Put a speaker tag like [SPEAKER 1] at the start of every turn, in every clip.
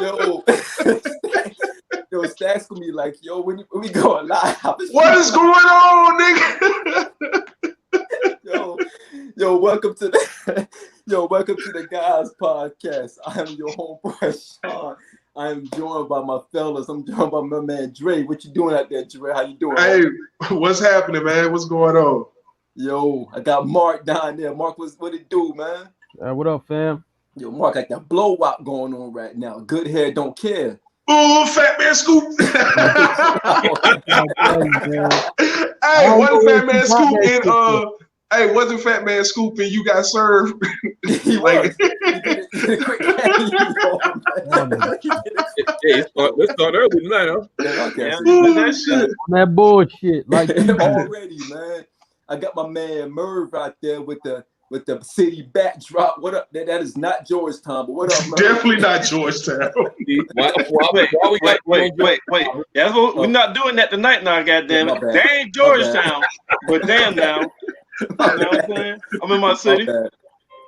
[SPEAKER 1] Yo, yo, Stacks gonna be like, yo, when we going live?
[SPEAKER 2] What is going on, nigga?
[SPEAKER 1] Yo, welcome to the Guys Podcast. I am your homeboy Sean. I am joined by my fellas. I'm joined by my man Dre. What you doing out there, Dre? How you doing?
[SPEAKER 2] Hey, what's happening, man? What's going on?
[SPEAKER 1] Yo, I got Mark down there. Mark, what it do, man?
[SPEAKER 3] What up, fam?
[SPEAKER 1] Yo, Mark got that blowout going on right now. Good hair, don't care.
[SPEAKER 2] Ooh, Fat Man Scoop. Hey, wasn't Fat Man Scoop in Hey, wasn't Fat Man Scoop and you got served?
[SPEAKER 1] He
[SPEAKER 2] like,
[SPEAKER 1] was.
[SPEAKER 4] Let's start early tonight, huh?
[SPEAKER 1] That shit.
[SPEAKER 3] That bullshit. Like
[SPEAKER 1] already, man. I got my man Merv out there with the city backdrop. What up? That is not Georgetown, but what up, Merv?
[SPEAKER 2] Definitely not Georgetown.
[SPEAKER 4] Wait.
[SPEAKER 5] That's what, we're not doing that tonight now, goddamn it. That ain't Georgetown, but damn now. You know what I'm saying? I'm in my city.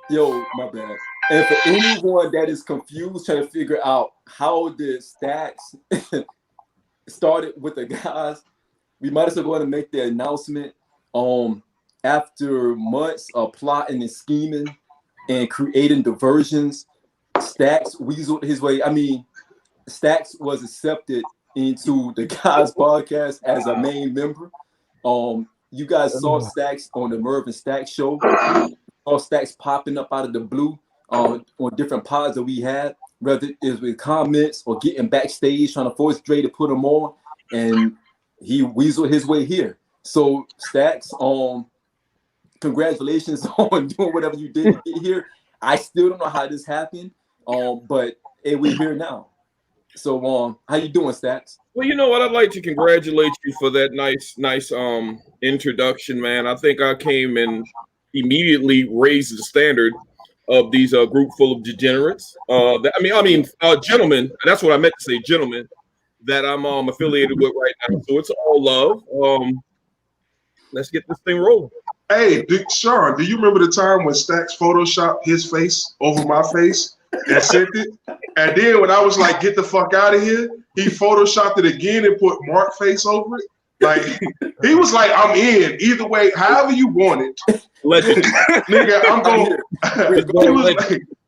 [SPEAKER 1] Yo, my bad. And for anyone that is confused, trying to figure out how did Stacks started with the guys, we might as well go ahead and make the announcement. After months of plotting and scheming and creating diversions, Stacks weaseled his way. I mean, Stacks was accepted into the Guys Podcast as a main member. You guys saw Stacks on the Merv and Stacks show. Saw Stacks popping up out of the blue on different pods that we had, whether it was with comments or getting backstage trying to force Dre to put him on, and he weaseled his way here. So Stacks, congratulations on doing whatever you did to get here. I still don't know how this happened, but hey, we're here now. So how you doing, Stacks?
[SPEAKER 4] Well, you know what? I'd like to congratulate you for that nice introduction, man. I think I came and immediately raised the standard of these group full of degenerates. Gentlemen. That's what I meant to say, gentlemen, that I'm affiliated with right now. So it's all love. Let's get this thing rolling.
[SPEAKER 2] Hey, Sean, do you remember the time when Stacks photoshopped his face over my face and sent it? And then when I was like, get the fuck out of here, he photoshopped it again and put Mark face over it. Like, he was like, I'm in. Either way, however you want it.
[SPEAKER 4] Legend.
[SPEAKER 2] Nigga, I'm going.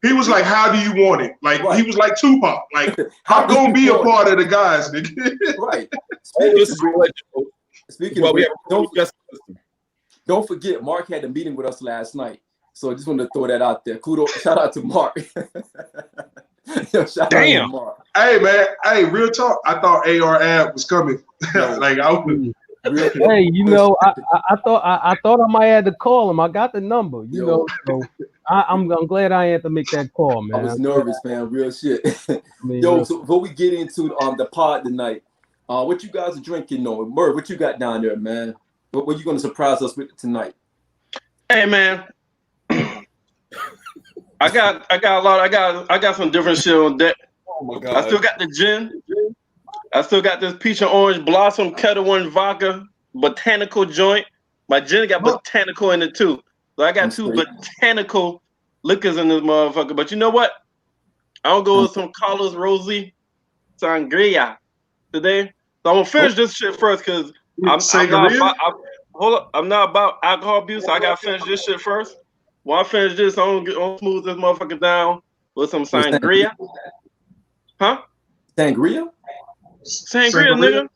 [SPEAKER 2] He was like, how do you want it? Like, he was like Tupac. Like, I'm going to be a part of the guys, nigga.
[SPEAKER 1] Right. Speaking of don't forget, Mark had a meeting with us last night. So I just wanted to throw that out there. Kudos, shout out to Mark. Shout out to Mark.
[SPEAKER 2] Hey, man. Hey, real talk. I thought AR Ab was coming. Like, I was.
[SPEAKER 3] Hey, you know, I thought I might have to call him. I got the number, you know. So I'm glad I had to make that call, man.
[SPEAKER 1] I was nervous, man. Real shit. Yo, so before we get into the pod tonight, what you guys are drinking, though? Merv, what you got down there, man? What you gonna surprise us with tonight?
[SPEAKER 5] Hey, man. I got some different shit on deck.
[SPEAKER 4] Oh my God.
[SPEAKER 5] I still got the gin. I still got this peach and orange blossom Kettle One vodka botanical joint. My gin got botanical in it too. So I got two botanical liquors in this motherfucker. But you know what? I don't go with some Carlos Rossi sangria today. So I'm gonna finish this shit first because I'm not about alcohol abuse. So I gotta finish this shit first. When I finish this, I'm gonna smooth this motherfucker down with some sangria. Huh?
[SPEAKER 1] Sangria?
[SPEAKER 5] Sangria, nigga.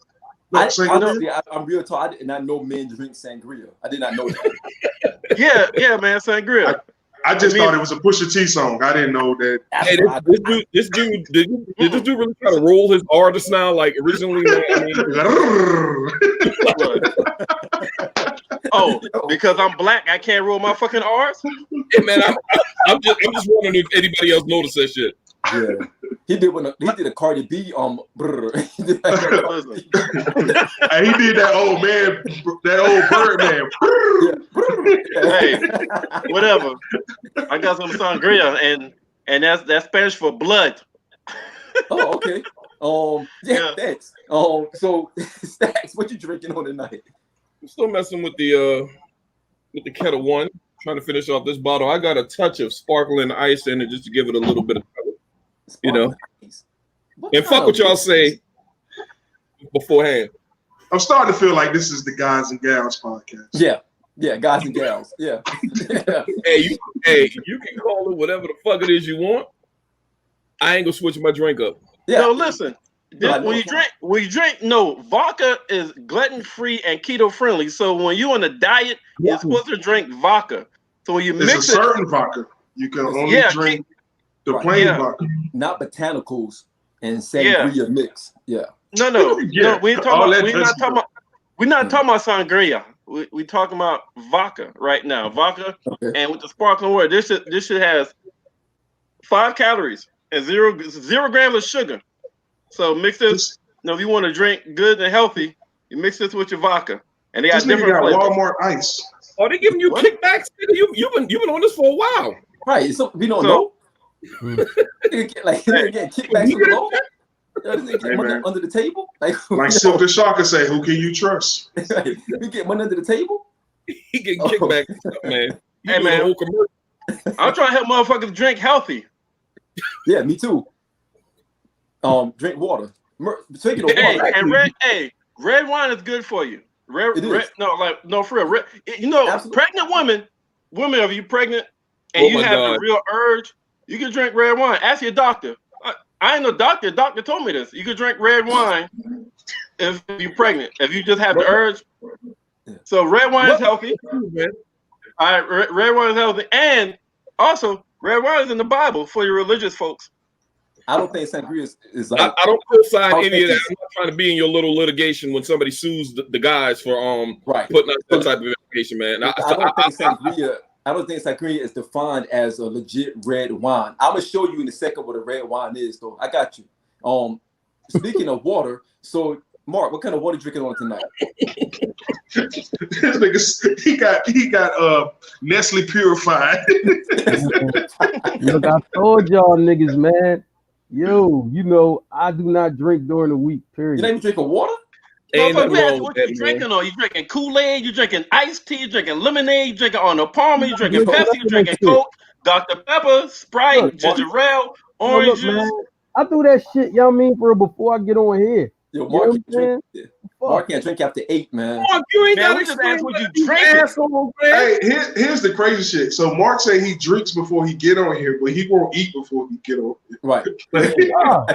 [SPEAKER 1] Honestly, I'm real tall. I did not know men drink sangria. I did not know
[SPEAKER 5] that. yeah, man, sangria.
[SPEAKER 2] I just thought it was a Pusha T song. I didn't know that.
[SPEAKER 4] Hey, this dude, did this dude really try to roll his R just now? Like originally,
[SPEAKER 5] Oh, because I'm black, I can't roll my fucking R's.
[SPEAKER 4] Hey, man, I'm just wondering if anybody else noticed that shit.
[SPEAKER 1] Yeah, he did a Cardi B he did
[SPEAKER 2] that old man, that old bird man.
[SPEAKER 5] Hey, whatever. I got some sangria, and that's Spanish for blood.
[SPEAKER 1] Oh, okay. Thanks. So Stacks, what you drinking on tonight?
[SPEAKER 4] I'm still messing with the Kettle One, trying to finish off this bottle. I got a touch of sparkling ice in it just to give it a little bit of color. You know. And fuck what y'all say beforehand.
[SPEAKER 2] I'm starting to feel like this is the Guys and Gals podcast.
[SPEAKER 1] Yeah, guys and gals. Yeah.
[SPEAKER 4] Hey, you can call it whatever the fuck it is you want. I ain't gonna switch my drink up.
[SPEAKER 1] Yeah.
[SPEAKER 5] No, listen. When you drink, no, vodka is gluten free and keto friendly. So when you're on a diet, you're supposed to drink vodka. So when you mix
[SPEAKER 2] it's a certain vodka. You can only drink the plain vodka,
[SPEAKER 1] not botanicals and sangria mix. Yeah.
[SPEAKER 5] No, we're not talking about sangria. We talking about vodka right now. Vodka, and with the sparkling water. This shit has 5 calories and 0 grams of sugar. So mix this. If you want to drink good and healthy, you mix this with your vodka, and they got different flavors.
[SPEAKER 2] Walmart ice.
[SPEAKER 4] Are they giving you kickbacks? You've been on this for a while,
[SPEAKER 1] right? So we don't know. Getting kickbacks from the low. Get money under the table, like
[SPEAKER 2] Silk the Shocker say, "Who can you trust?"
[SPEAKER 1] We get money under the table.
[SPEAKER 4] He getting kickback, man.
[SPEAKER 5] Hey man, I'm trying to help motherfuckers drink healthy.
[SPEAKER 1] Yeah, me too. Drink water. Take it on water.
[SPEAKER 5] And red wine is good for you. For real. Pregnant women, if you pregnant and you have a real urge, you can drink red wine. Ask your doctor. I ain't no doctor. Doctor told me this. You can drink red wine if you're pregnant. If you just have the urge. So red wine is healthy. All right, red wine is healthy, and also red wine is in the Bible for your religious folks.
[SPEAKER 1] I don't think sangria is like.
[SPEAKER 4] I don't co-sign any of that. I'm not trying to be in your little litigation when somebody sues the guys for putting out that type of information, man.
[SPEAKER 1] I don't think sangria is defined as a legit red wine. I'm gonna show you in a second what a red wine is, though. I got you. Speaking of water, so Mark, what kind of water you drinking on tonight?
[SPEAKER 2] This nigga, he got Nestle Purified.
[SPEAKER 3] Look, I told y'all niggas, man. Yo, I do not drink during the week. Period.
[SPEAKER 1] You not even drinking water?
[SPEAKER 5] What you drinking on? You drinking Kool-Aid? You drinking iced tea? You drinking lemonade? You drinking Arnold Palmer? You drinking Pepsi? You drinking Coke? Dr. Pepper, Sprite, ginger ale, orange juice?
[SPEAKER 3] I do that shit, y'all mean, for before I get on here.
[SPEAKER 1] Yo, Mark can't drink after 8, man.
[SPEAKER 4] Mark, you ain't got to
[SPEAKER 5] explain what you drinking.
[SPEAKER 2] Hey, here's the crazy shit. So Mark say he drinks before he get on here, but he won't eat before he get on here.
[SPEAKER 1] Right.
[SPEAKER 3] Y'all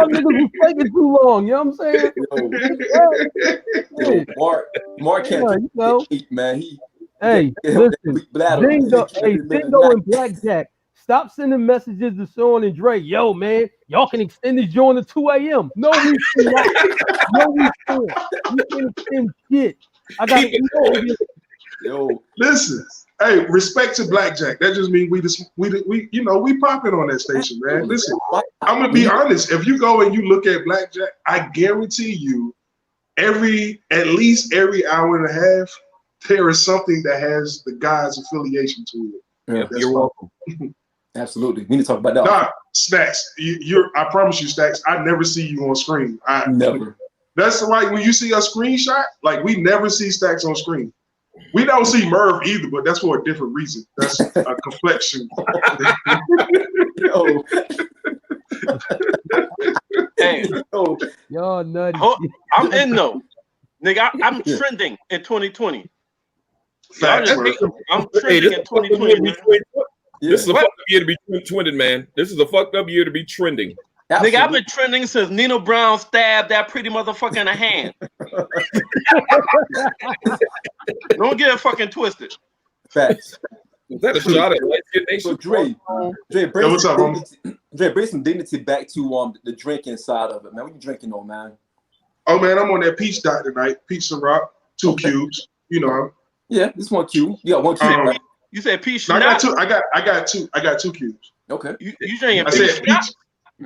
[SPEAKER 3] niggas was taking too long. You know what I'm saying?
[SPEAKER 1] Mark can't eat, man.
[SPEAKER 3] Listen, Dingo and Blackjack. Stop sending messages to Sean and Dre. Yo, man, y'all can extend this joint to 2 a.m. No, we cannot. No, we can't. We can extend shit. I got to
[SPEAKER 1] Yo,
[SPEAKER 2] listen. Hey, respect to Blackjack. That just means we popping on that station, man. Listen, I'm gonna be honest. If you go and you look at Blackjack, I guarantee you, at least every hour and a half, there is something that has the guy's affiliation to it.
[SPEAKER 1] Yeah, you're welcome. Absolutely. We need to talk about that.
[SPEAKER 2] Nah, Stacks. I promise you, Stacks, I never see you on screen.
[SPEAKER 1] Never.
[SPEAKER 2] That's right. When you see a screenshot, like we never see Stacks on screen. We don't see Merv either, but that's for a different reason. That's a complexion.
[SPEAKER 1] Yo.
[SPEAKER 5] Hey,
[SPEAKER 3] y'all nutty.
[SPEAKER 5] I'm in though. Nigga, I'm trending in 2020. I'm trending in 2020.
[SPEAKER 4] This is a fucked up year to be trending, man. This is a fucked up year to be trending.
[SPEAKER 5] Absolutely. Nigga, I've been trending since Nino Brown stabbed that pretty motherfucker in the hand. Don't get it fucking twisted.
[SPEAKER 1] Facts.
[SPEAKER 4] Is that a shot at Light Skin Nation?
[SPEAKER 1] So Dre, bring some dignity back to the drinking side of it, man. What you drinking on, man?
[SPEAKER 2] Oh man, I'm on that peach dot tonight. Peach Ciroc, 2 cubes. You know.
[SPEAKER 1] Yeah, this 1 cube. You got 1 cube, right?
[SPEAKER 5] You said peach.
[SPEAKER 2] No, I got 2. I got 2 cubes.
[SPEAKER 1] Okay.
[SPEAKER 5] You drinking peach?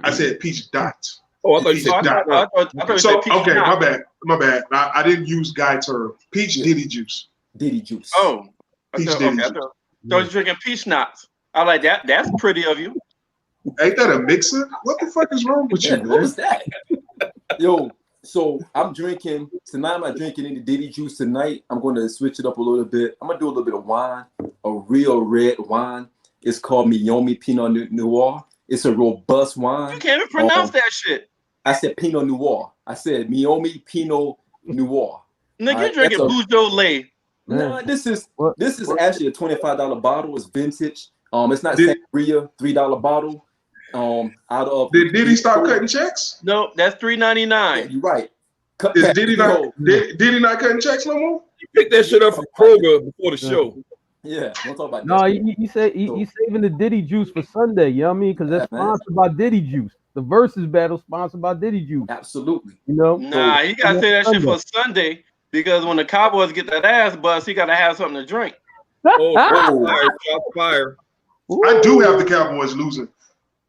[SPEAKER 2] I said peach dot.
[SPEAKER 4] Oh, I thought you said
[SPEAKER 5] dot. I thought you said peach
[SPEAKER 2] okay,
[SPEAKER 5] dot.
[SPEAKER 2] my bad. I didn't use guy term. Peach Diddy juice.
[SPEAKER 1] Diddy juice.
[SPEAKER 5] Oh,
[SPEAKER 2] peach
[SPEAKER 5] Diddy juice. I thought you drinking peach knots. I like that. That's pretty of you.
[SPEAKER 2] Ain't that a mixer? What the fuck is wrong with you, man?
[SPEAKER 1] What was that? Yo, so I'm drinking tonight. I'm not drinking any Diddy juice tonight. I'm going to switch it up a little bit. I'm gonna do a little bit of wine. a real red wine. It's called Miyomi Pinot Noir. It's a robust wine.
[SPEAKER 5] You can't even pronounce that shit.
[SPEAKER 1] I said Pinot Noir. I said Miyomi Pinot Noir.
[SPEAKER 5] Nigga, you drinking Beaujolais.
[SPEAKER 1] No, this is actually a $25 bottle. It's vintage. It's not sangria, $3 bottle. Out of
[SPEAKER 2] did he start cutting checks?
[SPEAKER 5] No, that's $3.99.
[SPEAKER 1] Yeah, you're right.
[SPEAKER 2] Did he not cutting checks no more?
[SPEAKER 4] You picked that shit up from Kroger before the show.
[SPEAKER 1] Yeah, don't talk about
[SPEAKER 3] no, he said he's saving the Diddy juice for Sunday. You know what I mean? Because that's sponsored by Diddy Juice. The Versus battle sponsored by Diddy Juice.
[SPEAKER 1] Absolutely.
[SPEAKER 3] You know?
[SPEAKER 5] Nah, he gotta say that shit for Sunday because when the Cowboys get that ass bust, he gotta have something to drink.
[SPEAKER 4] Fire.
[SPEAKER 2] I do have the Cowboys losing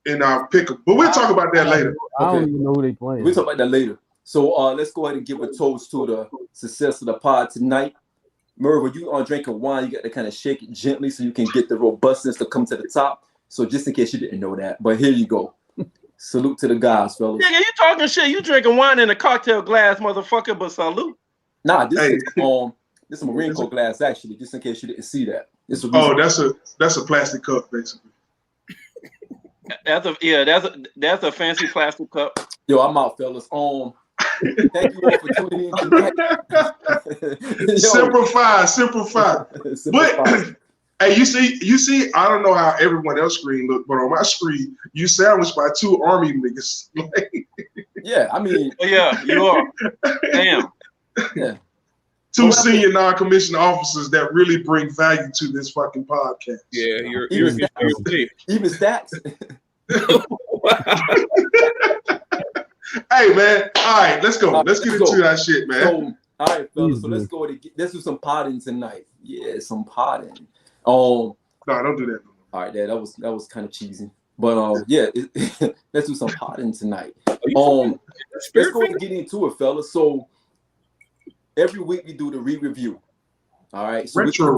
[SPEAKER 2] in our pick-up, but we'll talk about that later.
[SPEAKER 3] I don't even know who they playing.
[SPEAKER 1] We'll talk about that later. So let's go ahead and give a toast to the success of the pod tonight. Merv, when you are drinking wine, you got to kind of shake it gently so you can get the robustness to come to the top. So just in case you didn't know that, but here you go. Salute to the guys, fellas.
[SPEAKER 5] Nigga, you talking shit. You drinking wine in a cocktail glass, motherfucker, but salute.
[SPEAKER 1] Nah, this is a Marine Corps glass, actually, just in case you didn't see that.
[SPEAKER 2] That's a plastic cup, basically.
[SPEAKER 5] That's a fancy plastic cup.
[SPEAKER 1] Yo, I'm out, fellas. Thank you all for tuning in tonight.
[SPEAKER 2] Simplify. But hey, you see, I don't know how everyone else's screen looked, but on my screen, you sandwiched by two army niggas.
[SPEAKER 1] Yeah, I mean,
[SPEAKER 5] yeah, you are. Damn.
[SPEAKER 1] Yeah.
[SPEAKER 2] Two senior non-commissioned officers that really bring value to this fucking podcast.
[SPEAKER 4] Yeah, you're
[SPEAKER 1] even stats.
[SPEAKER 2] Hey man, all right, let's go. Let's get into that shit, man.
[SPEAKER 1] So, all right, fellas. So let's do some potting tonight. Yeah, some potting. No,
[SPEAKER 2] don't do that.
[SPEAKER 1] All right, that was kind of cheesy, but let's do some potting tonight. Let's go and get into it, fellas. So every week we do the re-review. All right, so
[SPEAKER 2] retro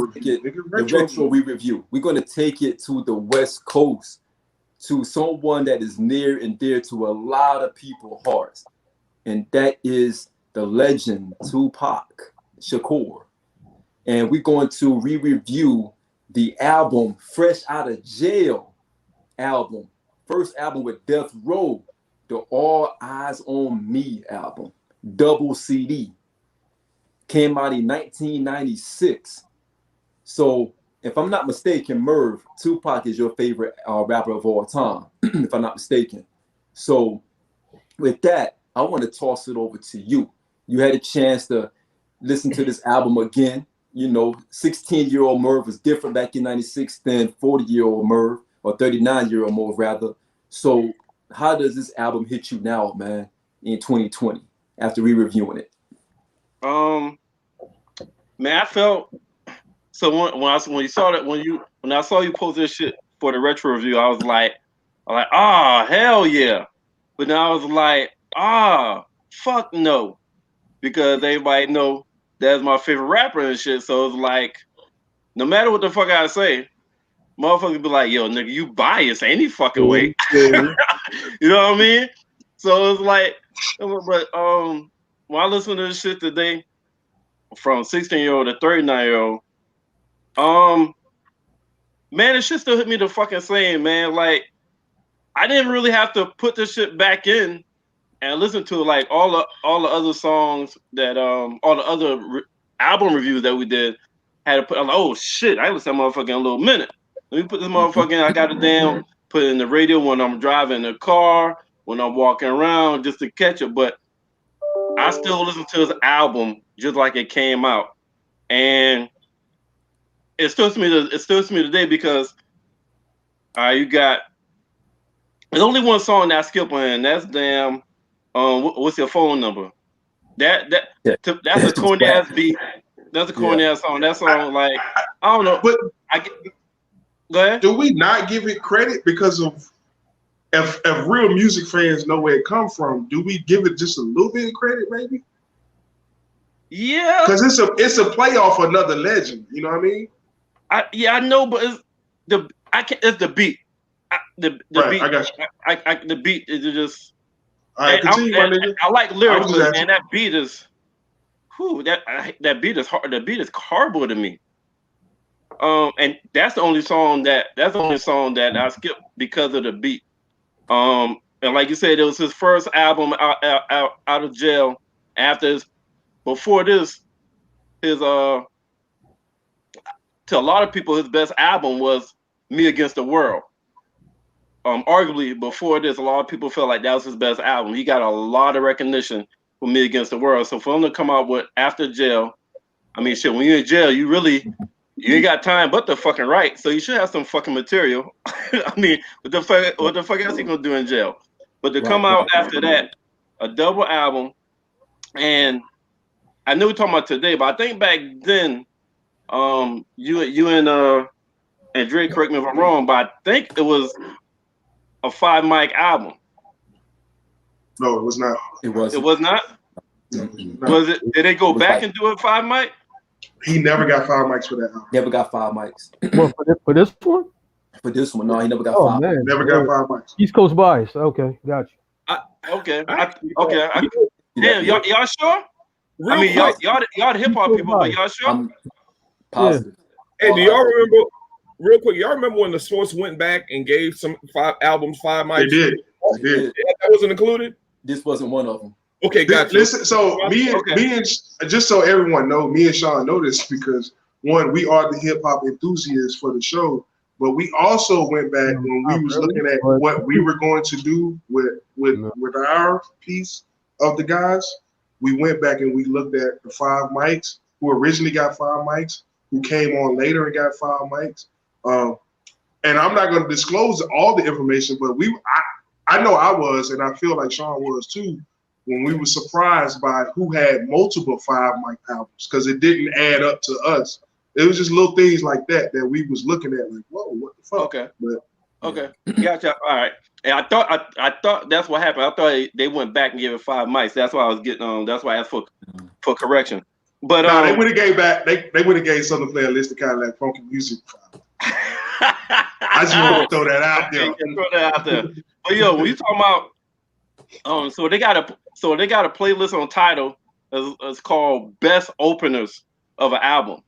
[SPEAKER 1] re-review. We're going to take it to the West Coast, to someone that is near and dear to a lot of people's hearts, and that is the legend Tupac Shakur. And we're going to re-review the album Fresh Out of Jail album, first album with Death Row, the All Eyez on Me album, double CD. Came out in 1996. So if I'm not mistaken, Merv, Tupac is your favorite rapper of all time, if I'm not mistaken. So with that, I want to toss it over to you. You had a chance to listen to this album again. You know, 16-year-old Merv was different back in 96 than 40-year-old Merv, or 39-year-old Merv, rather. So how does this album hit you now, man, in 2020, after re-reviewing it?
[SPEAKER 5] Man, I felt so when I saw you post this shit for the retro review, I was like, hell yeah. But then I was like, fuck no. Because everybody know that's my favorite rapper and shit. So it's like, no matter what the fuck I say, motherfuckers be like, yo, nigga, you biased any fucking way. You know what I mean? So it's like, but when I listen to this shit today, from 16-year-old to 39-year-old, man, it shit still hit me the fucking same, man. Like, I didn't really have to put this shit back in and listen to like all the other songs that all the other album reviews that we did had to put. I'm like, oh shit, I listened to that motherfucker in a little minute. Let me put this motherfucker in. I got it down, put it in the radio when I'm driving the car, when I'm walking around, just to catch it. But I still listen to his album just like it came out, and it still to me today because you got there's only one song that I skip on, and that's damn. What's your phone number? That's a corny ass beat. That's a corny ass song. That song, like, I don't know.
[SPEAKER 2] But
[SPEAKER 5] go ahead.
[SPEAKER 2] Do we not give it credit because of if real music fans know where it comes from? Do we give it just a little bit of credit, maybe?
[SPEAKER 5] Yeah,
[SPEAKER 2] because it's a play off another legend. You know what I mean?
[SPEAKER 5] I know, but it's the beat. The beat.
[SPEAKER 2] I got you.
[SPEAKER 5] The beat is just.
[SPEAKER 2] All right, continue, my nigga.
[SPEAKER 5] I like lyrics, man. That beat is, that beat is hard. The beat is horrible to me. And that's the only song that I skipped because of the beat. And like you said, it was his first album out of jail. Before this, his to a lot of people, his best album was Me Against the World. Arguably before this, a lot of people felt like that was his best album. He got a lot of recognition for Me Against the World. So for him to come out with After Jail, I mean, shit, when you're in jail, you ain't got time but to fucking write. So you should have some fucking material. I mean, what the fuck else he gonna do in jail? But to come out after that, a double album, and I know we're talking about today, but I think back then, you and Dre, correct me if I'm wrong, but I think it was a 5 mic album.
[SPEAKER 2] No, it was not.
[SPEAKER 1] It was.
[SPEAKER 5] It was not. Was it? Did they go back and do a 5 mic?
[SPEAKER 2] He never got 5 mics for that album.
[SPEAKER 1] Never got 5 mics.
[SPEAKER 3] Well, for this one?
[SPEAKER 1] For this one, no, he never got 5.
[SPEAKER 3] Man.
[SPEAKER 2] Never got 5 mics.
[SPEAKER 3] East Coast bias. Okay, got you.
[SPEAKER 5] Okay. Damn, y'all sure? I mean, y'all the hip hop people, but y'all sure?
[SPEAKER 1] I'm positive.
[SPEAKER 4] Hey, do y'all remember? Real quick, y'all remember when the Source went back and gave some 5 albums 5 mics?
[SPEAKER 2] They did.
[SPEAKER 4] Yeah, that wasn't included.
[SPEAKER 1] This wasn't one of them.
[SPEAKER 4] Okay, gotcha.
[SPEAKER 2] Listen, so me and just so everyone know, me and Sean know this because one, we are the hip hop enthusiasts for the show, but we also went back when we was looking at what we were going to do with our piece of the guys. We went back and we looked at the 5 mics who originally got 5 mics, who came on later and got 5 mics. And I'm not going to disclose all the information, but I know I was, and I feel like Sean was too, when we were surprised by who had multiple 5 mic albums, because it didn't add up to us. It was just little things like that we was looking at, like, whoa, what the fuck?
[SPEAKER 5] Okay. Okay. Gotcha. All right. And I thought that's what happened. I thought they went back and gave it 5 mics. That's why I was getting that's why I asked for correction. But
[SPEAKER 2] they would have gave back. They would have gave Southern Player List of kind of like funky music. I just want to throw that out there.
[SPEAKER 5] Throw that out there. But yo, when you talking about, so they got a playlist on Tidal. It's called Best Openers of an Album,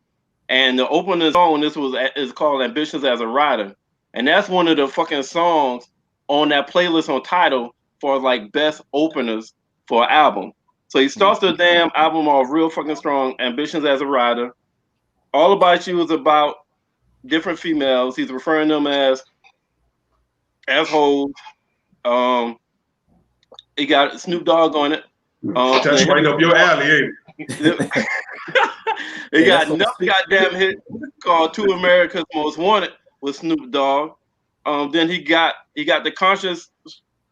[SPEAKER 5] and the opening song is called Ambitions as a Rider, and that's one of the fucking songs on that playlist on Tidal for like best openers for an album. So he starts the damn album off real fucking strong. Ambitions as a Rider. All About You is about different females. He's referring them as hoes. He got Snoop Dogg on it.
[SPEAKER 2] That's right up your alley, ain't it?
[SPEAKER 5] He got another goddamn hit called Two America's Most Wanted with Snoop Dogg. Then he got the conscious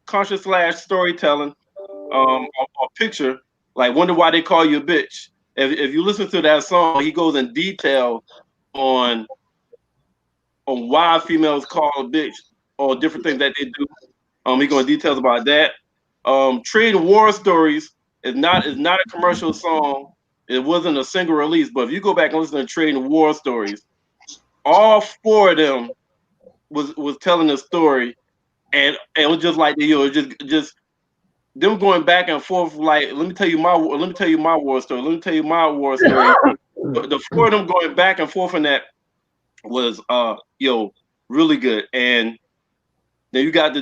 [SPEAKER 5] / storytelling a picture, like Wonder Why They Call You a Bitch. If you listen to that song, he goes in detail on why females call a bitch or different things that they do. He goes in details about that. Trade War Stories is not a commercial song. It wasn't a single release, but if you go back and listen to Trade War Stories, all 4 of them was telling a story, and it was just like just them going back and forth. Like, let me tell you my war story. Let me tell you my war story. The 4 of them going back and forth in that was really good. And then you got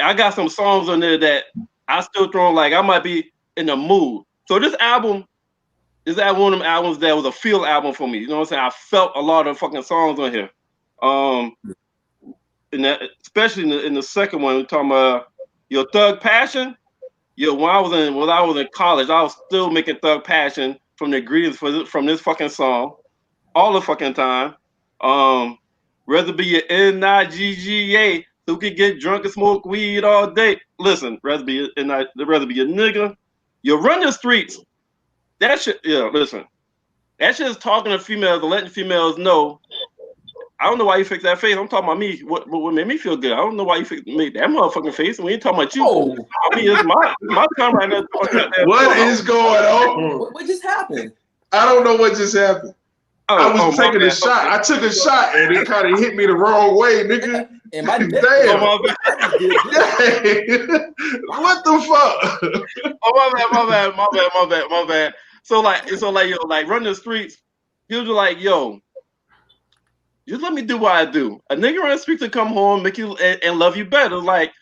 [SPEAKER 5] I got some songs on there that I still throw like I might be in the mood. So this album is one of them albums that was a feel album for me. You know what I'm saying? I felt a lot of fucking songs on here. Especially in the second one, we're talking about your Thug Passion. When I was in college, I was still making Thug Passion from the ingredients from this fucking song all the fucking time. Rather be your N-I-G-G-A, so we can get drunk and smoke weed all day. Listen, rather be a nigga. You run the streets. That shit, listen. That shit is talking to females and letting females know. I don't know why you fixed that face. I'm talking about me. What made me feel good? I don't know why you made that motherfucking face. We ain't talking about you.
[SPEAKER 1] Oh.
[SPEAKER 5] I mean, it's my time right now.
[SPEAKER 2] What is going on?
[SPEAKER 1] What just happened?
[SPEAKER 2] I don't know what just happened. I was taking a shot. I took a shot and it kind of hit me the wrong way, nigga.
[SPEAKER 1] And my neck.
[SPEAKER 2] Damn.
[SPEAKER 5] Oh,
[SPEAKER 2] What the fuck?
[SPEAKER 5] Oh, my bad. So like run the streets. He was like, yo, just let me do what I do. A nigga on the street to come home, make you and love you better. Like,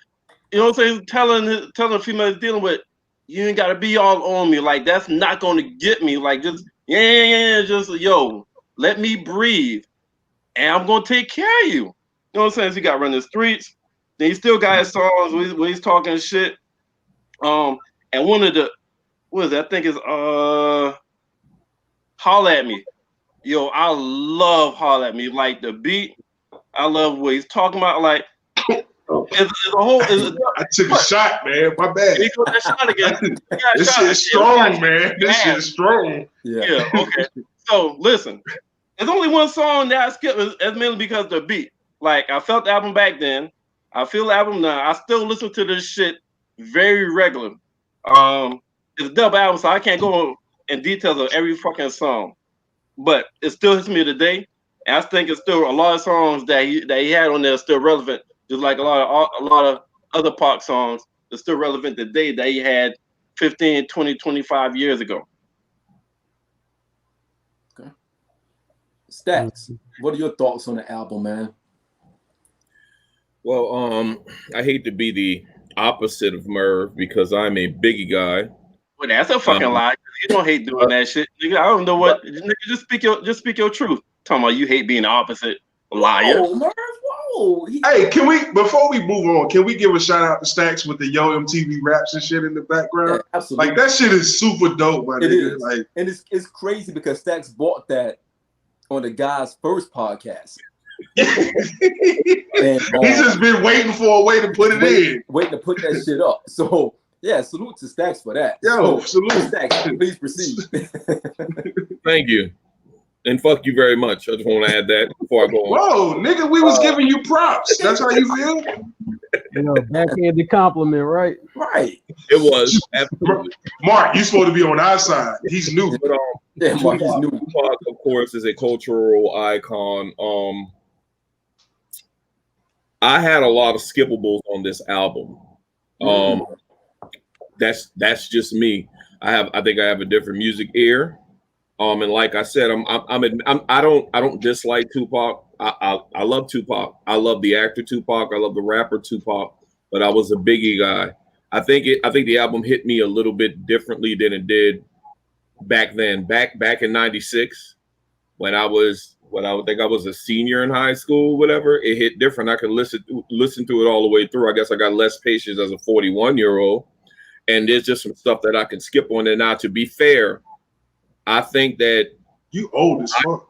[SPEAKER 5] you know what I'm saying? Telling a female he's dealing with, you ain't gotta be all on me. Like, that's not gonna get me. Like, just just yo, let me breathe, and I'm gonna take care of you. You know what I'm saying? So he got run the streets. Then he still got his songs where he's talking shit. And one of the what is that? I think is Holla at Me. Yo, I love Holla at Me. Like the beat, I love what he's talking about. Like it's a whole.
[SPEAKER 2] I took a shot, man. My bad.
[SPEAKER 5] He took that shot again.
[SPEAKER 2] This shit is strong, man. This shit is strong.
[SPEAKER 5] Yeah. Okay. So listen, there's only one song that I skipped. It's mainly because of the beat. Like I felt the album back then. I feel the album now. I still listen to this shit very regular. It's a double album, so I can't go in details of every fucking song. But it still hits me today. And I think it's still a lot of songs that he had on there are still relevant. Just like a lot of other Pac songs that's still relevant today that he had 15, 20, 25 years ago.
[SPEAKER 1] Okay. Stacks, what are your thoughts on the album, man?
[SPEAKER 4] Well, I hate to be the opposite of Merv because I'm a Biggie guy.
[SPEAKER 5] Well, that's a fucking lie. You don't hate doing that shit, nigga. I don't know what. Nigga, just speak your truth. Talking about you hate being the opposite, liar.
[SPEAKER 1] Oh, Merv, whoa.
[SPEAKER 2] Hey, can we before we move on? Can we give a shout out to Stacks with the Yo MTV raps and shit in the background?
[SPEAKER 1] Yeah, absolutely.
[SPEAKER 2] Like that shit is super dope, my nigga.
[SPEAKER 1] Is.
[SPEAKER 2] Like,
[SPEAKER 1] and it's crazy because Stacks bought that on the guy's first podcast. And
[SPEAKER 2] he's just been waiting for a way to put it in.
[SPEAKER 1] Waiting to put that shit up. So yeah, salute to Stacks for that.
[SPEAKER 2] Yo,
[SPEAKER 1] so,
[SPEAKER 2] salute.
[SPEAKER 1] Stacks, please proceed.
[SPEAKER 4] Thank you. And fuck you very much. I just want to add that before I go on.
[SPEAKER 2] Whoa, nigga, we was giving you props. That's how you feel?
[SPEAKER 3] You know, backhanded compliment, right?
[SPEAKER 1] Right.
[SPEAKER 4] It was. Absolutely.
[SPEAKER 2] Mark, you supposed to be on our side. He's new.
[SPEAKER 4] But,
[SPEAKER 1] yeah, Mark is new.
[SPEAKER 4] Tupac, of course, is a cultural icon. I had a lot of skippables on this album. That's just me. I think I have a different music ear. And like I said, I don't dislike Tupac. I love Tupac. I love the actor Tupac. I love the rapper Tupac. But I was a Biggie guy. I think the album hit me a little bit differently than it did back then. Back in '96, when I think I was a senior in high school, whatever. It hit different. I could listen to it all the way through. I guess I got less patience as a 41-year-old. And there's just some stuff that I can skip on there. Now, to be fair, I think that
[SPEAKER 2] you old as fuck.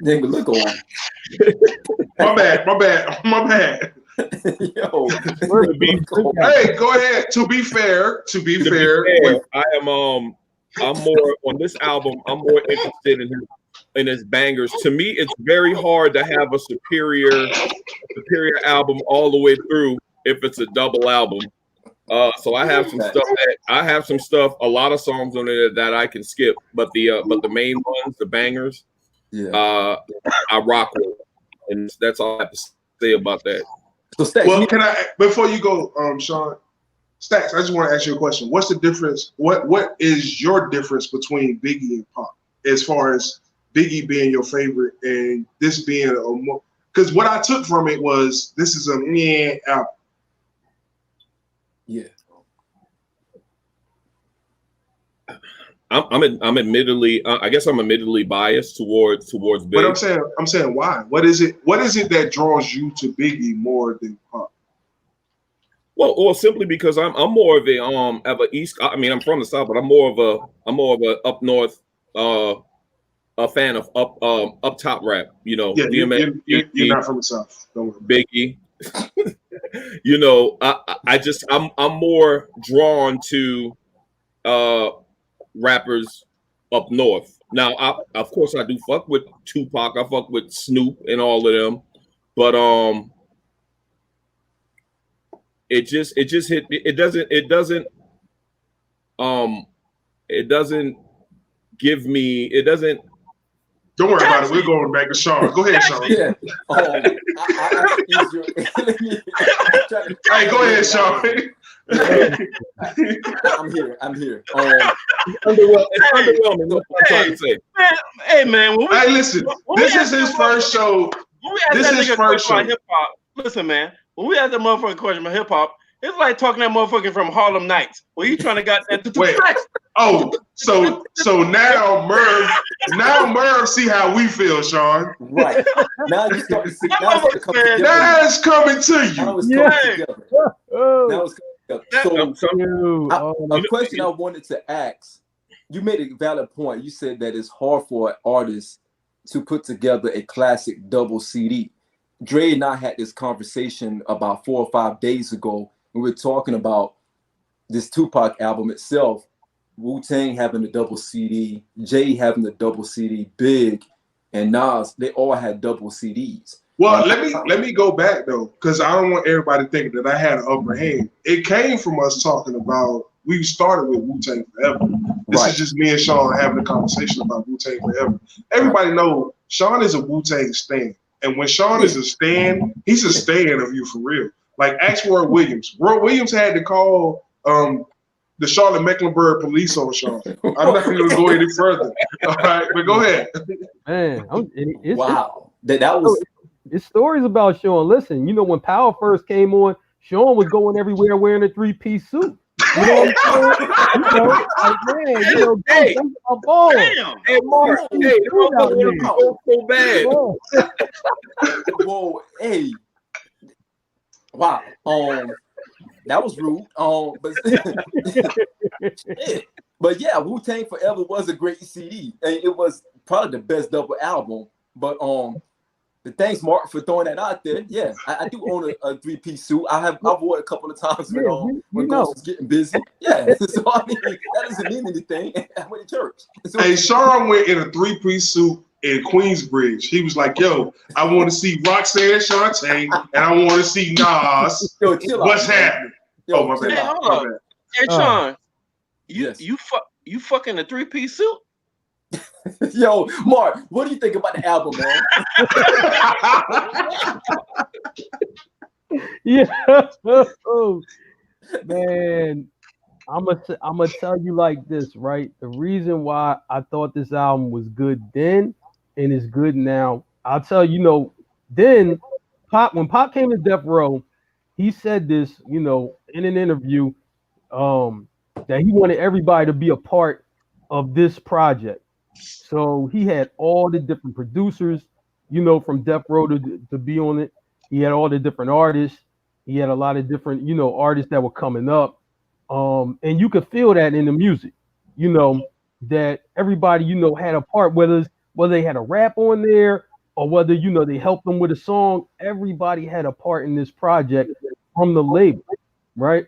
[SPEAKER 1] Nigga, look on.
[SPEAKER 2] My bad.
[SPEAKER 1] Yo,
[SPEAKER 2] hey, go ahead. To be fair,
[SPEAKER 4] I am I'm more on this album. I'm more interested in his bangers. To me, it's very hard to have a superior album all the way through if it's a double album. So I have some stuff. A lot of songs on there that I can skip, but the main ones, the bangers, I rock with, and that's all I have to say about that.
[SPEAKER 1] So Stacks,
[SPEAKER 2] well, can I before you go, Sean, Stacks? I just want to ask you a question. What's the difference? What is your difference between Biggie and Pac as far as Biggie being your favorite and this being a more? Because what I took from it was this is a meh album.
[SPEAKER 1] Yeah.
[SPEAKER 4] I'm admittedly, I guess I'm admittedly biased towards Biggie.
[SPEAKER 2] But I'm saying why? What is it that draws you to Biggie more than Pac?
[SPEAKER 4] Well, simply because I'm more of a East. I mean, I'm from the South, but I'm more of a up north, a fan of up top rap. You know,
[SPEAKER 2] yeah, you're not from the South. Don't worry.
[SPEAKER 4] Biggie. You know, I'm more drawn to rappers up north. Now, of course, I do fuck with Tupac. I fuck with Snoop and all of them, but it just hit. It doesn't give me. It doesn't.
[SPEAKER 2] Don't worry about it. We're going back to Sean. Go ahead, Sean.
[SPEAKER 1] Yeah.
[SPEAKER 2] Hey, go ahead, Sean.
[SPEAKER 1] I'm here.
[SPEAKER 4] It's underwhelming. That's what I'm trying to say.
[SPEAKER 5] Hey man,
[SPEAKER 2] Hey, listen, this is his first show.
[SPEAKER 5] When we ask that nigga a question about hip hop, listen, man. When we ask that motherfucking question about hip hop, it's like talking that motherfucker from Harlem Nights. Where you trying to got that?
[SPEAKER 2] Wait. Oh, so now Merv see how we feel, Sean.
[SPEAKER 1] Right. Now you start to see.
[SPEAKER 2] Now it's coming to you.
[SPEAKER 1] Now it's coming together. Now it's coming together. So, a question I wanted to ask. You made a valid point. You said that it's hard for an artist to put together a classic double CD. Dre and I had this conversation about 4 or 5 days ago. We were talking about this Tupac album itself, Wu-Tang having a double CD, Jay having a double CD, Big, and Nas, they all had double CDs.
[SPEAKER 2] Well, let me go back though, because I don't want everybody thinking that I had an upper hand. It came from us talking about, we started with Wu-Tang Forever. This is just me and Sean having a conversation about Wu-Tang Forever. Everybody know Sean is a Wu-Tang stan. And when Sean is a stan, he's a stan of you for real. Like, ask Roy Williams. Roy Williams had to call the Charlotte Mecklenburg police on Sean. I'm not going to go any further. All right, but go ahead.
[SPEAKER 3] Man,
[SPEAKER 1] wow. That was...
[SPEAKER 3] It's stories about Sean. Listen, you know, when Power first came on, Sean was going everywhere wearing a 3-piece suit. You know what I'm saying? Hey,
[SPEAKER 4] Mark, so bad.
[SPEAKER 1] Whoa, hey. Wow. That was rude. But yeah, Wu-Tang Forever was a great CD. And it was probably the best double album. But thanks, Mark, for throwing that out there. Yeah, I do own a 3-piece suit. I've worn it a couple of times when Ghost was getting busy. Yeah, so I mean that doesn't mean anything. I went to church. So,
[SPEAKER 2] hey, Sean went in a 3-piece suit in Queensbridge. He was like, "Yo, I want to see Roxanne Shante and I want to see Nas.
[SPEAKER 1] Yo,
[SPEAKER 2] what's happening?"
[SPEAKER 1] Yo,
[SPEAKER 2] my bad.
[SPEAKER 5] Hey, hold
[SPEAKER 2] my
[SPEAKER 5] on.
[SPEAKER 2] bad.
[SPEAKER 5] Hey, Sean,
[SPEAKER 1] yes.
[SPEAKER 5] you fucking a 3-piece suit?
[SPEAKER 1] Yo, Mark, what do you think about the album, man?
[SPEAKER 3] Yeah, man, I'm gonna tell you like this, right? The reason why I thought this album was good then and is good now, I'll tell you, then when Pop came to Death Row, he said this, in an interview, that he wanted everybody to be a part of this project. So he had all the different producers, from Death Row to be on it. He had all the different artists. He had a lot of different, artists that were coming up. And you could feel that in the music, that everybody, had a part, whether they had a rap on there or whether, they helped them with a song. Everybody had a part in this project from the label, right?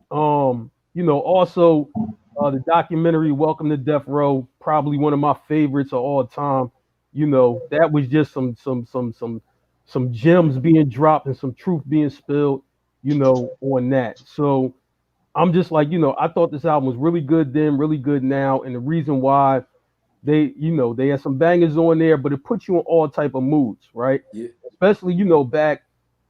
[SPEAKER 3] Also the documentary Welcome to Death Row, probably one of my favorites of all time. That was just some gems being dropped and some truth being spilled, on that. So I'm just like, I thought this album was really good then, really good now. And the reason why they had some bangers on there, but it puts you in all type of moods, right?
[SPEAKER 1] Yeah.
[SPEAKER 3] Especially, back,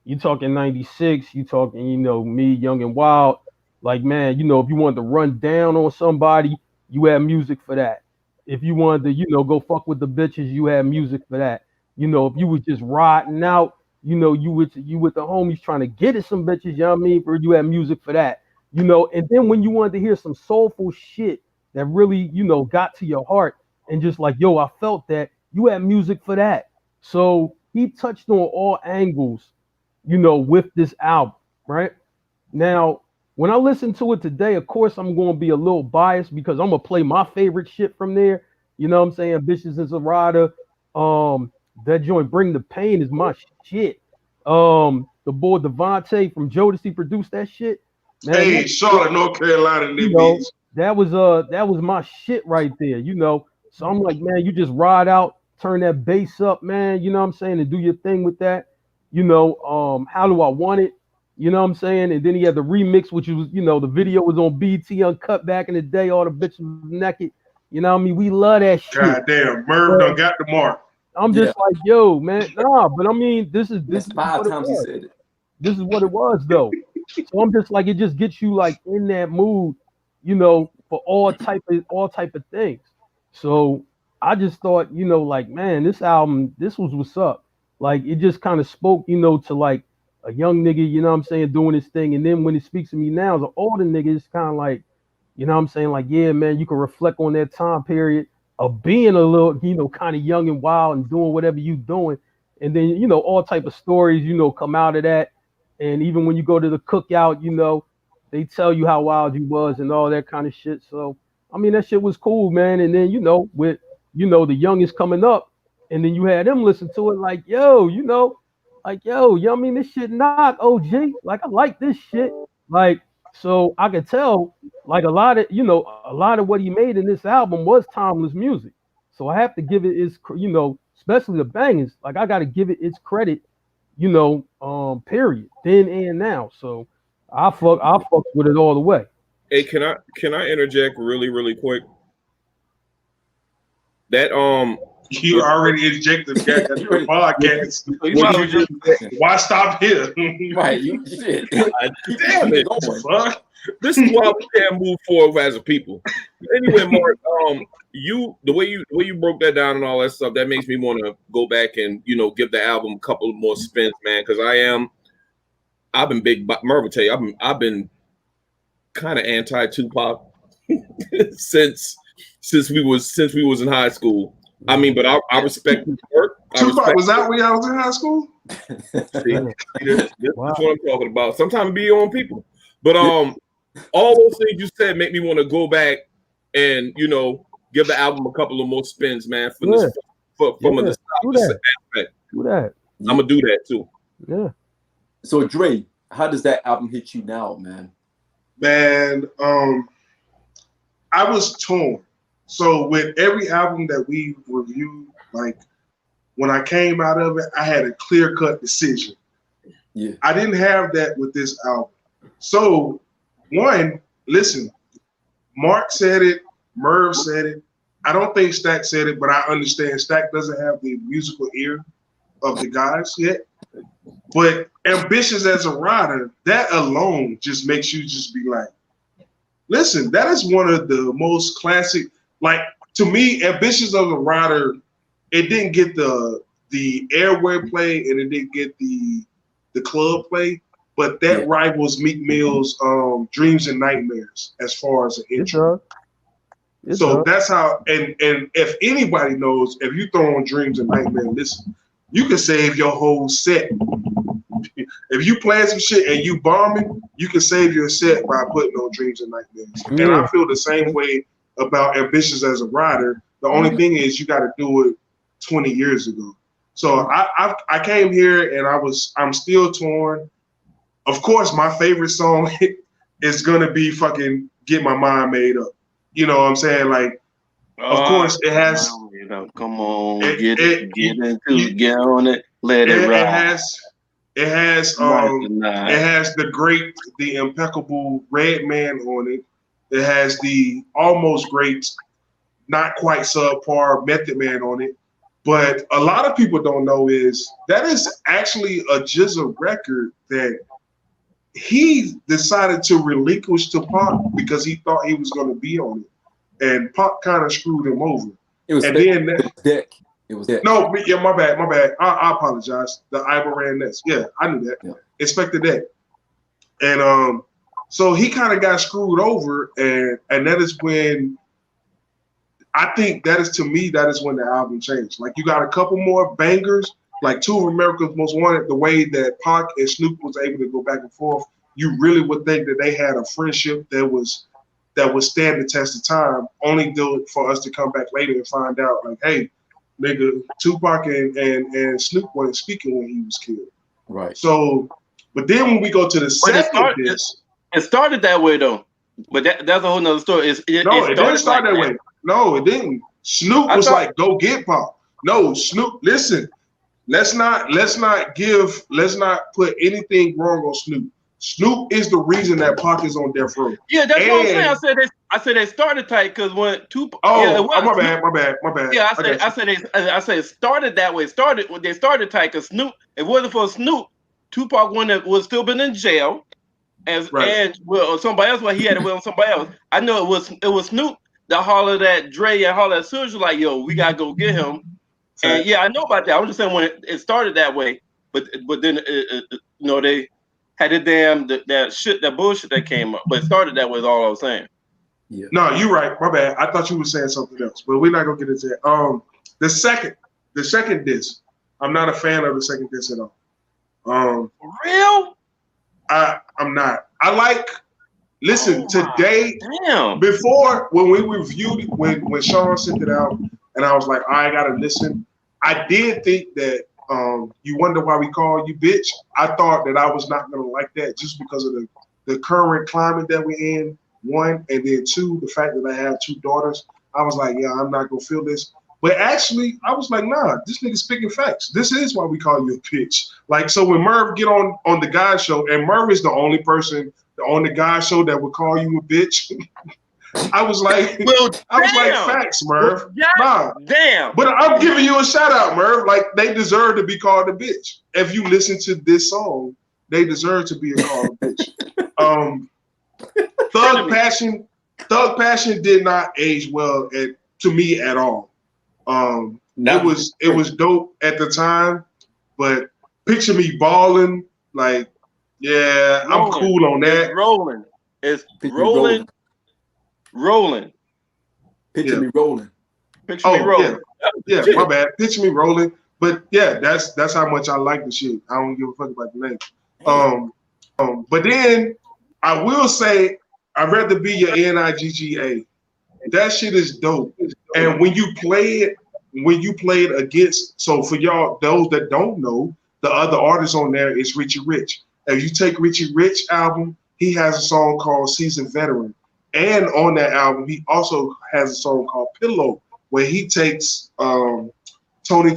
[SPEAKER 3] you talking 96, you talking, me, Young and Wild. Like, man, if you wanted to run down on somebody, you had music for that. If you wanted to, go fuck with the bitches, you had music for that. If you was just riding out, you with the homies trying to get at some bitches, you had music for that. And then when you wanted to hear some soulful shit that really, got to your heart and just like, yo, I felt that, you had music for that. So he touched on all angles, with this album, right? Now, when I listen to it today, of course, I'm going to be a little biased because I'm going to play my favorite shit from there. You know what I'm saying? Bitches and Zarada. That joint Bring the Pain is my shit. The boy Devontae from Jodeci produced that shit. Man,
[SPEAKER 2] hey, Charlotte, North Carolina,
[SPEAKER 3] that was my shit right there, So I'm like, man, you just ride out, turn that bass up, man, you know what I'm saying, and do your thing with that. How Do I Want It? You know what I'm saying? And then he had the remix, which was, the video was on BT Uncut back in the day. All the bitches was naked. You know what I mean? We love that shit.
[SPEAKER 2] God damn, Merv done got the mark.
[SPEAKER 3] I'm just like, yo, man, nah, but I mean, this is
[SPEAKER 1] 5 times he said it.
[SPEAKER 3] This is what it was, though. So I'm just like, it just gets you like in that mood, you know, for all type of things. So I just thought, you know, like, man, this album, this was what's up. Like, it just kind of spoke, you know, to like a young nigga, you know what I'm saying, doing his thing. And then when it speaks to me now as an older nigga, it's kind of like, you know what I'm saying, like, yeah, man, you can reflect on that time period of being a little, you know, kind of young and wild and doing whatever you doing. And then, you know, all type of stories, you know, come out of that. And even when you go to the cookout, you know, they tell you how wild you was and all that kind of shit. So, I mean, that shit was cool, man. And then, you know, with, you know, the youngest coming up, and then you had them listen to it like, yo, you know, like, yo, I mean, this shit knock, OG. Like, I like this shit. Like, so I could tell, like, a lot of, you know, a lot of what he made in this album was timeless music. So I have to give it its, you know, especially the bangers. Like, I got to give it its credit, you know, period, then and now. So I fuck with it all the way.
[SPEAKER 4] Hey, can I interject really quick? That
[SPEAKER 2] You already injected the podcast. Why stop here?
[SPEAKER 1] Right, you shit.
[SPEAKER 4] Damn it. Fuck. This is why we can't move forward as a people. Anyway, Mark, the way you broke that down and all that stuff, that makes me want to go back and, you know, give the album a couple more spins, man, because I've been big. Merv will tell you, I've been kind of anti-Tupac since we was in high school. I mean, but I respect his work.
[SPEAKER 2] Tupac was out when y'all was in high school?
[SPEAKER 4] See, this is what I'm talking about. Sometimes it be your own people. But all those things you said make me want to go back and, you know, give the album a couple of more spins, man, from a nostalgia aspect.
[SPEAKER 3] Do that.
[SPEAKER 4] I'm gonna do that too.
[SPEAKER 3] Yeah.
[SPEAKER 1] So Dre, how does that album hit you now, man?
[SPEAKER 2] Man, I was torn. So with every album that we reviewed, like when I came out of it, I had a clear-cut decision.
[SPEAKER 1] Yeah.
[SPEAKER 2] I didn't have that with this album. So one, listen, Mark said it, Merv said it. I don't think Stack said it, but I understand Stack doesn't have the musical ear of the guys yet. But Ambitious as a Rider, that alone just makes you just be like, listen, that is one of the most classic. Like, to me, Ambitious as a Rider, it didn't get the airway play and it didn't get the club play, but that rivals Meek Mill's Dreams and Nightmares as far as an intro. So that's how, and if anybody knows, if you throw on Dreams and Nightmares, listen, you can save your whole set. If you playing some shit and you bombing, you can save your set by putting on Dreams and Nightmares. And I feel the same way about Ambitious as a Rider. The only thing is you got to do it 20 years ago. So I came here and I'm still torn. Of course, my favorite song is gonna be fucking Get My Mind Made Up. You know what I'm saying? Like, of course, it has.
[SPEAKER 5] You know, come on, get on it, let it ride.
[SPEAKER 2] It has the impeccable Redman on it. It has the almost great, not quite subpar Method Man on it. But a lot of people don't know is that is actually a GZA record that he decided to relinquish to Pac because he thought he was going to be on it, and Pac kind of screwed him over.
[SPEAKER 1] It was Deck. It was Deck.
[SPEAKER 2] No, yeah, my bad. I apologize. The Ivory Nets. Yeah, I knew that. Yeah. Expected that. And so he kind of got screwed over, and that is when I think that is when the album changed. Like, you got a couple more bangers, like Two of America's Most Wanted, the way that Pac and Snoop was able to go back and forth, you really would think that they had a friendship that would stand the test of time, only for us to come back later and find out, like, hey, nigga, Tupac and Snoop weren't speaking when he was killed.
[SPEAKER 1] Right.
[SPEAKER 2] So, but then when we go to the second disc,
[SPEAKER 5] it started that way though. But that's a whole nother story. It
[SPEAKER 2] didn't start that way. No, it didn't. Snoop was like, go get Pac. No, Snoop, listen, let's not put anything wrong on Snoop. Snoop is the reason that Pac is on death row.
[SPEAKER 5] Yeah, that's what I'm saying. I said they started tight because when Tupac.
[SPEAKER 2] My bad.
[SPEAKER 5] Yeah, I said it started that way. They started tight because Snoop. If it wasn't for Snoop, Tupac would still been in jail. and well, somebody else. Well, he had it with somebody else. I know it was Snoop that hollered at Dre and hollered at Suge like, "Yo, we gotta go get him." And yeah, I know about that. I'm just saying when it started that way, but then they had that bullshit that came up. But it started that way. Is all I was saying.
[SPEAKER 1] Yeah.
[SPEAKER 2] No, you're right. My bad. I thought you were saying something else, but we're not gonna get into that. The second disc, I'm not a fan of the second disc at all.
[SPEAKER 5] For real?
[SPEAKER 2] I'm not. Listen, today,
[SPEAKER 5] damn.
[SPEAKER 2] Before when we reviewed it, when Sean sent it out, and I was like, I gotta listen. I did think that you wonder why we call you bitch. I thought that I was not gonna like that just because of the current climate that we're in. One, and then two, the fact that I have 2 daughters. I was like, yeah, I'm not gonna feel this. But actually, I was like, nah, this nigga's speaking facts. This is why we call you a bitch. Like, so when Merv get on the Guy Show, and Merv is the only person on the Guy Show that would call you a bitch. I was like, facts, Merv. Nah.
[SPEAKER 5] Damn.
[SPEAKER 2] But I'm giving you a shout out, Merv. Like, they deserve to be called a bitch. If you listen to this song, they deserve to be called a bitch. Thug Passion did not age well to me at all. It was dope at the time, but Picture Me Ballin', like, yeah, I'm cool on that.
[SPEAKER 5] It's rolling.
[SPEAKER 1] Picture me rolling.
[SPEAKER 5] Picture me rolling.
[SPEAKER 2] Yeah, my bad. Picture Me Rolling. But yeah, that's how much I like the shit. I don't give a fuck about the name. But then I will say I'd rather be your NIGGA. That shit is dope. And when you play it against, so for y'all, those that don't know, the other artist on there is Richie Rich. If you take Richie Rich album, he has a song called Seasoned Veteran. And on that album, he also has a song called Pillow, where he takes Tony,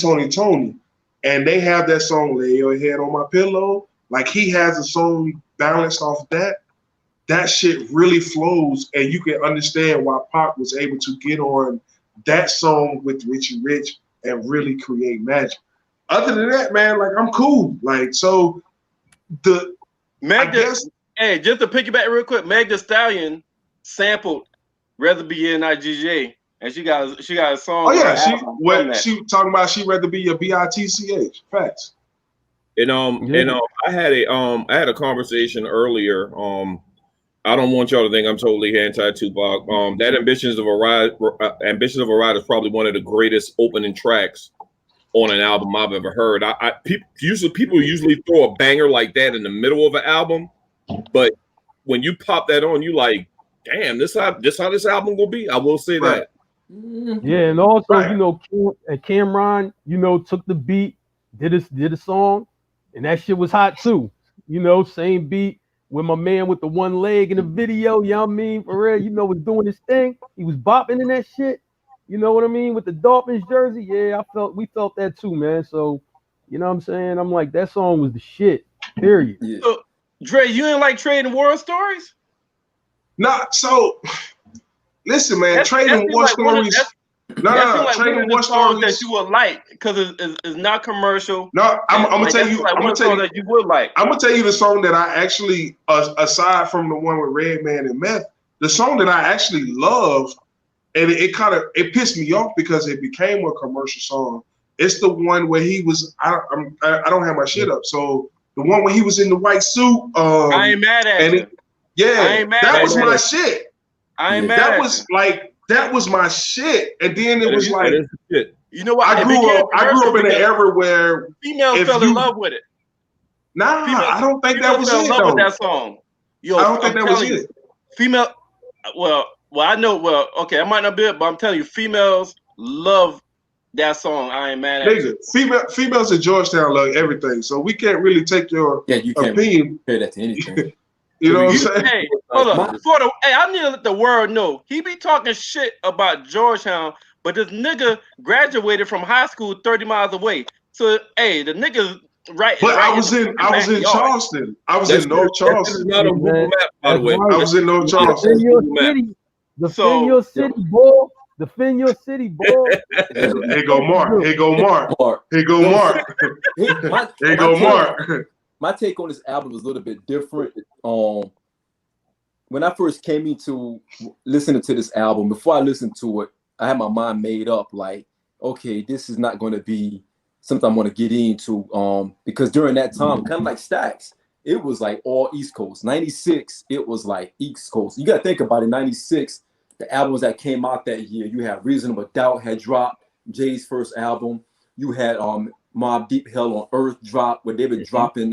[SPEAKER 2] and they have that song, Lay Your Head on My Pillow. Like, he has a song balanced off that. That shit really flows, and you can understand why Pac was able to get on that song with Richie Rich and really create magic. Other than that, man, like, I'm cool. Like, so
[SPEAKER 5] hey, just to piggyback real quick, Meg Thee Stallion sampled "Rather Be N.I.G.J." and she got a song.
[SPEAKER 2] Oh yeah, she talking about she rather be a BITCH. Facts.
[SPEAKER 4] And I had a conversation earlier. I don't want y'all to think I'm totally anti-Tupac. That Ambitions of a Ride is probably one of the greatest opening tracks on an album I've ever heard. People usually throw a banger like that in the middle of an album, but when you pop that on, you like, damn, this how this album gonna be. I will say that.
[SPEAKER 3] Yeah, and also, Cameron, took the beat, did a song, and that shit was hot too. Same beat with my man with the one leg in the video. You know what I mean? For real, was doing his thing. He was bopping in that shit. You know what I mean? With the Dolphins jersey. Yeah, we felt that too, man. So, you know what I'm saying? I'm like, that song was the shit. Period.
[SPEAKER 1] Yeah.
[SPEAKER 5] So, Dre, you ain't like Trading War Stories?
[SPEAKER 2] Nah, so listen, man, Trading War Stories. Trading War Stories
[SPEAKER 5] that you would like because it's not commercial.
[SPEAKER 2] No, I'm gonna tell you. I'm gonna tell you
[SPEAKER 5] that you would like.
[SPEAKER 2] I'm gonna tell you the song that I actually, aside from the one with Redman and Meth, the song that I actually love, and it pissed me off because it became a commercial song. It's the one where he was. I don't have my shit up. So the one where he was in the white suit.
[SPEAKER 5] I ain't mad at you.
[SPEAKER 2] That was my shit.
[SPEAKER 5] I ain't mad.
[SPEAKER 2] That was like. That was my shit, and then it was like,
[SPEAKER 5] you know what?
[SPEAKER 2] I grew up in an era where
[SPEAKER 5] females fell in love with it.
[SPEAKER 2] Nah, I don't think that was it though.
[SPEAKER 5] With that song,
[SPEAKER 2] I don't think that was it.
[SPEAKER 5] Female, well, I know. Well, okay, I might not be it, but I'm telling you, females love that song. I ain't mad at you.
[SPEAKER 2] Females in Georgetown love everything, so we can't really take your opinion.
[SPEAKER 1] Compare that to anything.
[SPEAKER 2] You know what I'm saying?
[SPEAKER 5] Hey, hold up. I need to let the world know. He be talking shit about Georgetown, but this nigga graduated from high school 30 miles away. So, hey, the nigga right.
[SPEAKER 2] But I was in Charleston. I was in North Charleston.
[SPEAKER 4] Not a Google map, by the way.
[SPEAKER 2] I was in North Charleston.
[SPEAKER 3] Defend your city, boy. Defend your city, boy.
[SPEAKER 2] Here go Mark. Here go Mark. Here go Mark. Here go Mark.
[SPEAKER 1] my take on this album was a little bit different. When I first came into listening to this album, before I listened to it, I had my mind made up like, okay, this is not going to be something I'm going to get into. Because during that time, kind of like Stacks, it was like all East Coast. 96, it was like East Coast. You got to think about it. 96, the albums that came out that year, you had Reasonable Doubt had dropped, Jay's first album. You had Mobb Deep Hell on Earth drop, where they were dropping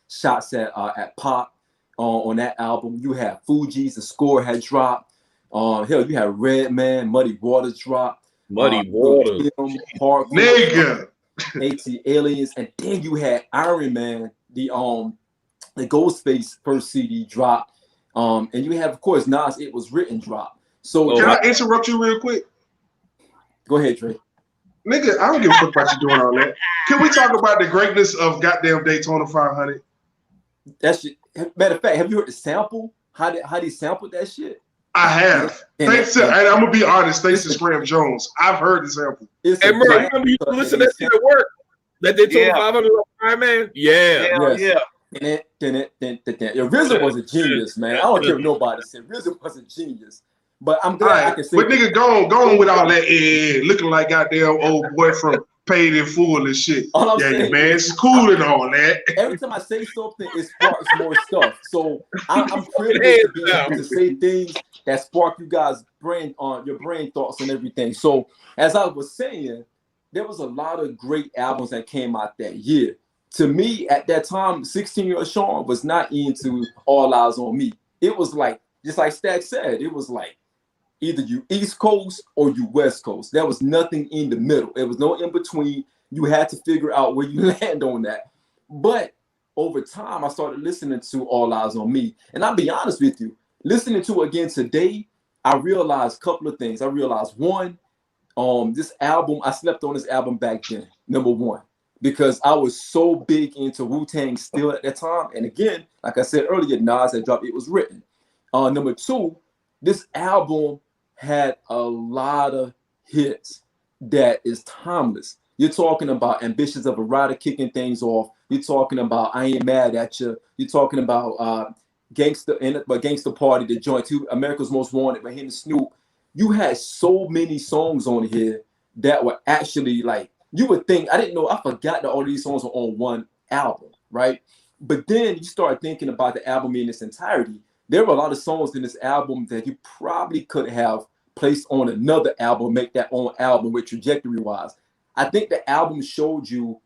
[SPEAKER 1] shots at Pop on that album. You had Fugees, The Score had dropped. Hell, you had Redman, Muddy Waters drop.
[SPEAKER 4] Muddy Waters.
[SPEAKER 2] Nigga.
[SPEAKER 1] AT Aliens, and then you had Iron Man, the Ghostface first CD drop. And you have, of course, Nas It Was Written drop. So
[SPEAKER 2] can I interrupt you real quick?
[SPEAKER 1] Go ahead, Dre.
[SPEAKER 2] Nigga, I don't give a fuck about you doing all that. Can we talk about the greatness of goddamn Daytona 500?
[SPEAKER 1] That shit. Matter of fact, have you heard the sample? How they sampled that shit?
[SPEAKER 2] I have. And I'm gonna be honest, thanks to Scram Jones. I've heard the sample.
[SPEAKER 4] Hey, Murray, remember you listen to that shit at work? That Daytona 500 Iron Man? Yeah.
[SPEAKER 5] Yeah.
[SPEAKER 1] Then RZA was a genius, man. I don't care what nobody said. RZA was a genius. But I'm glad I can say.
[SPEAKER 2] But nigga, go on with all that looking like goddamn old boy from Paid in Full and shit. Yeah, man, it's cool and all that.
[SPEAKER 1] Every time I say something, it sparks more stuff. So I'm privileged to be able to say things that spark you guys' your brain thoughts and everything. So as I was saying, there was a lot of great albums that came out that year. To me, at that time, 16-year-old Sean was not into All Eyez on Me. It was like, just like Stack said, it was like either you East Coast or you West Coast. There was nothing in the middle. There was no in between. You had to figure out where you land on that. But over time, I started listening to All Eyez on Me. And I'll be honest with you, listening to it again today, I realized a couple of things. I realized one, this album, I slept on this album back then, number one, because I was so big into Wu-Tang still at that time. And again, like I said earlier, Nas had dropped It Was Written. Number two, this album had a lot of hits that is timeless. You're talking about Ambitions of a Rider kicking things off. You're talking about I Ain't Mad at You. You're talking about Gangsta Party, the joint too, America's Most Wanted by him and Snoop. You had so many songs on here that were actually like, you would think, I didn't know, I forgot that all these songs were on one album, right? But then you start thinking about the album in its entirety. There were a lot of songs in this album that you probably could have placed on another album, make that own album with trajectory-wise. I think the album showed you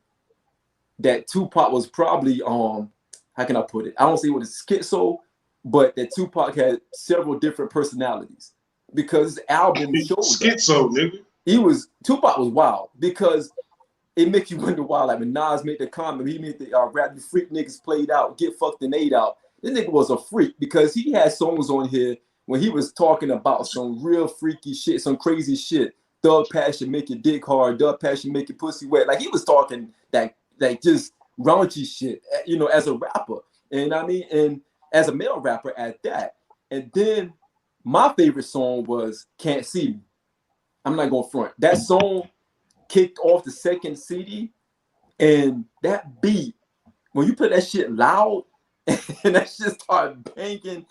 [SPEAKER 1] that Tupac was probably, how can I put it? I don't say what is schizo, but that Tupac had several different personalities because this album showed
[SPEAKER 2] schizo, nigga.
[SPEAKER 1] Tupac was wild because it makes you wonder why. Like when Nas made the comment, he made the rap you freak niggas played out, get fucked and ate out. This nigga was a freak because he had songs on here when he was talking about some real freaky shit, some crazy shit. Thug passion make your dick hard, thug passion make your pussy wet. Like he was talking that like just raunchy shit, you know, as a rapper. And I mean, and as a male rapper at that. And then my favorite song was Can't See Me. I'm not going front. That song kicked off the second CD, and that beat, when you put that shit loud and that shit started banging,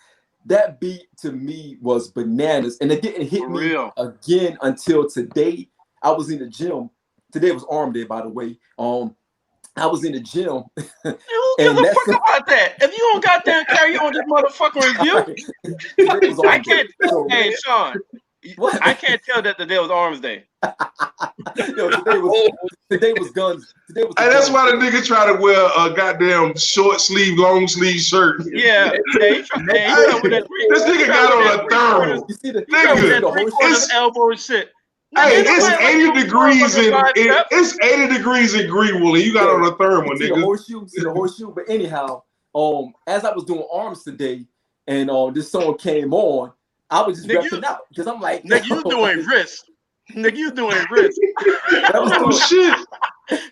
[SPEAKER 1] that beat to me was bananas. And it didn't hit me again until today. I was in the gym. Today was Arm Day, by the way. I was in the gym.
[SPEAKER 5] Who gives a fuck about that? If you don't goddamn carry on this motherfucking review, I can't. Hey, Sean. What? I can't tell that today was Arms Day.
[SPEAKER 1] Yo, today was guns. Today was.
[SPEAKER 2] And that's why the nigga try to wear a goddamn short sleeve, long sleeve shirt.
[SPEAKER 5] Yeah. This
[SPEAKER 2] nigga got on a thermal.
[SPEAKER 1] You see the
[SPEAKER 5] nigga, elbow and shit.
[SPEAKER 2] Hey, it's 80 degrees it's 80 degrees in Greenwood, and you got on a thermal, nigga.
[SPEAKER 1] See the horseshoe. But anyhow, as I was doing arms today, and this song came on. I was just repping out because I'm like,
[SPEAKER 5] nigga, you doing wrist. Nigga, you doing wrist.
[SPEAKER 2] Shit.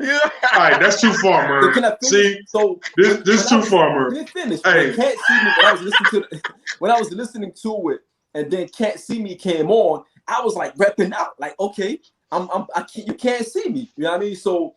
[SPEAKER 2] Yeah. All right, that's too far, man. So
[SPEAKER 1] can I
[SPEAKER 2] see, so this too far, man.
[SPEAKER 1] Finish. Hey. Can't See Me. When I was listening to it, and then Can't See Me came on, I was like repping out, like, okay, you can't see me. You know what I mean? So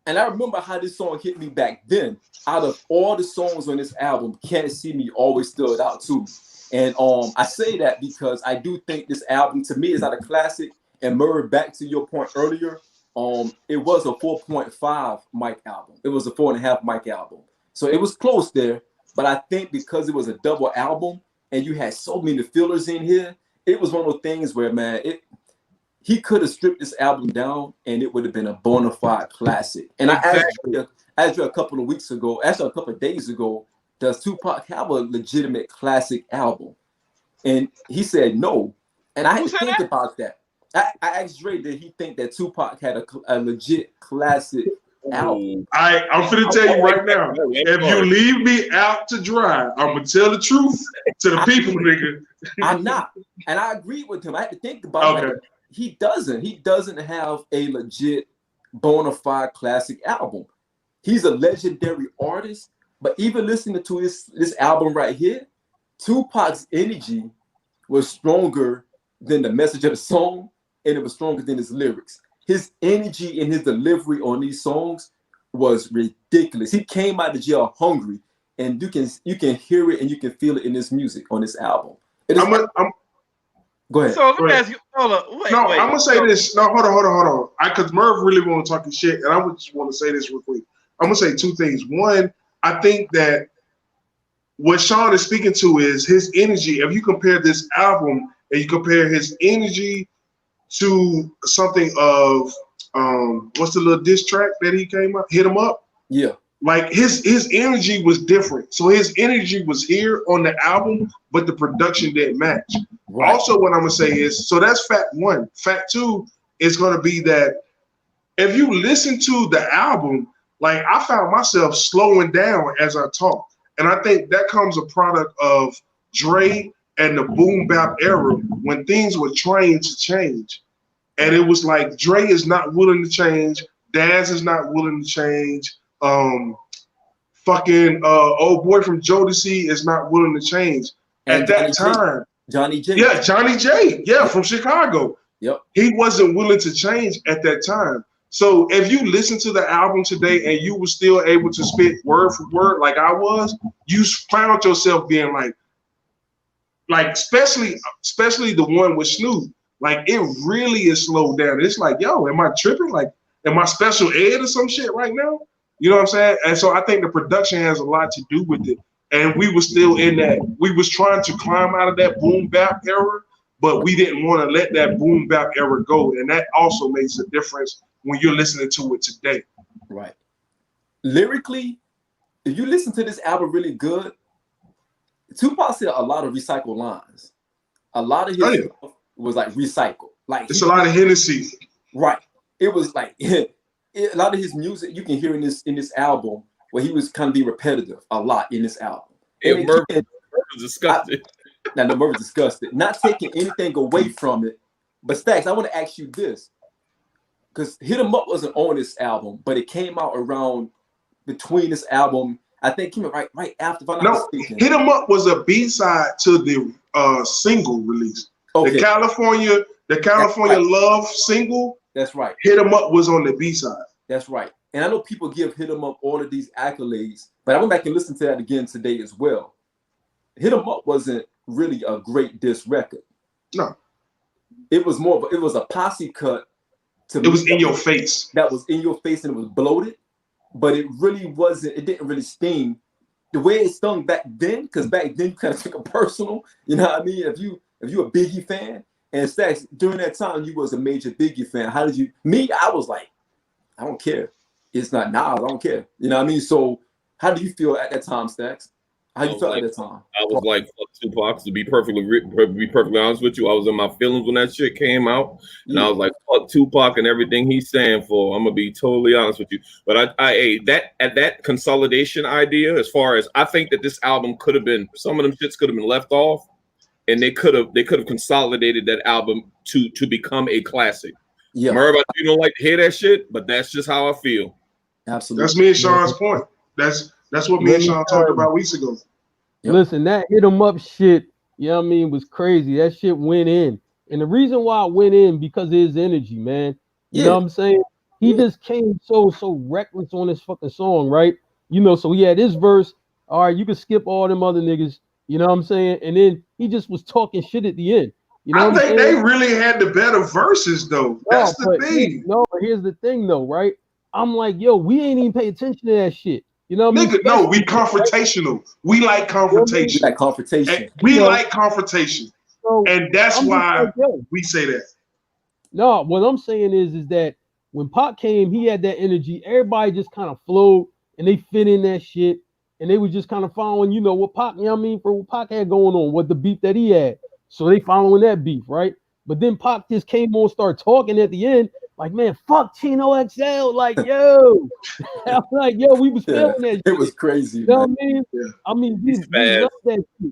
[SPEAKER 1] And I remember how this song hit me back then. Out of all the songs on this album, Can't See Me always stood out to me. And I say that because I do think this album, to me, is not a classic. And Murray, back to your point earlier, it was a 4.5 mic album. It was a 4.5 mic album. So it was close there. But I think because it was a double album and you had so many fillers in here, it was one of those things where, man, he could have stripped this album down and it would have been a bona fide classic. And exactly. I asked you a couple of weeks ago, actually a couple of days ago, does Tupac have a legitimate classic album? And he said no. And I had to think about that. I asked Dre, did he think that Tupac had a legit classic album?
[SPEAKER 2] I'm finna tell you right now, if you leave me out to dry, I'm gonna tell the truth to the people, nigga.
[SPEAKER 1] I'm not. And I agree with him. I had to think about it. He doesn't have a legit bona fide classic album. He's a legendary artist, but even listening to this album right here, Tupac's energy was stronger than the message of the song, and it was stronger than his lyrics. His energy and his delivery on these songs was ridiculous. He came out of jail hungry, and you can hear it and you can feel it in his music on this album. Go ahead.
[SPEAKER 5] So let me ask you. Hold on. Wait,
[SPEAKER 2] I'm gonna say this. No, hold on. Because Merv really want to talk his shit, and I would just want to say this real quick. I'm gonna say two things. One, I think that what Sean is speaking to is his energy. If you compare this album and you compare his energy to something of what's the little diss track that he came up, Hit 'Em Up?
[SPEAKER 1] Yeah.
[SPEAKER 2] Like his energy was different. So his energy was here on the album, but the production didn't match. Right. Also, what I'm gonna say is, so that's fact one. Fact two is gonna be that if you listen to the album, like I found myself slowing down as I talk. And I think that comes a product of Dre and the boom bap era when things were trying to change. And it was like Dre is not willing to change, Daz is not willing to change. Old boy from Jodeci is not willing to change. And at that time,
[SPEAKER 1] Johnny J.
[SPEAKER 2] Yeah, Johnny J. Yeah, from Chicago.
[SPEAKER 1] Yep.
[SPEAKER 2] He wasn't willing to change at that time. So if you listen to the album today and you were still able to spit word for word like I was, you found yourself being like especially the one with Snoop, like it really is slowed down. It's like, yo, am I tripping? Like, am I special ed or some shit right now? You know what I'm saying? And so I think the production has a lot to do with it. And we were still in that. We was trying to climb out of that boom bap era, but we didn't want to let that boom bap era go. And that also makes a difference when you're listening to it today.
[SPEAKER 1] Right. Lyrically, if you listen to this album really good, Tupac said a lot of recycled lines. A lot of his stuff was like recycled. Like
[SPEAKER 2] it's a lot of Hennessy.
[SPEAKER 1] Right. It was like a lot of his music you can hear in this album where he was kind of being repetitive a lot in this album.
[SPEAKER 4] Yeah, Merv was disgusted.
[SPEAKER 1] Now the Merv was disgusted. Not taking anything away from it. But Stacks, I want to ask you this. Because Hit 'Em Up wasn't on this album, but it came out around between this album. I think it came out right after. If I'm not mistaken.
[SPEAKER 2] Hit 'Em Up was a B-side to the single release. Okay. The California Love single.
[SPEAKER 1] That's right.
[SPEAKER 2] Hit 'Em Up was on the B-side.
[SPEAKER 1] That's right. And I know people give Hit 'Em Up all of these accolades, but I went back and listened to that again today as well. Hit 'Em Up wasn't really a great diss record.
[SPEAKER 2] No.
[SPEAKER 1] It was more of it was a posse cut.
[SPEAKER 2] It was in your face.
[SPEAKER 1] That was in your face and it was bloated, but it really wasn't. It didn't really sting the way it stung back then. Because back then you kind of took it personal. You know what I mean? If you a Biggie fan, and Stacks during that time you was a major Biggie fan. How did you? Me, I was like, I don't care. It's not Nas. I don't care. You know what I mean? So how do you feel at that time, Stacks? How you felt at that time?
[SPEAKER 4] I was like, fuck Tupac. To be perfectly honest with you, I was in my feelings when that shit came out, and I was like, fuck Tupac and everything he's saying for. I'm gonna be totally honest with you. But that consolidation idea, as far as I think that this album could have been, some of them shits could have been left off, and they could have consolidated that album to become a classic. Yeah, Merv, you don't like to hear that shit, but that's just how I feel.
[SPEAKER 1] Absolutely,
[SPEAKER 2] that's me and Sean's point. That's what me and Sean talked about weeks ago.
[SPEAKER 3] Listen, that Hit 'Em Up shit, you know what I mean, was crazy. That shit went in. And the reason why it went in because of his energy, man. You know what I'm saying? he just came so reckless on this fucking song, right? You know, so he had his verse. All right, you can skip all them other niggas. You know what I'm saying? And then he just was talking shit at the end. You know
[SPEAKER 2] I
[SPEAKER 3] what I'm
[SPEAKER 2] think
[SPEAKER 3] saying?
[SPEAKER 2] they really had the better verses though. That's the thing.
[SPEAKER 3] No, but here's the thing though, right? I'm like, yo, we ain't even pay attention to that shit. You know what I mean?
[SPEAKER 2] Nigga, no, we confrontational. We like confrontation.
[SPEAKER 1] We like confrontation.
[SPEAKER 2] And we like confrontation.
[SPEAKER 3] So
[SPEAKER 2] And that's why
[SPEAKER 3] like, yo,
[SPEAKER 2] we say that.
[SPEAKER 3] no, what I'm saying is that when Pac came, he had that energy. Everybody just kind of flowed and they fit in that shit. And they were just kind of following, you know, what Pac, you know what I mean, for what Pac had going on, what the beef that he had. So they following that beef, right? But then Pac just came on, started talking at the end, like, man, fuck Chino XL. Like, yo. I'm like, yo, we was feeling that shit.
[SPEAKER 1] It was crazy.
[SPEAKER 3] You know
[SPEAKER 1] man.
[SPEAKER 3] what I mean?
[SPEAKER 2] Yeah.
[SPEAKER 3] I mean, we love that shit.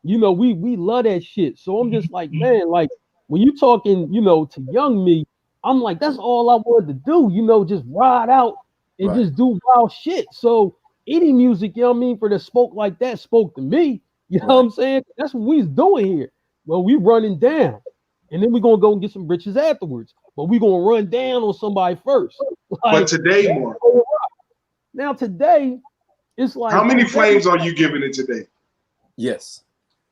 [SPEAKER 3] You know, we love that shit. So I'm just like, man, like when you talking, you know, to young me, I'm like, that's all I wanted to do, you know, just ride out and just do wild shit. So any music, you know what I mean, for the spoke like that spoke to me. You know what I'm saying? That's what we was doing here. Well, we running down. And then we're gonna go and get some britches afterwards. But we're gonna run down on somebody first. Like,
[SPEAKER 2] But today, more.
[SPEAKER 3] Now today, it's like
[SPEAKER 2] How many flames are you giving it today?
[SPEAKER 1] Yes.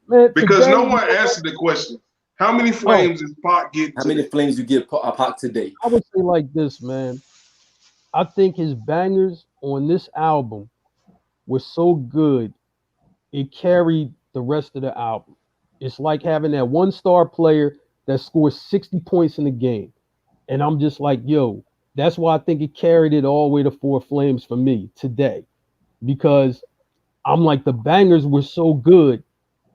[SPEAKER 3] Man,
[SPEAKER 2] Because
[SPEAKER 3] today,
[SPEAKER 2] no one answered the question. How many flames is Pac getting
[SPEAKER 1] How
[SPEAKER 2] today?
[SPEAKER 1] many flames you give Pac today?
[SPEAKER 3] I would say like this, man. I think his bangers on this album were so good, it carried the rest of the album. It's like having that one-star player that scores 60 points in the game. And I'm just like, yo, that's why I think it carried it all the way to Four Flames for me today. Because I'm like, the bangers were so good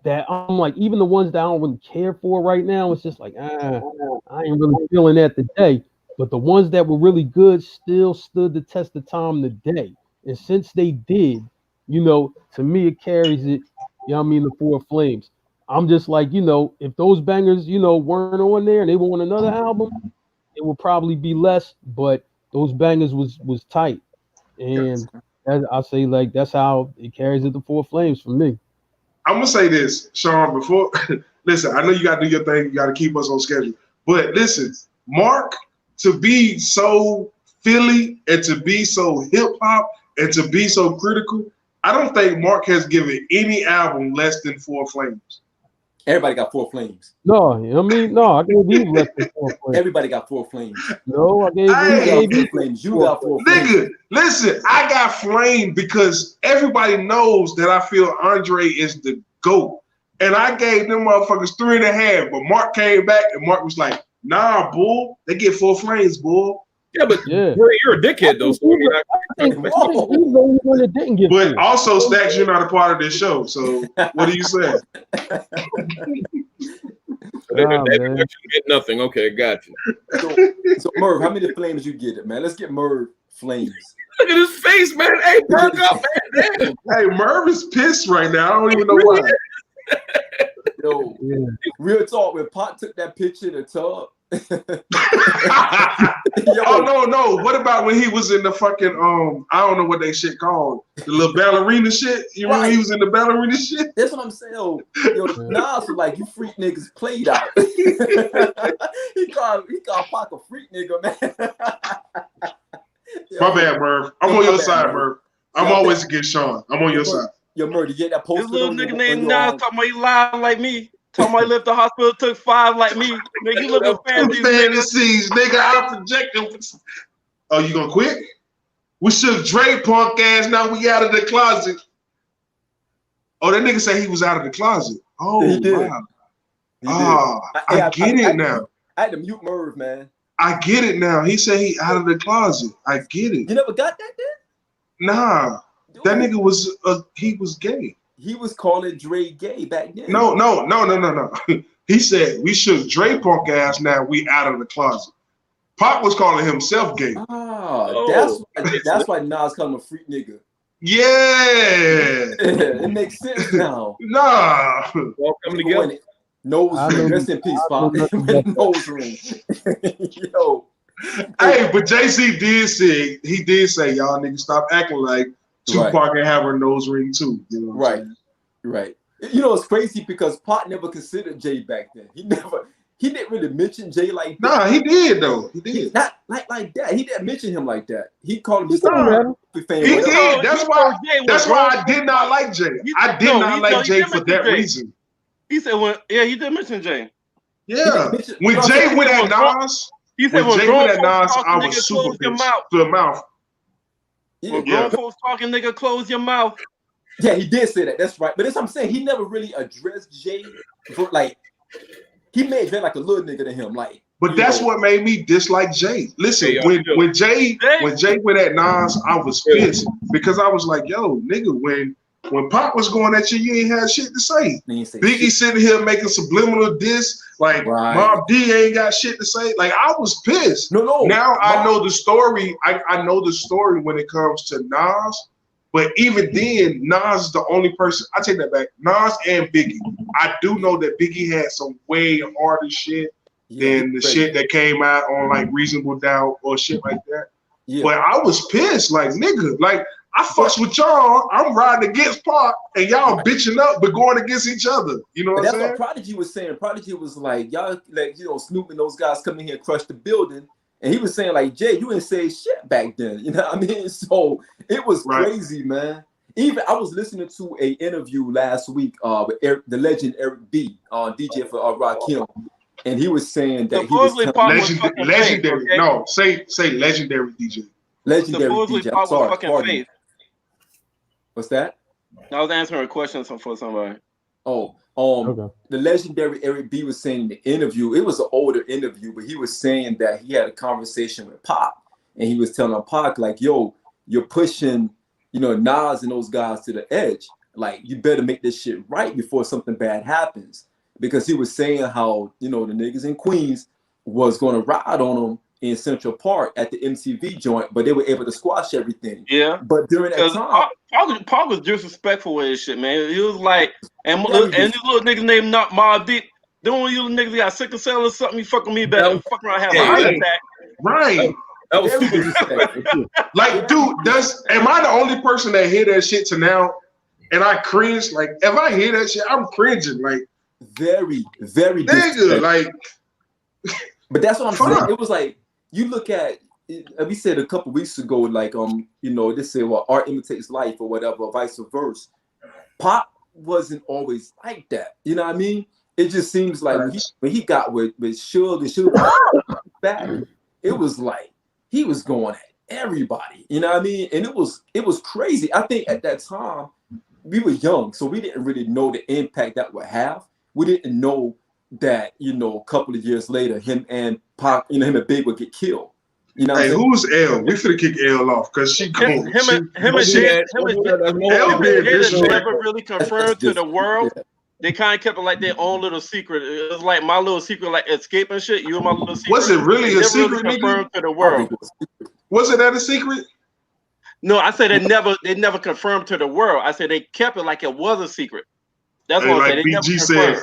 [SPEAKER 3] that I'm like, even the ones that I don't really care for right now, it's just like, I ain't really feeling that today. But the ones that were really good still stood the test of time today. And since they did, you know, to me, it carries it, you know what I mean, the Four Flames. I'm just like, you know, if those bangers, you know, weren't on there and they were on another album, it would probably be less, but those bangers was tight. And I say like that's how it carries it to Four Flames for me.
[SPEAKER 2] I'm gonna say this, Sean, before listen, I know you gotta do your thing, you gotta keep us on schedule. But listen, Mark, to be so Philly and to be so hip hop and to be so critical, I don't think Mark has given any album less than Four Flames.
[SPEAKER 1] Everybody got Four Flames.
[SPEAKER 3] No, you know what I mean? No, I gave you less than Four Flames.
[SPEAKER 1] Everybody got Four Flames.
[SPEAKER 3] No, I gave
[SPEAKER 1] You
[SPEAKER 3] you
[SPEAKER 1] got Four Flames. You got Four Flames.
[SPEAKER 2] Nigga, listen, I got Flame because everybody knows that I feel Andre is the GOAT. And I gave them motherfuckers 3.5, but Mark came back and Mark was like, nah, bull, they get Four Flames, bull.
[SPEAKER 4] Yeah, but you're a dickhead though. So
[SPEAKER 3] he's the only one that didn't get
[SPEAKER 2] But
[SPEAKER 3] four.
[SPEAKER 2] also, Stacks, you're not a part of this show. So what do you say?
[SPEAKER 4] They get nothing. Okay, got you.
[SPEAKER 1] So Merv, how many flames you get it, man? Let's get Merv flames.
[SPEAKER 4] Look at his face, man. Hey, perk up, man. Damn.
[SPEAKER 2] Hey, Merv is pissed right now. I don't even know why.
[SPEAKER 1] Yo, real talk. When Pac took that picture in the tub.
[SPEAKER 2] Oh no! What about when he was in the fucking I don't know what they shit called, the little ballerina shit? You remember he was in the ballerina shit?
[SPEAKER 1] That's what I'm saying. Yo, Nas was like, you freak niggas played out. he called Pac a freak nigga, man.
[SPEAKER 2] My bad, Merv. I'm on your side, Merv. I'm always against Sean. I'm on your side.
[SPEAKER 1] Yo, Merv, you get that poster?
[SPEAKER 5] This little nigga named Nas talking about he lying like me. Talking about he left the hospital, took 5 like me. Nigga, you living
[SPEAKER 2] fantasies, nigga. I project them. Oh, you gonna quit? We shook Dre punk ass. Now we out of the closet. Oh, that nigga said he was out of the closet. Oh,
[SPEAKER 1] he did.
[SPEAKER 2] Wow. Oh, I get it now.
[SPEAKER 1] I had to mute Merv, man.
[SPEAKER 2] I get it now. He said he out of the closet. I get it.
[SPEAKER 1] You never got that, then?
[SPEAKER 2] Nah, dude. That nigga was he was gay.
[SPEAKER 1] He was calling Dre gay back then.
[SPEAKER 2] No. He said we shook Dre punk ass. Now we out of the closet. Pac was calling himself gay.
[SPEAKER 1] That's why Nas called him a freak nigga.
[SPEAKER 2] Yeah,
[SPEAKER 1] it makes sense now.
[SPEAKER 2] Nah,
[SPEAKER 4] all coming together.
[SPEAKER 1] Nose ring, rest in peace, Pac. Nose ring. Yo.
[SPEAKER 2] Hey, but JC did say y'all niggas stop acting like Tupac can have her nose ring too. You know
[SPEAKER 1] right. You know, it's crazy because Pac never considered Jay back then. he didn't really mention Jay like that.
[SPEAKER 2] Nah, he did though. He did.
[SPEAKER 1] Not like that. He didn't mention him like that. He called him
[SPEAKER 3] He
[SPEAKER 1] just a
[SPEAKER 3] told
[SPEAKER 1] fan.
[SPEAKER 2] He
[SPEAKER 1] whatever.
[SPEAKER 2] did. That's why I did not like Jay. I did not like Jay for that reason.
[SPEAKER 5] He said he did mention Jay.
[SPEAKER 2] Yeah. When Jay went at Nas,
[SPEAKER 5] he said
[SPEAKER 2] when Jay went at Nas, I was super pissed. To the mouth.
[SPEAKER 5] When grown folks talking, nigga, close your mouth.
[SPEAKER 1] Yeah, he did say that. That's right. But that's what I'm saying. He never really addressed Jay. For, like, he made Jay like a little nigga to him. Like,
[SPEAKER 2] but that's what made me dislike Jay. Listen, when Jay went at Nas, I was pissed because I was like, yo, nigga, when Pop was going at you, you ain't had shit to say. Biggie sitting here making subliminal diss, like Mob D ain't got shit to say. Like, I was pissed.
[SPEAKER 1] No.
[SPEAKER 2] Now I know the story. I know the story when it comes to Nas. But even then, Nas is the only person. I take that back. Nas and Biggie. I do know that Biggie had some way harder shit than the shit that came out on like Reasonable Doubt or shit like that. Yeah. But I was pissed, like nigga, like I fucks with y'all. I'm riding against Pac, and y'all bitching up, but going against each other. You know what I'm saying?
[SPEAKER 1] That's what Prodigy was saying. Prodigy was like, y'all, like Snoop and those guys come in here and crush the building. And he was saying, like, Jay, you didn't say shit back then. You know what I mean? So it was crazy, man. Even I was listening to an interview last week with the legend Eric B, DJ for Rakim. And he was saying that he was
[SPEAKER 2] legendary. Okay? No, say legendary DJ.
[SPEAKER 1] Legendary DJ. I'm sorry. Pardon. What's that?
[SPEAKER 5] I was answering a question for somebody.
[SPEAKER 1] Oh, the legendary Eric B was saying in the interview, it was an older interview, but he was saying that he had a conversation with Pac, and he was telling Pac, like, yo, you're pushing, Nas and those guys to the edge. Like, you better make this shit right before something bad happens. Because he was saying how, the niggas in Queens was going to ride on him in Central Park at the MTV joint, but they were able to squash everything.
[SPEAKER 5] Yeah.
[SPEAKER 1] But during that time,
[SPEAKER 5] Pac was disrespectful with his shit, man. He was like, and these little niggas named not Mob Deep. Them little niggas got sickle cell or something. You fuck with me, better fuck around, have a heart attack.
[SPEAKER 2] Right.
[SPEAKER 4] That was stupid.
[SPEAKER 2] Like, dude, am I the only person that hear that shit to now? And I cringe. Like, if I hear that shit, I'm cringing. Like,
[SPEAKER 1] very, very
[SPEAKER 2] nigga, like.
[SPEAKER 1] But that's what I'm saying. It was like, you look at, we said a couple weeks ago, like, they say, well, art imitates life or whatever, vice versa. Pop wasn't always like that. You know what I mean? It just seems like when he got with Suge and Suge back, it was like he was going at everybody. You know what I mean? And it was crazy. I think at that time we were young, so we didn't really know the impact that would have. We didn't know that, a couple of years later, him and Pac, him and Big would get killed. You know,
[SPEAKER 2] hey, who's L? We finna kick L off because she going.
[SPEAKER 5] Him and Jay never really confirmed to the world. They kind of kept it like their own little secret. It was like my little secret, like escaping shit. You and my little secret.
[SPEAKER 2] Was it really a secret,
[SPEAKER 5] really confirmed to the world?
[SPEAKER 2] Was it that a secret?
[SPEAKER 5] No, I said they never confirmed to the world. I said they kept it like it was a secret. That's what I said.
[SPEAKER 2] BG said.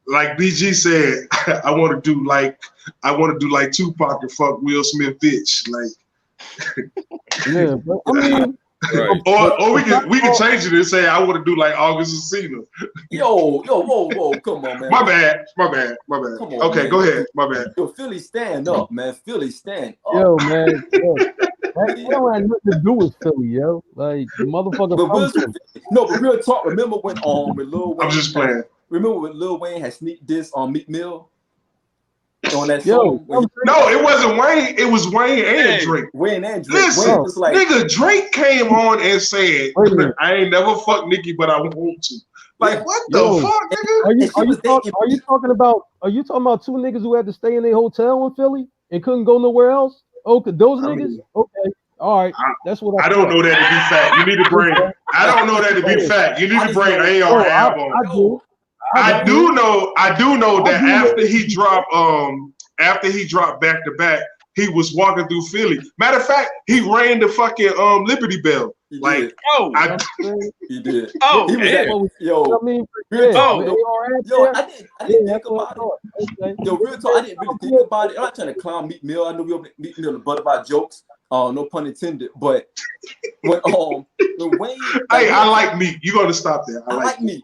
[SPEAKER 2] Like BG said, I want to do like Tupac and fuck Will Smith bitch. Like,
[SPEAKER 3] yeah, but I mean,
[SPEAKER 2] right. or we can change it and say I want to do like August Alsina.
[SPEAKER 1] Yo, whoa, come on, man.
[SPEAKER 2] My bad. Come on, okay, man. Go ahead. My bad.
[SPEAKER 1] Yo, Philly, stand up, man. Philly, stand up.
[SPEAKER 3] Yo, man. That don't have nothing to do with Philly, yo. Like, the motherfucker.
[SPEAKER 1] But real talk. Remember when with Lil Wayne?
[SPEAKER 2] I'm just playing.
[SPEAKER 1] Remember when Lil Wayne had sneak diss on Meek Mill on that song?
[SPEAKER 2] No, it wasn't Wayne. It was Wayne and Drake.
[SPEAKER 1] Wayne and Drake.
[SPEAKER 2] Listen,
[SPEAKER 1] Wayne was like,
[SPEAKER 2] nigga, Drake came on and said, "I ain't never fucked Nicki, but I want to." Like, what the fuck, nigga?
[SPEAKER 3] Are you talking about two niggas who had to stay in their hotel in Philly and couldn't go nowhere else? Okay, those niggas. Okay. All right, that's what
[SPEAKER 2] I don't know that to be fact. You need to bring. I don't know that to be fact. You need to bring AR album. I do know that after he dropped back to back, he was walking through Philly. Matter of fact, he rang the fucking Liberty Bell.
[SPEAKER 1] He
[SPEAKER 2] like,
[SPEAKER 1] did. He did.
[SPEAKER 5] Oh,
[SPEAKER 1] he was
[SPEAKER 3] I mean,
[SPEAKER 1] I didn't think about it. Okay. Yo, real talk, I didn't really think about it. I'm not trying to clown Meek Mill. I know we Meek Mill the butt about jokes. No pun intended. But when Wayne,
[SPEAKER 2] hey, I like Meek. You gotta stop there.
[SPEAKER 1] I like Meek.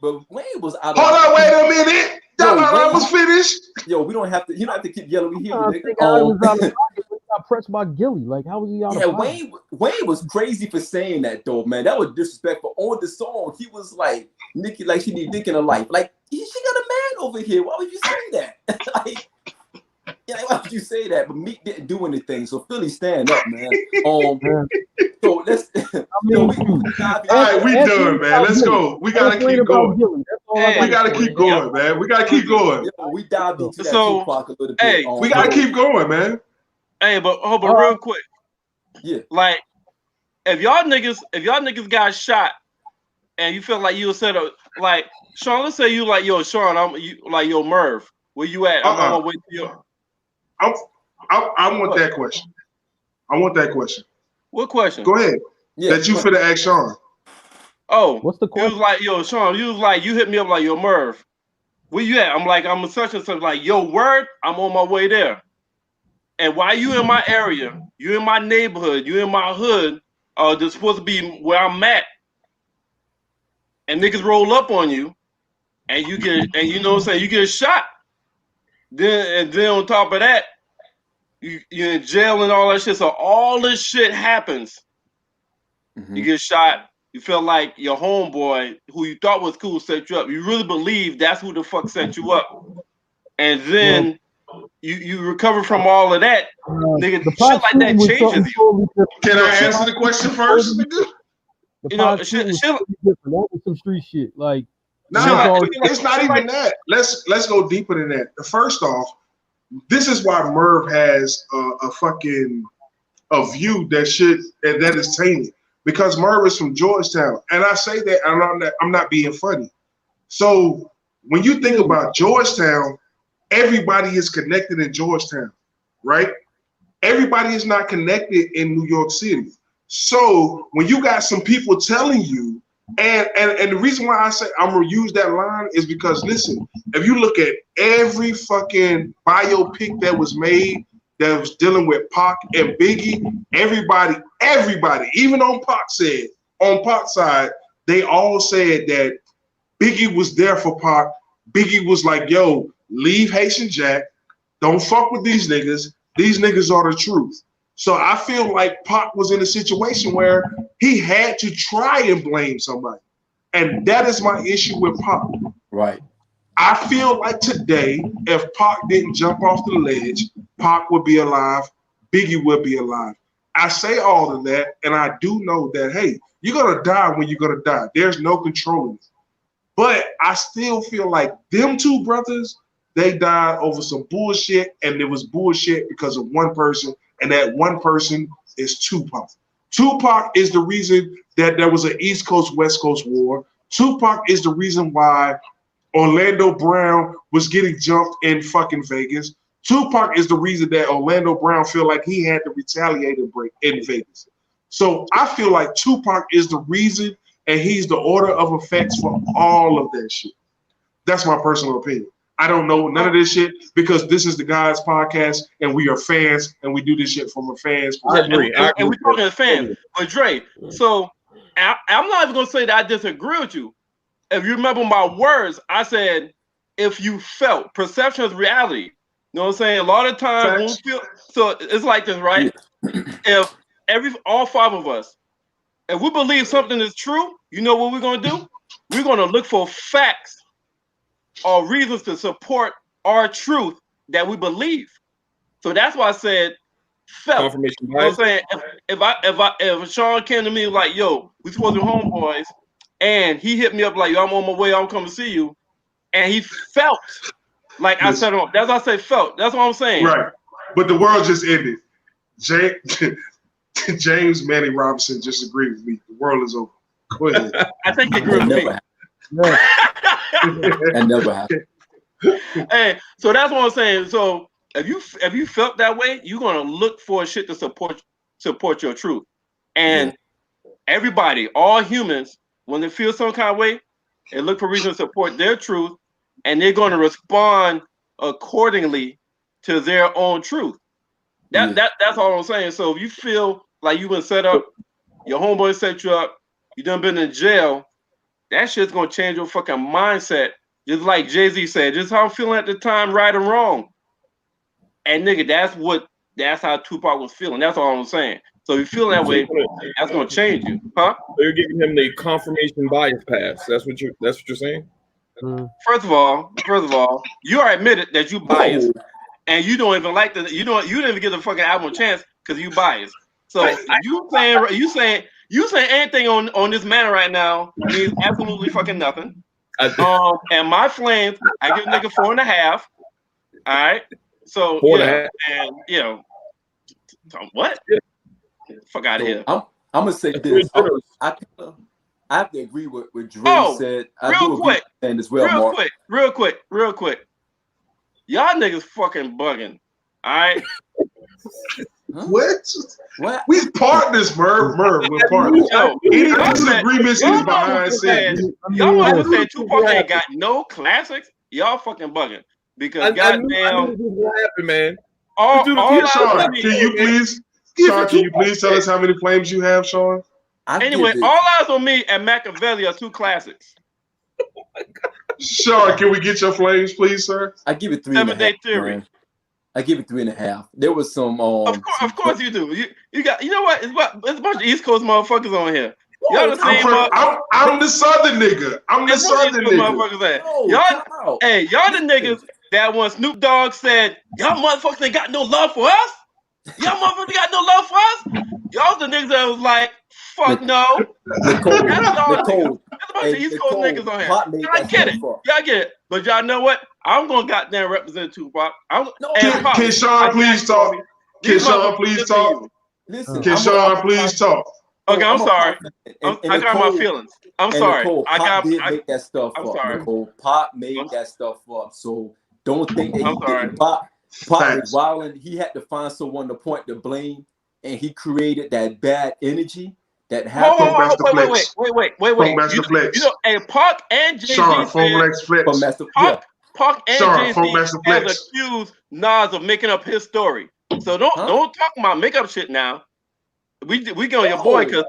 [SPEAKER 1] But Wayne was out.
[SPEAKER 2] Hold on, wait a minute. I was finished.
[SPEAKER 1] yo, we don't have to. You don't have to keep yelling. We hear you,
[SPEAKER 3] I
[SPEAKER 1] nigga.
[SPEAKER 3] think I was out of pocket when he got pressed by Gilly. Like, how was he out
[SPEAKER 1] Yeah,
[SPEAKER 3] of pocket?
[SPEAKER 1] Wayne was crazy for saying that though, man. That was disrespectful. On the song, he was like, Nikki, like she need dick in her life. Like, she got a man over here. Why would you say that? Like, yeah, why would you say that? But Meek didn't do anything. So Philly, stand up, man. So let's.
[SPEAKER 2] All right, we done, man. Let's go. We gotta keep going. We gotta keep going, man. We gotta keep going.
[SPEAKER 1] We dived into that Tupac a little bit.
[SPEAKER 5] Hey,
[SPEAKER 2] we gotta keep going, man.
[SPEAKER 5] Hey, but hold on, real quick.
[SPEAKER 1] Yeah.
[SPEAKER 5] Like, if y'all niggas got shot, and you feel like you said, like, Sean, let's say you like, yo, Sean, like, yo, Merv, where you at? I'm on my way to your.
[SPEAKER 2] I want that question. I want that question.
[SPEAKER 5] What question?
[SPEAKER 2] Go ahead. Yeah, that you finna ask Sean.
[SPEAKER 5] Oh,
[SPEAKER 3] what's the question?
[SPEAKER 5] You was like, yo, Sean, you was like, you hit me up like, yo, Merv, where you at? I'm like, I'm such and such. Like, yo, word, I'm on my way there. And while you in my area, you in my neighborhood, you in my hood, that's supposed to be where I'm at, and niggas roll up on you, and you get, and you know what I'm saying, you get shot. Then on top of that, you're in jail and all that shit. So all this shit happens. Mm-hmm. You get shot. You feel like your homeboy, who you thought was cool, set you up. You really believe that's who the fuck set you up. And then you recover from all of that. Nigga, shit like that changes you.
[SPEAKER 2] Can I answer the question first?
[SPEAKER 3] You know, shit that was some street shit. Like,
[SPEAKER 2] it's not even that. Let's go deeper than that. First off, this is why Merv has a fucking view that is tainted, because Merv is from Georgetown, and I say that I'm not being funny. So when you think about Georgetown, everybody is connected in Georgetown, right? Everybody is not connected in New York City. So when you got some people telling you, and the reason why I say I'm gonna use that line is because, listen, if you look at every fucking biopic that was made that was dealing with Pac and Biggie, everybody, even on Pac's side, they all said that Biggie was there for Pac. Biggie was like, yo, leave Haitian Jack. Don't fuck with these niggas. These niggas are the truth. So I feel like Pac was in a situation where he had to try and blame somebody. And that is my issue with Pac.
[SPEAKER 1] Right.
[SPEAKER 2] I feel like today, if Pac didn't jump off the ledge, Pac would be alive, Biggie would be alive. I say all of that, and I do know that, hey, you're going to die when you're going to die. There's no controlling it. But I still feel like them two brothers, they died over some bullshit, and it was bullshit because of one person, and that one person is Tupac. Tupac is the reason that there was an East Coast, West Coast war. Tupac is the reason why Orlando Brown was getting jumped in fucking Vegas. Tupac is the reason that Orlando Brown feel like he had to retaliate and break in Vegas. So I feel like Tupac is the reason, and he's the order of effects for all of that shit. That's my personal opinion. I don't know none of this shit because this is the Guys Podcast, and we are fans, and we do this shit from a fans.
[SPEAKER 5] I agree. And we're talking to fans. But Dre, so I'm not even gonna say that I disagree with you. If you remember my words, I said if you felt perception is reality. You know what I'm saying? A lot of times when we feel, so it's like this, right? If all five of us, if we believe something is true, you know what we're gonna do? We're gonna look for facts or reasons to support our truth that we believe. So that's why I said felt.
[SPEAKER 4] Confirmation
[SPEAKER 5] you know what I'm saying? If Sean came to me like, yo, we supposed to be homeboys, and he hit me up like, yo, I'm on my way, I'm coming to see you, and he felt like I said, that's what I say felt. That's what I'm saying.
[SPEAKER 2] Right. But the world just ended. James Manny Robinson just agreed with me. The world is over. Go ahead.
[SPEAKER 5] I think he agreed with me.
[SPEAKER 1] That never happened.
[SPEAKER 5] Hey, so that's what I'm saying. So if you felt that way, you're gonna look for shit to support your truth. And everybody, all humans, when they feel some kind of way, they look for reason to support their truth, and they're gonna respond accordingly to their own truth. That's all I'm saying. So if you feel like you've been set up, your homeboy set you up, you done been in jail, that shit's gonna change your fucking mindset Just like Jay-Z said, just how I'm feeling at the time, right or wrong. And nigga, that's how Tupac was feeling. That's all I'm saying. So if you feel that way, that's gonna change you, huh?
[SPEAKER 4] So you're giving him the confirmation bias pass. That's what you're saying?
[SPEAKER 5] First of all, you are admitted that you biased, and you don't even like you didn't even give the fucking album a chance because you biased. So you saying anything on this man right now means absolutely fucking nothing. And my flames, I give a nigga 4.5. All right. So
[SPEAKER 4] 4.5.
[SPEAKER 5] and what? Fuck out of here.
[SPEAKER 1] I'm gonna say this. I have to agree with what Dre said.
[SPEAKER 5] Real quick.
[SPEAKER 1] And as well, Mark.
[SPEAKER 5] Real quick. Y'all niggas fucking bugging. All right.
[SPEAKER 2] What? We partners, Merv. We're partners. Any disagreements is behind scenes.
[SPEAKER 5] Y'all want to say Tupac ain't got no classics? Y'all fucking bugging. Because goddamn,
[SPEAKER 4] what happened, man?
[SPEAKER 2] Sean, can you please tell us how many flames you have, Sean?
[SPEAKER 5] Anyway, All Eyez on Me and Machiavelli are two classics.
[SPEAKER 2] Sean, can we get your flames, please, sir?
[SPEAKER 1] I give it 3.5.
[SPEAKER 5] 7 Day Theory.
[SPEAKER 1] Man. I give it 3.5. There was some.
[SPEAKER 5] Of course you do. You got. You know what? It's a bunch of East Coast motherfuckers on here. Y'all the same.
[SPEAKER 2] I'm the Southern nigga. I'm the Southern nigga.
[SPEAKER 5] Y'all the niggas that when Snoop Dogg said, "Y'all motherfuckers ain't got no love for us. Y'all motherfuckers got no love for us." Y'all the niggas that was like, "Fuck no."
[SPEAKER 1] Nicole.
[SPEAKER 5] That's a bunch of East Coast niggas on here. I get it. Y'all get it. But y'all know what? I'm gonna goddamn represent Tupac.
[SPEAKER 2] Can Sean please talk? Can Sean please talk?
[SPEAKER 1] Listen,
[SPEAKER 2] can Sean please talk?
[SPEAKER 5] Okay, I'm sorry. I got my feelings. I'm sorry.
[SPEAKER 1] Nicole,
[SPEAKER 5] Pop
[SPEAKER 1] did make that stuff up.
[SPEAKER 5] Sorry.
[SPEAKER 1] Nicole, Pop made that stuff up. So don't think that
[SPEAKER 5] I'm sorry.
[SPEAKER 1] Pop was wilding. He had to find someone to point the blame, and he created that bad energy that happened.
[SPEAKER 5] Wait. You know, and Pac and Jay-Z
[SPEAKER 2] Sean,
[SPEAKER 5] said, Pac and Jay-Z has accused Nas of making up his story. So don't talk about make up shit now. We go your boy because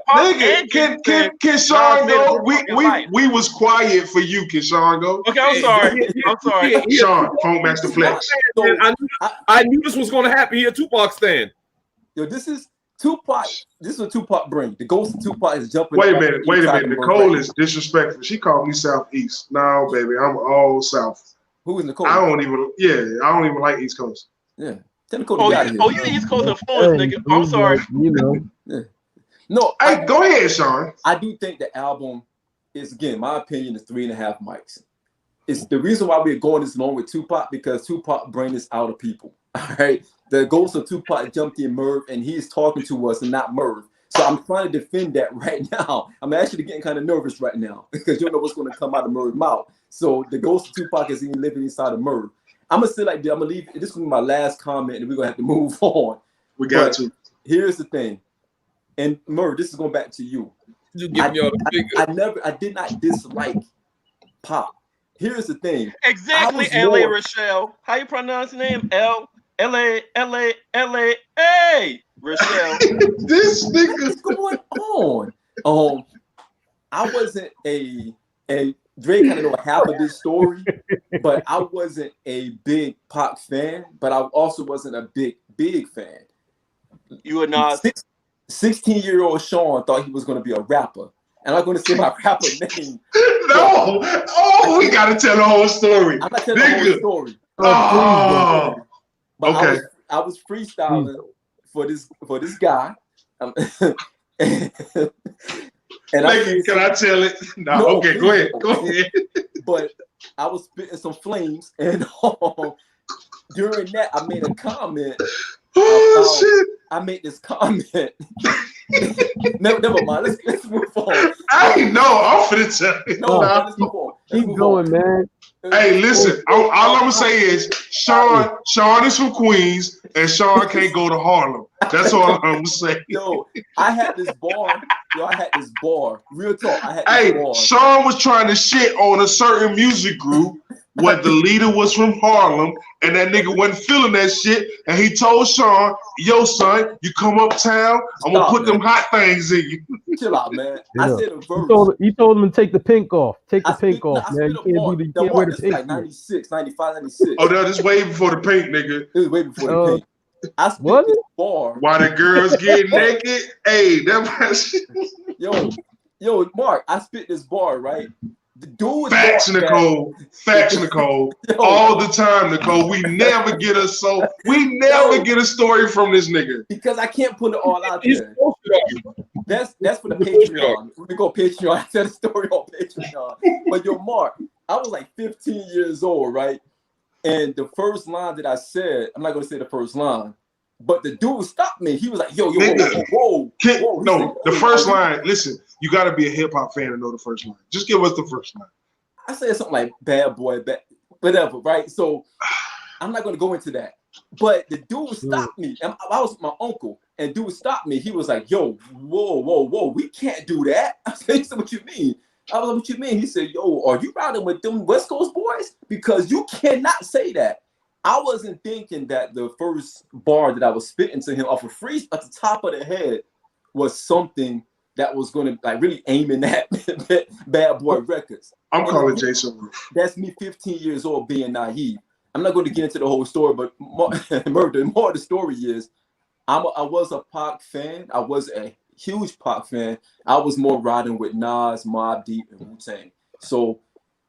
[SPEAKER 2] can Sean go? We was quiet for you. Can Sean go?
[SPEAKER 5] Okay, I'm sorry.
[SPEAKER 2] Sean, Funk Master Flex.
[SPEAKER 4] I knew this was going to happen here. Tupac stand.
[SPEAKER 1] Yo, this is Tupac. This is a Tupac brain. The ghost of Tupac is jumping.
[SPEAKER 2] Wait a minute. Nicole is disrespectful. She called me Southeast. No, baby, I'm all South.
[SPEAKER 1] Who is Nicole?
[SPEAKER 2] I don't even like East Coast.
[SPEAKER 1] Yeah.
[SPEAKER 5] You East Coast influence, nigga. I'm sorry.
[SPEAKER 3] You know.
[SPEAKER 1] Yeah. No,
[SPEAKER 2] go ahead, Sean.
[SPEAKER 1] I do think the album is, again, my opinion is 3.5 mics. It's the reason why we're going this long with Tupac, because Tupac bring this out of people. All right. The ghost of Tupac jumped in Merv, and he's talking to us and not Merv. So I'm trying to defend that right now. I'm actually getting kind of nervous right now because you don't know what's going to come out of Merv's mouth. So the ghost of Tupac is even living inside of Merv. I'm gonna say like this. I'm gonna leave. This is gonna be my last comment, and we're gonna have to move on.
[SPEAKER 2] We got to.
[SPEAKER 1] Here's the thing, and Merv, this is going back to you. I did not dislike Pop. Here's the thing.
[SPEAKER 5] Exactly, L.A. Rochelle. How you pronounce the name? L.A. Rochelle.
[SPEAKER 2] This nigga.
[SPEAKER 1] What's going on? I wasn't and Dre kind of know half of this story, but I wasn't a big Pac fan, but I also wasn't a big fan.
[SPEAKER 5] You were not.
[SPEAKER 1] 16-year-old Sean thought he was going to be a rapper. And I'm not going to say my rapper name.
[SPEAKER 2] No. Oh, we got to tell the whole story.
[SPEAKER 1] I'm not telling the whole story.
[SPEAKER 2] Oh.
[SPEAKER 1] But
[SPEAKER 2] okay.
[SPEAKER 1] I was freestyling for this guy. And
[SPEAKER 2] can I tell it? No, okay, go ahead.
[SPEAKER 1] But I was spitting some flames, and during that, I made a comment.
[SPEAKER 2] Shit!
[SPEAKER 1] I made this comment. Never mind. Let's move on.
[SPEAKER 2] I know. I'm finna tell you.
[SPEAKER 1] No, let's move on.
[SPEAKER 3] Keep going, man.
[SPEAKER 2] Hey, listen. All I'm gonna say is Sean is from Queens, and Sean can't go to Harlem. That's all I'm gonna say.
[SPEAKER 1] Yo, I had this bar. Real talk. I had this bar.
[SPEAKER 2] Sean was trying to shit on a certain music group, where the leader was from Harlem, and that nigga wasn't feeling that shit, and he told Sean, "Yo, son, you come uptown, I'm gonna put them hot things in you."
[SPEAKER 1] Chill out, man. I said a verse.
[SPEAKER 3] He told him to take the pink off. Take the pink off, man. You can't wear the pink.
[SPEAKER 1] Like 96, 95, 96.
[SPEAKER 2] Oh, no, this way before the pink, nigga.
[SPEAKER 1] It was way before the pink. I spit this bar.
[SPEAKER 2] Why the girls get naked? Hey,
[SPEAKER 1] yo, Mark, I spit this bar, right? The dude
[SPEAKER 2] Facts, Nicole. Facts, Nicole. All the time, Nicole. We never get a get a story from this nigga.
[SPEAKER 1] Because I can't put it all out there. That's for the Patreon. We go Patreon. I tell the story on Patreon. But yo, Mark, I was like 15 years old, right? And the first line that I said, I'm not gonna say the first line, but the dude stopped me. He was like, yo, whoa.
[SPEAKER 2] No, the first line, listen, you gotta be a hip-hop fan to know the first line. Just give us the first line.
[SPEAKER 1] I said something like bad boy, whatever, right? So I'm not gonna go into that. But the dude stopped me. And I was with my uncle, and dude stopped me. He was like, yo, whoa, we can't do that. I said, what you mean? I was like, what you mean? He said, yo, are you riding with them West Coast boys? Because you cannot say that. I wasn't thinking that the first bar that I was spitting to him off a freeze at the top of the head was something that was going to like really aiming at Bad Boy Records.
[SPEAKER 2] I'm calling Jason Roof.
[SPEAKER 1] That's me 15 years old being naive. I'm not going to get into the whole story, but more of the story is I was a Pac fan. I was a huge Pac fan. I was more riding with Nas, Mobb Deep, and Wu-Tang. So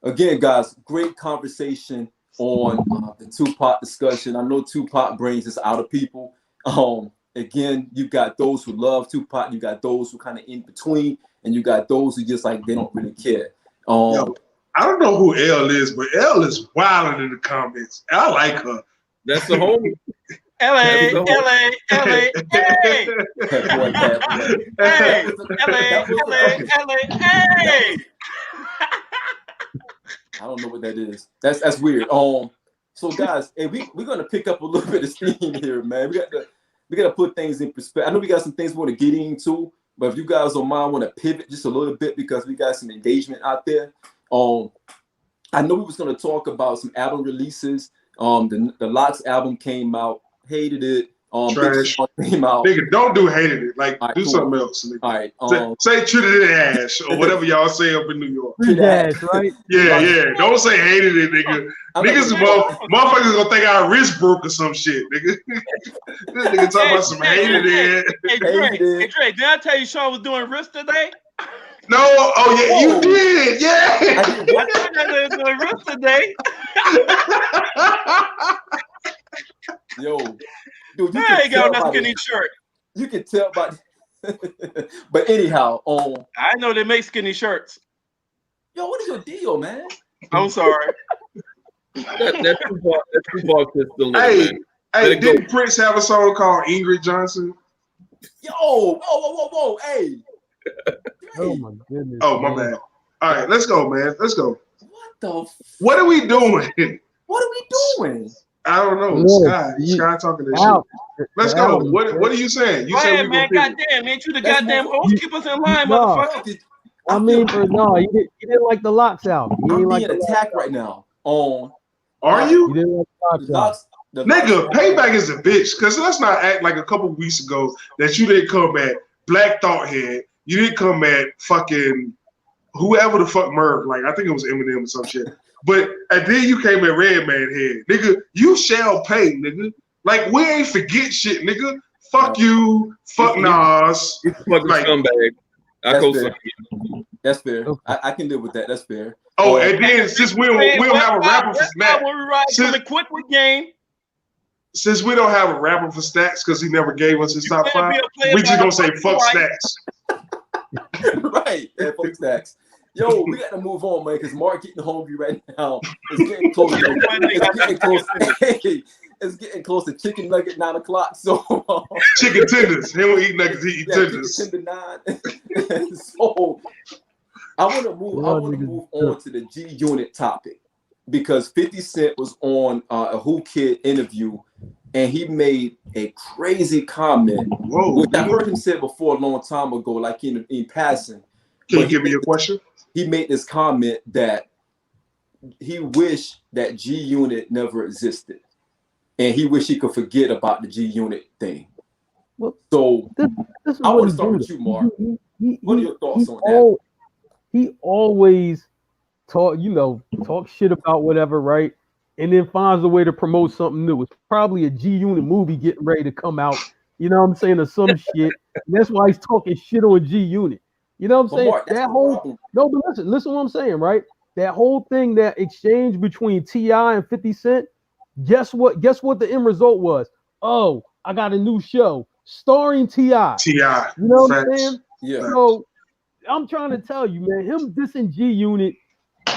[SPEAKER 1] again, guys, great conversation on the Tupac discussion. I know Tupac brings this out of people. Again, you got those who love Tupac, you got those who kind of in between, and you got those who just like they don't really care.
[SPEAKER 2] Yo, I don't know who L is, but L is wilding in the comments. I like her.
[SPEAKER 4] That's the homie.
[SPEAKER 5] LA, hey.
[SPEAKER 1] I don't know what that is. That's weird. So guys, hey, we're gonna pick up a little bit of steam here, man. We gotta put things in perspective. I know we got some things we want to get into, but if you guys don't mind, want to pivot just a little bit because we got some engagement out there. I know we was gonna talk about some album releases. The Locks album came out, hated it.
[SPEAKER 2] Trash.
[SPEAKER 1] Came out.
[SPEAKER 2] Nigga, don't do hated it. Like, do something else. Nigga.
[SPEAKER 1] All right.
[SPEAKER 2] Say Trinidad or whatever y'all say up in New York.
[SPEAKER 3] Trinidad, right?
[SPEAKER 2] Yeah. Don't say hated it, nigga. Motherfuckers gonna think our wrist broke or some shit, nigga. This nigga talking about some hated it.
[SPEAKER 5] Hey, Dre, did I tell you Sean was doing wrist today?
[SPEAKER 2] No, oh yeah, you did, yeah.
[SPEAKER 5] I did doing wrist today.
[SPEAKER 1] Yo, dude, you
[SPEAKER 5] ain't got that skinny shirt.
[SPEAKER 1] You can tell by, but anyhow,
[SPEAKER 5] I know they make skinny shirts.
[SPEAKER 1] Yo, what is your deal, man?
[SPEAKER 5] I'm sorry.
[SPEAKER 4] That's Tupac system.
[SPEAKER 2] Hey, didn't Prince have a song called Ingrid Johnson?
[SPEAKER 1] Yo, whoa, hey.
[SPEAKER 3] Oh my goodness.
[SPEAKER 2] Oh my bad. All right, let's go, man. Let's go.
[SPEAKER 1] What
[SPEAKER 2] are we doing?
[SPEAKER 1] What are we doing?
[SPEAKER 2] I don't know. Sky talking this shit. Let's go. What are you saying? You said we
[SPEAKER 5] man, goddamn, ain't you the goddamn host? Keep us in line, motherfucker.
[SPEAKER 3] I mean, no, you didn't like the Locks album.
[SPEAKER 1] I'm being attacked right now.
[SPEAKER 2] Are you?
[SPEAKER 3] You didn't like the Locks album.
[SPEAKER 2] Nigga, Payback is a bitch. Because let's not act like a couple weeks ago that you didn't come at Black Thought Head. You didn't come at fucking whoever the fuck Merv. Like, I think it was Eminem or some shit. But and then you came at Redman Head. Nigga, you shall pay, nigga. Like, we ain't forget shit, nigga. Fuck you. Fuck Nas.
[SPEAKER 4] Like, scumbag.
[SPEAKER 1] That's fair. I can live with that. That's fair.
[SPEAKER 2] Oh, and then since we don't have a rapper for Snacks. Since we don't have a rapper for Stacks because he never gave us his top 5, we just gonna say fuck Stacks.
[SPEAKER 1] Right. Yeah, fuck Stacks. Yo, we got to move on, man, because Mark getting hungry right now. It's getting close. It's getting close to chicken nugget 9 o'clock. So
[SPEAKER 2] chicken tenders. He don't eat nuggets. He eat tenders.
[SPEAKER 1] Chicken tender 9. So I want to move on to the G Unit topic because 50 Cent was on a Who Kid interview and he made a crazy comment.
[SPEAKER 2] Whoa,
[SPEAKER 1] which I heard him say before a long time ago, like in passing.
[SPEAKER 2] Can you give me your question?
[SPEAKER 1] He made this comment that he wished that G Unit never existed, and he wished he could forget about the G Unit thing.
[SPEAKER 3] Well,
[SPEAKER 1] So
[SPEAKER 3] this is
[SPEAKER 1] I
[SPEAKER 3] what
[SPEAKER 1] want
[SPEAKER 3] he
[SPEAKER 1] to start
[SPEAKER 3] do.
[SPEAKER 1] with you, Mark. What are your thoughts on that?
[SPEAKER 3] He always talk shit about whatever, right? And then finds a way to promote something new. It's probably a G Unit movie getting ready to come out. You know what I'm saying? Or some shit. And that's why he's talking shit on G Unit. You know what I'm saying?
[SPEAKER 1] Mark,
[SPEAKER 3] that whole no, but listen what I'm saying, right? That whole thing, that exchange between T.I. and 50 Cent. Guess what? Guess what the end result was? Oh, I got a new show starring T.I.
[SPEAKER 2] T.I.
[SPEAKER 3] You know what I'm saying?
[SPEAKER 1] Yeah.
[SPEAKER 3] So I'm trying to tell you, man, him dissing G Unit,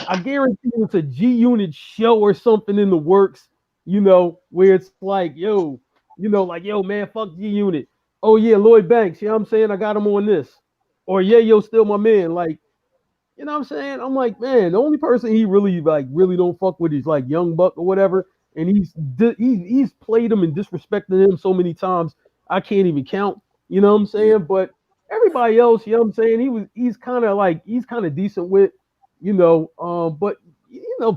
[SPEAKER 3] I guarantee it's a G Unit show or something in the works, where it's like, yo, man, fuck G Unit. Oh yeah, Lloyd Banks, you know what I'm saying? I got him on this. Or yeah, yo, still my man. Like, you know what I'm saying? I'm like, man, the only person he really don't fuck with is like Young Buck or whatever. And he's played him and disrespected him so many times I can't even count. You know what I'm saying?
[SPEAKER 1] Yeah.
[SPEAKER 3] But everybody else, you know what I'm saying? He's kind of decent with, but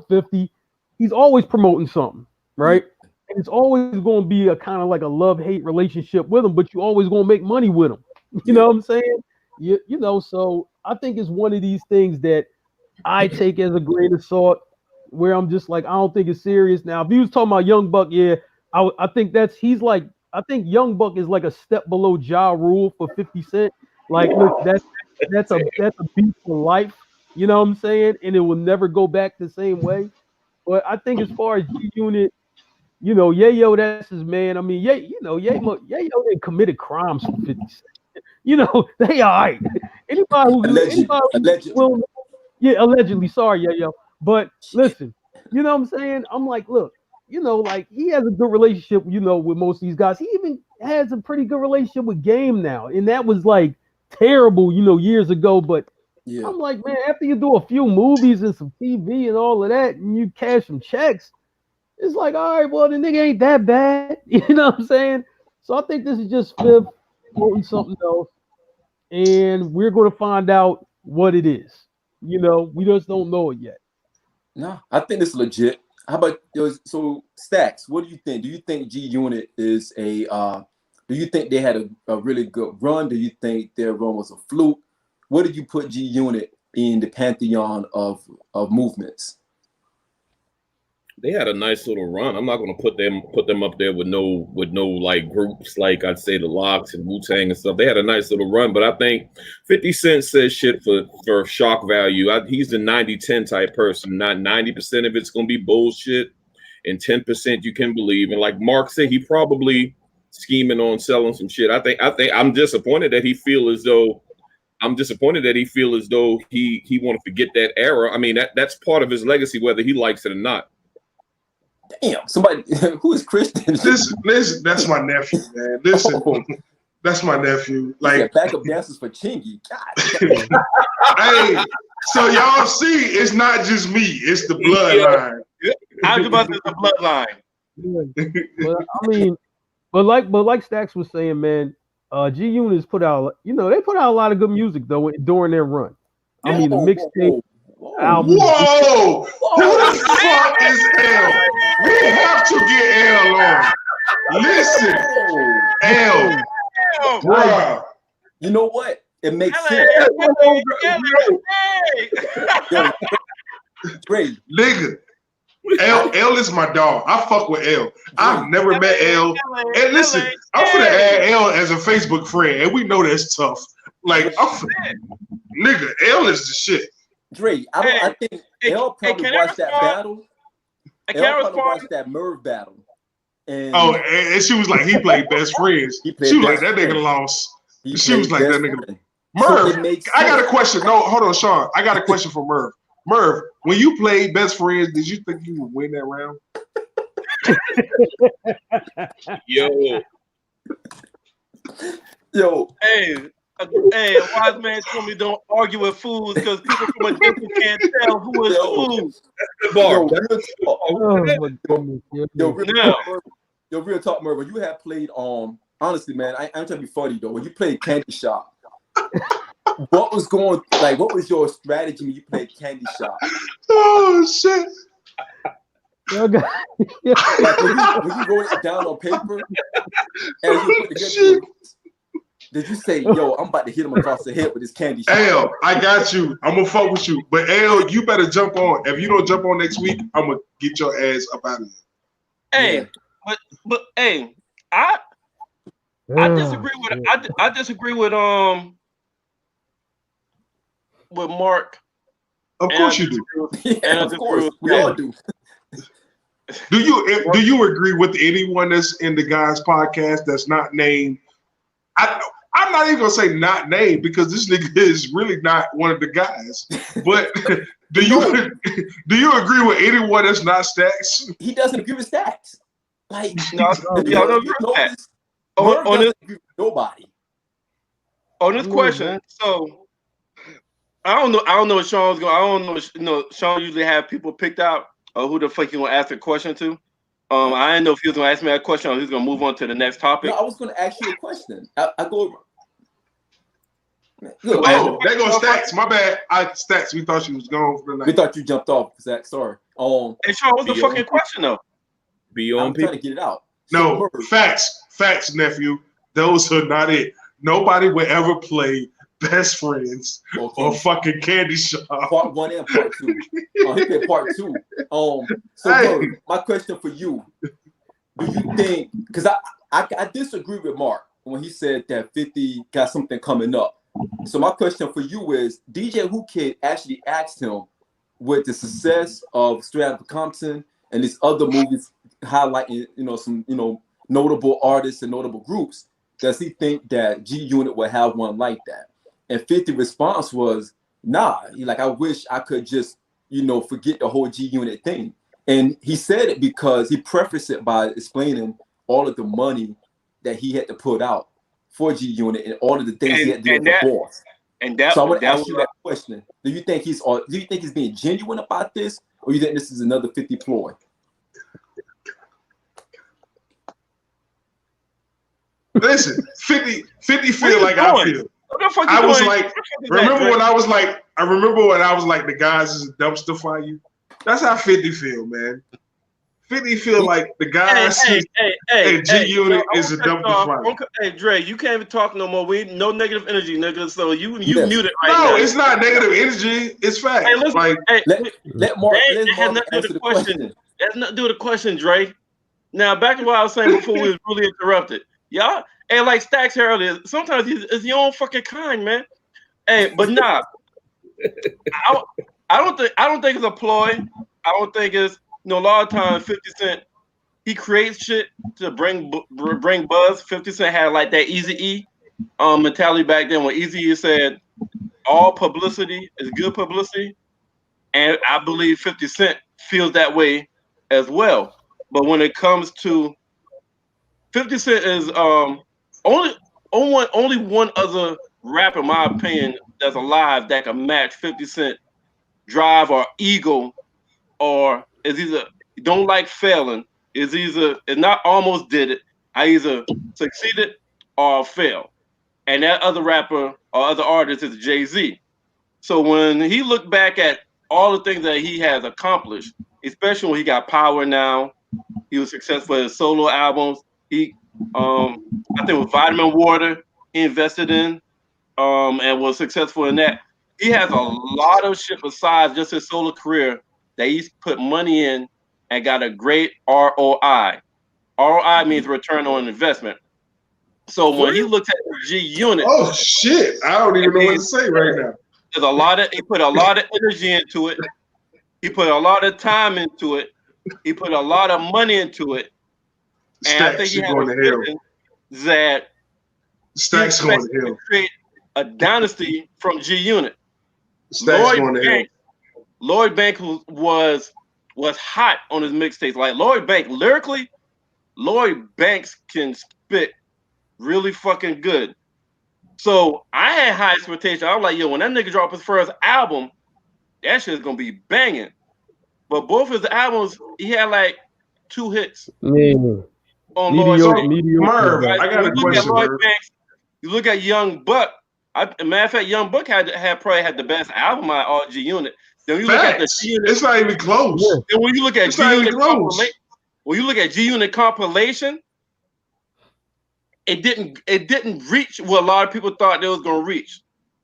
[SPEAKER 3] 50, he's always promoting something, right?
[SPEAKER 1] Yeah.
[SPEAKER 3] And it's always going to be a kind of like a love-hate relationship with him, but you always going to make money with him. You know what I'm saying? So I think it's one of these things that I take as a grain of salt, where I'm just like, I don't think it's serious. Now, if he was talking about Young Buck, yeah, I think I think Young Buck is like a step below Ja Rule for 50 Cent. Like, look, that's a beat for life. You know what I'm saying? And it will never go back the same way. But I think as far as G Unit, Yayo, that's his man. I mean, Yayo didn't committed crimes for 50 Cent. They all right. Anybody will, yeah, allegedly. Sorry, Yayo. But listen, you know what I'm saying? I'm like, look, like he has a good relationship, with most of these guys. He even has a pretty good relationship with Game now. And that was like terrible, years ago. But
[SPEAKER 1] Yeah.
[SPEAKER 3] I'm like, man, after you do a few movies and some TV and all of that, and you cash some checks, it's like, all right, well, the nigga ain't that bad. You know what I'm saying? So I think this is just Fifth quoting something else. And we're going to find out what it is. We just don't know it yet.
[SPEAKER 1] No, I think it's legit. How about so Stacks? What do you think? Do you think G Unit is a? Do you think they had a really good run? Do you think their run was a fluke? Where did you put G Unit in the pantheon of movements?
[SPEAKER 4] They had a nice little run. I'm not going to put them up there with no like groups like I'd say the Locks and Wu-Tang and stuff. They had a nice little run, but I think 50 Cent says shit for shock value. He's the 90-10 type person. Not 90% of it's going to be bullshit, and 10% you can believe. And like Mark said, he probably scheming on selling some shit. I think I'm disappointed that he feel as though he want to forget that era. I mean, that's part of his legacy, whether he likes it or not.
[SPEAKER 1] Damn, somebody who is Christian?
[SPEAKER 2] Listen, that's my nephew, man. Listen, that's my nephew. Like
[SPEAKER 1] backup dancers for Chingy. God.
[SPEAKER 2] Hey, so y'all see, it's not just me; it's the bloodline.
[SPEAKER 5] How you about the bloodline?
[SPEAKER 3] Well, I mean, but like Stacks was saying, man, G Unit's put out, they put out a lot of good music though during their run. I mean, the mixtape. Album.
[SPEAKER 2] Whoa! Who the fuck is L? We have to get L on. Listen, L, bruh.
[SPEAKER 1] You know what? It makes sense. Great,
[SPEAKER 2] nigga. L is my dog. I fuck with L. I've never met L. And listen, I'm finna add L as a Facebook friend, and we know that's tough. Like, nigga, L is the shit.
[SPEAKER 1] Dre, I think L probably watched that battle. L probably watched that Merv battle. And
[SPEAKER 2] she was like, he played best friends. She was like, that nigga lost. She was like, that nigga. Merv, I got a question. No, hold on, Sean. I got a question for Merv. Merv, when you played best friends, did you think you would win that round?
[SPEAKER 1] Yo.
[SPEAKER 5] Hey, a wise man told me don't argue with fools because people from a distance can't tell who is who.
[SPEAKER 1] Real talk, Merv. When you have played honestly, man, I'm trying to be funny though. When you played Candy Shop, what was going like? What was your strategy when you played Candy Shop?
[SPEAKER 2] Oh shit!
[SPEAKER 3] Okay.
[SPEAKER 1] Like when you wrote it down on paper, as you put together, did you say, "Yo, I'm about to hit him across the head with this Candy Shop"?
[SPEAKER 2] L, I got you. I'm gonna fuck with you, but L, you better jump on. If you don't jump on next week, I'm gonna get your ass up out of here.
[SPEAKER 5] Hey, but hey, I disagree with I disagree with Mark.
[SPEAKER 2] Of course you do.
[SPEAKER 1] Yeah, of course, we all do.
[SPEAKER 2] Do you agree with anyone that's in the guys podcast that's not named? I'm not even gonna say not named because this nigga is really not one of the guys. But do you agree with anyone that's not Stacks?
[SPEAKER 1] He doesn't agree with Stacks. Like nobody.
[SPEAKER 5] On this question, so I don't know what Sean's going. I don't know. Sean usually have people picked out who the fuck he gonna ask a question to. I didn't know if he was gonna ask me that question or he's gonna move on to the next topic.
[SPEAKER 1] No, I was gonna ask you a question. I go.
[SPEAKER 2] Look, there goes Stacks. My bad. Stacks. We thought she was gone for the night.
[SPEAKER 1] We thought you jumped off, Zach. Sorry.
[SPEAKER 5] Hey, Sean, what's the fucking question though?
[SPEAKER 1] I'm trying to get it out.
[SPEAKER 2] No, facts, nephew. Those are not it. Nobody will ever play Best Friends or fucking Candy Shop.
[SPEAKER 1] Part 1 and part 2. He did part 2. So my question for you: do you think? Because I disagree with Mark when he said that 50 got something coming up. So my question for you is: DJ Who Kid actually asked him, with the success of Straight Outta Compton and these other movies highlighting, some, notable artists and notable groups, does he think that G Unit will have one like that? And 50's response was, nah. He like, I wish I could just, forget the whole G Unit thing. And he said it because he prefaced it by explaining all of the money that he had to put out for G Unit and all of the things he had to do with the boss. So I want to ask you that question. Do you think he's being genuine about this, or you think this is another 50 ploy?
[SPEAKER 2] Listen, 50 feel like I feel. I was like, remember when I was like, the guys is a dumpster fire you? That's how 50 feel, man. 50 feel like the guys and G Unit is a dumpster fire.
[SPEAKER 5] Hey, Dre, you can't even talk no more. We no negative energy, nigga. So you muted right now.
[SPEAKER 2] No, it's not negative energy. It's fact.
[SPEAKER 5] Hey, listen,
[SPEAKER 1] let Mark answer the question.
[SPEAKER 5] That's nothing to do with the question, Dre. Now, back to what I was saying before we was really interrupted. Y'all, and like Stacks earlier, sometimes it's your own fucking kind, man. Hey, but nah, I don't think it's a ploy. I don't think it's a lot of times 50 Cent, he creates shit to bring buzz. 50 Cent had like that Eazy-E mentality back then when Eazy-E said all publicity is good publicity, and I believe 50 Cent feels that way as well. But when it comes to 50 Cent is only one other rapper, in my opinion, that's alive that can match 50 Cent drive or ego, or is either don't like failing, is not almost did it, I either succeeded or failed. And that other rapper or other artist is Jay-Z. So when he looked back at all the things that he has accomplished, especially when he got Power Now, he was successful in solo albums. He, I think with Vitamin Water, he invested in and was successful in that. He has a lot of shit besides just his solo career that he's put money in and got a great ROI. ROI means return on investment. So when he looks at the G Unit,
[SPEAKER 2] oh shit, I don't even know what to say right now.
[SPEAKER 5] He put a lot of energy into it. He put a lot of time into it. He put a lot of money into it. And
[SPEAKER 2] Stacks,
[SPEAKER 5] I think he has
[SPEAKER 2] going to hell.
[SPEAKER 5] That
[SPEAKER 2] Stacks going to hell.
[SPEAKER 5] Create a dynasty from G Unit.
[SPEAKER 2] Stacks going to hell.
[SPEAKER 5] Lloyd Banks was hot on his mixtapes. Like Lloyd Banks, lyrically, Lloyd Banks can spit really fucking good. So I had high expectations. I was like, yo, when that nigga dropped his first album, that shit's gonna be banging. But both his albums, he had like 2 hits.
[SPEAKER 3] On
[SPEAKER 5] Lloyd Banks.
[SPEAKER 2] Merv, I got a question, Merv.
[SPEAKER 5] You look at Young Buck, Matter of fact, Young Buck had probably had the best album out of all G Unit. Then when you look at the G Unit,
[SPEAKER 2] it's not even close.
[SPEAKER 5] Then when you look at G Unit compilation, when you look at G Unit compilation, it didn't reach what a lot of people thought they was gonna reach,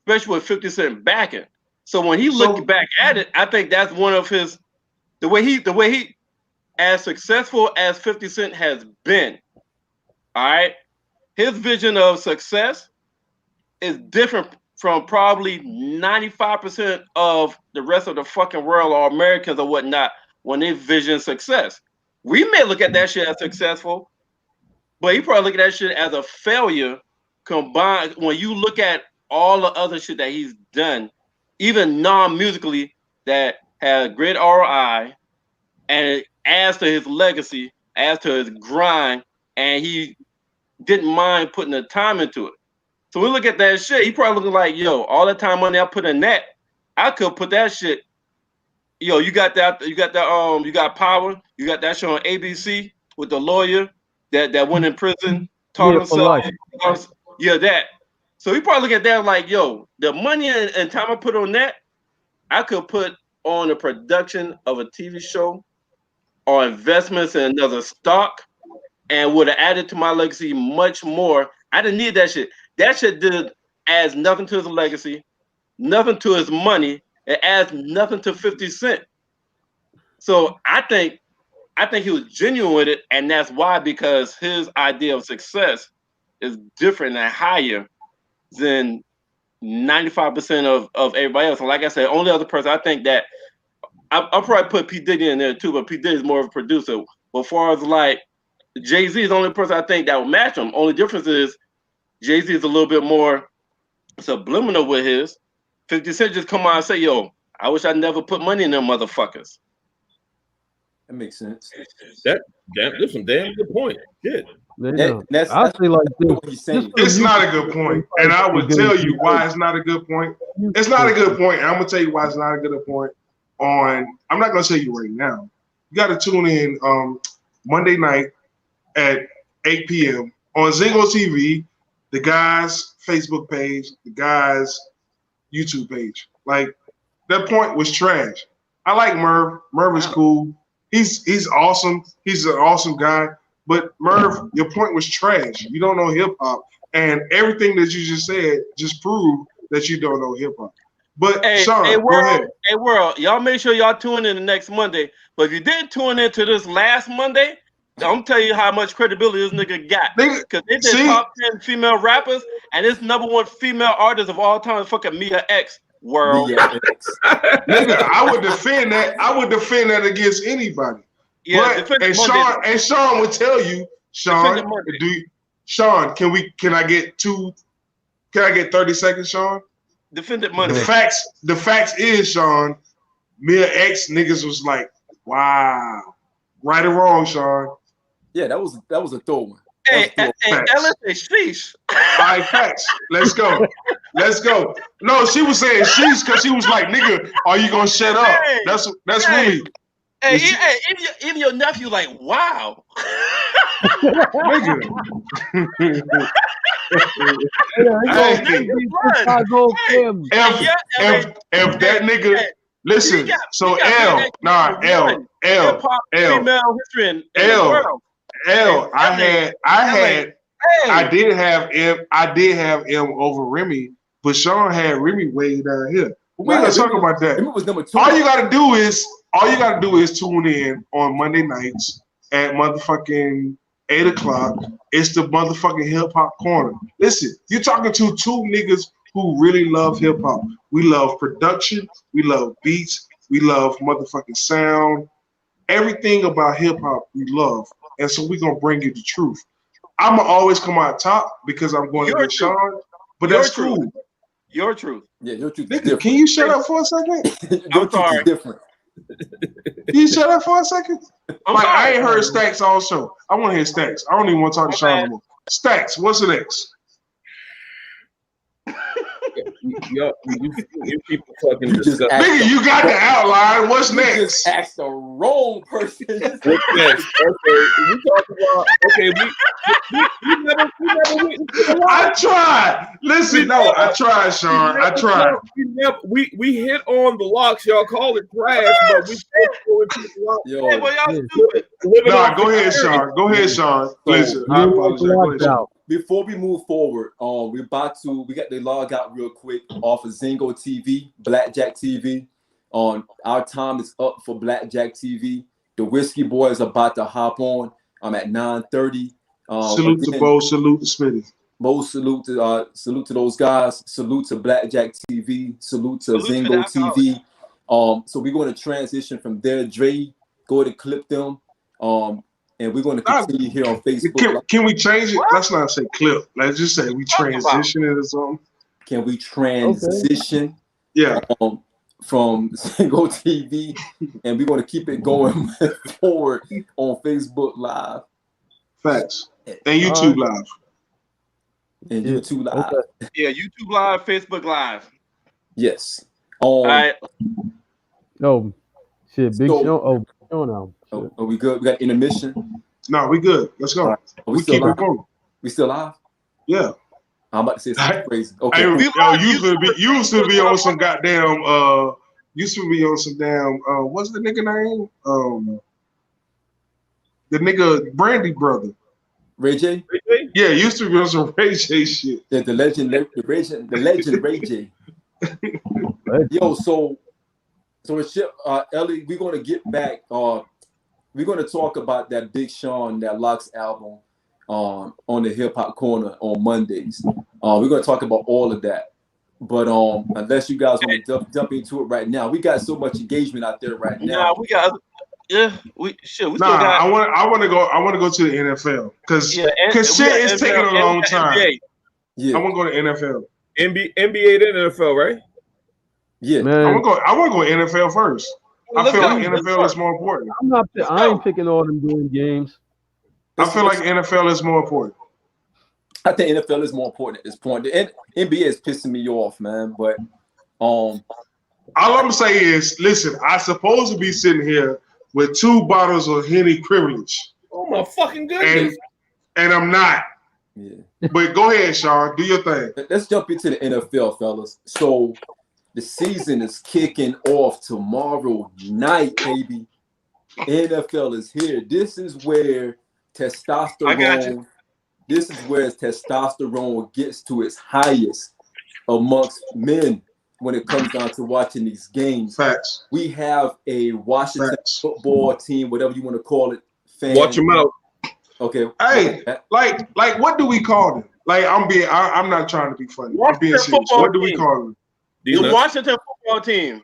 [SPEAKER 5] especially with 50 Cent backing. So when he looked back at it, I think that's one of his the way he as successful as 50 Cent has been. All right, his vision of success is different from probably 95% of the rest of the fucking world or Americans or whatnot when they vision success. We may look at that shit as successful, but he probably look at that shit as a failure combined when you look at all the other shit that he's done, even non-musically, that has great ROI and it adds to his legacy, adds to his grind, and he didn't mind putting the time into it. So we look at that shit, he probably looking like, yo, all the time money I put in that, I could put that shit. Yo, you got Power, you got that show on ABC with the lawyer that went in prison, taught himself. Yeah, that. So he probably look at that like, yo, the money and time I put on that, I could put on the production of a TV show or investments in another stock and would have added to my legacy much more. I didn't need that shit. That shit adds nothing to his legacy, nothing to his money. It adds nothing to 50 Cent. So I think he was genuine with it, and that's why, because his idea of success is different and higher than 95% of everybody else. And like I said, only other person I think that I'll probably put P. Diddy in there too, but P. Diddy is more of a producer. But as far as like Jay-Z is the only person I think that will match him. Only difference is Jay-Z is a little bit more subliminal with his. 50 Cent just come out and say, yo, I wish I never put money in them motherfuckers.
[SPEAKER 1] That makes sense.
[SPEAKER 4] That's a damn good point. Shit.
[SPEAKER 1] That's
[SPEAKER 3] I feel like
[SPEAKER 2] it's not a good point, and I would tell you why it's not a good point. It's not a good point, and I'm gonna tell you why it's not a good point. I'm not gonna tell you right now. You got to tune in Monday night at 8 p.m. on Zingo TV, the guys' Facebook page, the guys' YouTube page. Like, that point was trash. I like Merv. Merv is cool. He's awesome. He's an awesome guy. But Merv, your point was trash. You don't know hip hop, and everything that you just said just proved that you don't know hip hop. But Sean, go ahead.
[SPEAKER 5] Hey, world, y'all make sure y'all tune in the next Monday. But if you didn't tune into this last Monday, I'm telling you how much credibility this nigga got. Because they did top 10 female rappers, and this #1 female artist of all time is fucking Mia X. World.
[SPEAKER 2] Nigga, I would defend that. I would defend that against anybody.
[SPEAKER 5] Yeah,
[SPEAKER 2] but, Sean would tell you, Sean, can I get 30 seconds, Sean?
[SPEAKER 5] Defend it Monday.
[SPEAKER 2] The facts is, Sean, Mia X niggas was like, wow. Right or wrong, Sean?
[SPEAKER 1] Yeah, that was a throw one.
[SPEAKER 5] Hey, Ella said sheesh.
[SPEAKER 2] All right, facts. Let's go. No, she was saying sheesh because she was like, nigga, are you gonna shut up? That's really.
[SPEAKER 5] Hey, even your nephew like, wow.
[SPEAKER 2] Nigga. If that nigga, listen. So L, I did have M over Remy, but Sean had Remy way down here. We're gonna talk about that.
[SPEAKER 1] Remy was number 2.
[SPEAKER 2] All you gotta do is tune in on Monday nights at motherfucking 8 o'clock. It's the motherfucking hip hop corner. Listen, you're talking to two niggas who really love hip hop. We love production, we love beats, we love motherfucking sound. Everything about hip hop we love. And so we're gonna bring you the truth. I'ma always come out top because I'm going to get Sean, but that's cool.
[SPEAKER 5] Your truth.
[SPEAKER 1] Yeah, your truth.
[SPEAKER 2] Nigga, can you shut up for a second?
[SPEAKER 1] Your truth is different.
[SPEAKER 2] Can you shut up for a second? I ain't heard Stacks also. I want to hear Stacks. I don't even want to talk to Sean anymore. Stacks, what's the next?
[SPEAKER 4] You people talking stuff.
[SPEAKER 2] Nigga, you got the outline. What's next?
[SPEAKER 1] You just asked the wrong person.
[SPEAKER 4] What's next? Okay, we talking about. Okay,
[SPEAKER 2] I tried. Listen, no, I tried, Sean. I tried.
[SPEAKER 4] We hit on the locks. Y'all call it trash, but we still go into the locks.
[SPEAKER 1] Yo,
[SPEAKER 5] Hey, boy, y'all stupid.
[SPEAKER 2] No, go ahead, Sean. Go ahead, Sean. Listen, I apologize. Go ahead, Sean.
[SPEAKER 1] before we move forward, we got the log out real quick off of Zingo TV, Blackjack TV. Our time is up for Blackjack TV. The Whiskey Boys are about to hop on. I'm at 9:30.
[SPEAKER 2] Salute to Bo, salute to Smitty.
[SPEAKER 1] Bo, salute to those guys. Salute to Blackjack TV. Salute to Zingo TV. So we're going to transition from there. Dre, go to clip them. And we're going to continue here on Facebook.
[SPEAKER 2] Can we change it? Let's not say clip. Let's just say we transition it or something.
[SPEAKER 1] Can we transition?
[SPEAKER 2] Yeah.
[SPEAKER 1] From Zingo TV, and we're going to keep it going forward on Facebook Live.
[SPEAKER 2] Facts. And YouTube Live.
[SPEAKER 1] And YouTube Live.
[SPEAKER 5] Okay. Yeah, YouTube Live, Facebook Live.
[SPEAKER 1] Yes.
[SPEAKER 5] All right.
[SPEAKER 3] No, shit, big show. Oh, no.
[SPEAKER 1] Are we good? We got intermission?
[SPEAKER 2] No, we good. Let's go.
[SPEAKER 1] Right.
[SPEAKER 2] We keep it going.
[SPEAKER 1] We still live?
[SPEAKER 2] Yeah.
[SPEAKER 1] I'm about to say something crazy. Okay.
[SPEAKER 2] Hey, you used to be on some goddamn what's the nigga name? The nigga Brandy brother.
[SPEAKER 1] Ray J?
[SPEAKER 2] Yeah, used to be on some Ray J shit.
[SPEAKER 1] Yeah, the legend Ray J. Yo, so Ellie, we're gonna get back. We're gonna talk about that Big Sean, that Locks album. On the Hip Hop Corner on Mondays. We're going to talk about all of that. But unless you guys want to jump into it right now, we got so much engagement out there right now.
[SPEAKER 5] Yeah, we still got.
[SPEAKER 2] I want to go to the NFL because shit is taking a long time. Yeah, I want to go to NFL.
[SPEAKER 4] NBA and NFL, right?
[SPEAKER 1] Yeah,
[SPEAKER 3] man.
[SPEAKER 2] I want to go NFL first. I feel like NFL is more important.
[SPEAKER 3] I ain't picking all them doing games.
[SPEAKER 2] I feel like NFL is more important.
[SPEAKER 1] I think NFL is more important at this point. The NBA is pissing me off, man. But all
[SPEAKER 2] I'm gonna say is, listen, I'm supposed to be sitting here with 2 bottles of Henny Privilege.
[SPEAKER 4] Oh my fucking goodness!
[SPEAKER 2] And I'm not.
[SPEAKER 1] Yeah.
[SPEAKER 2] But go ahead, Sean. Do your thing.
[SPEAKER 1] Let's jump into the NFL, fellas. So the season is kicking off tomorrow night, baby. NFL is here. This is where testosterone. This is where testosterone gets to its highest amongst men when it comes down to watching these games.
[SPEAKER 2] Facts.
[SPEAKER 1] We have a Washington football team, whatever you want to call it. Fan.
[SPEAKER 4] Watch them out.
[SPEAKER 2] Okay. Hey, like what do we call them? Like I'm not trying to be funny. I'm being serious. What do we call them?
[SPEAKER 5] The Washington football team.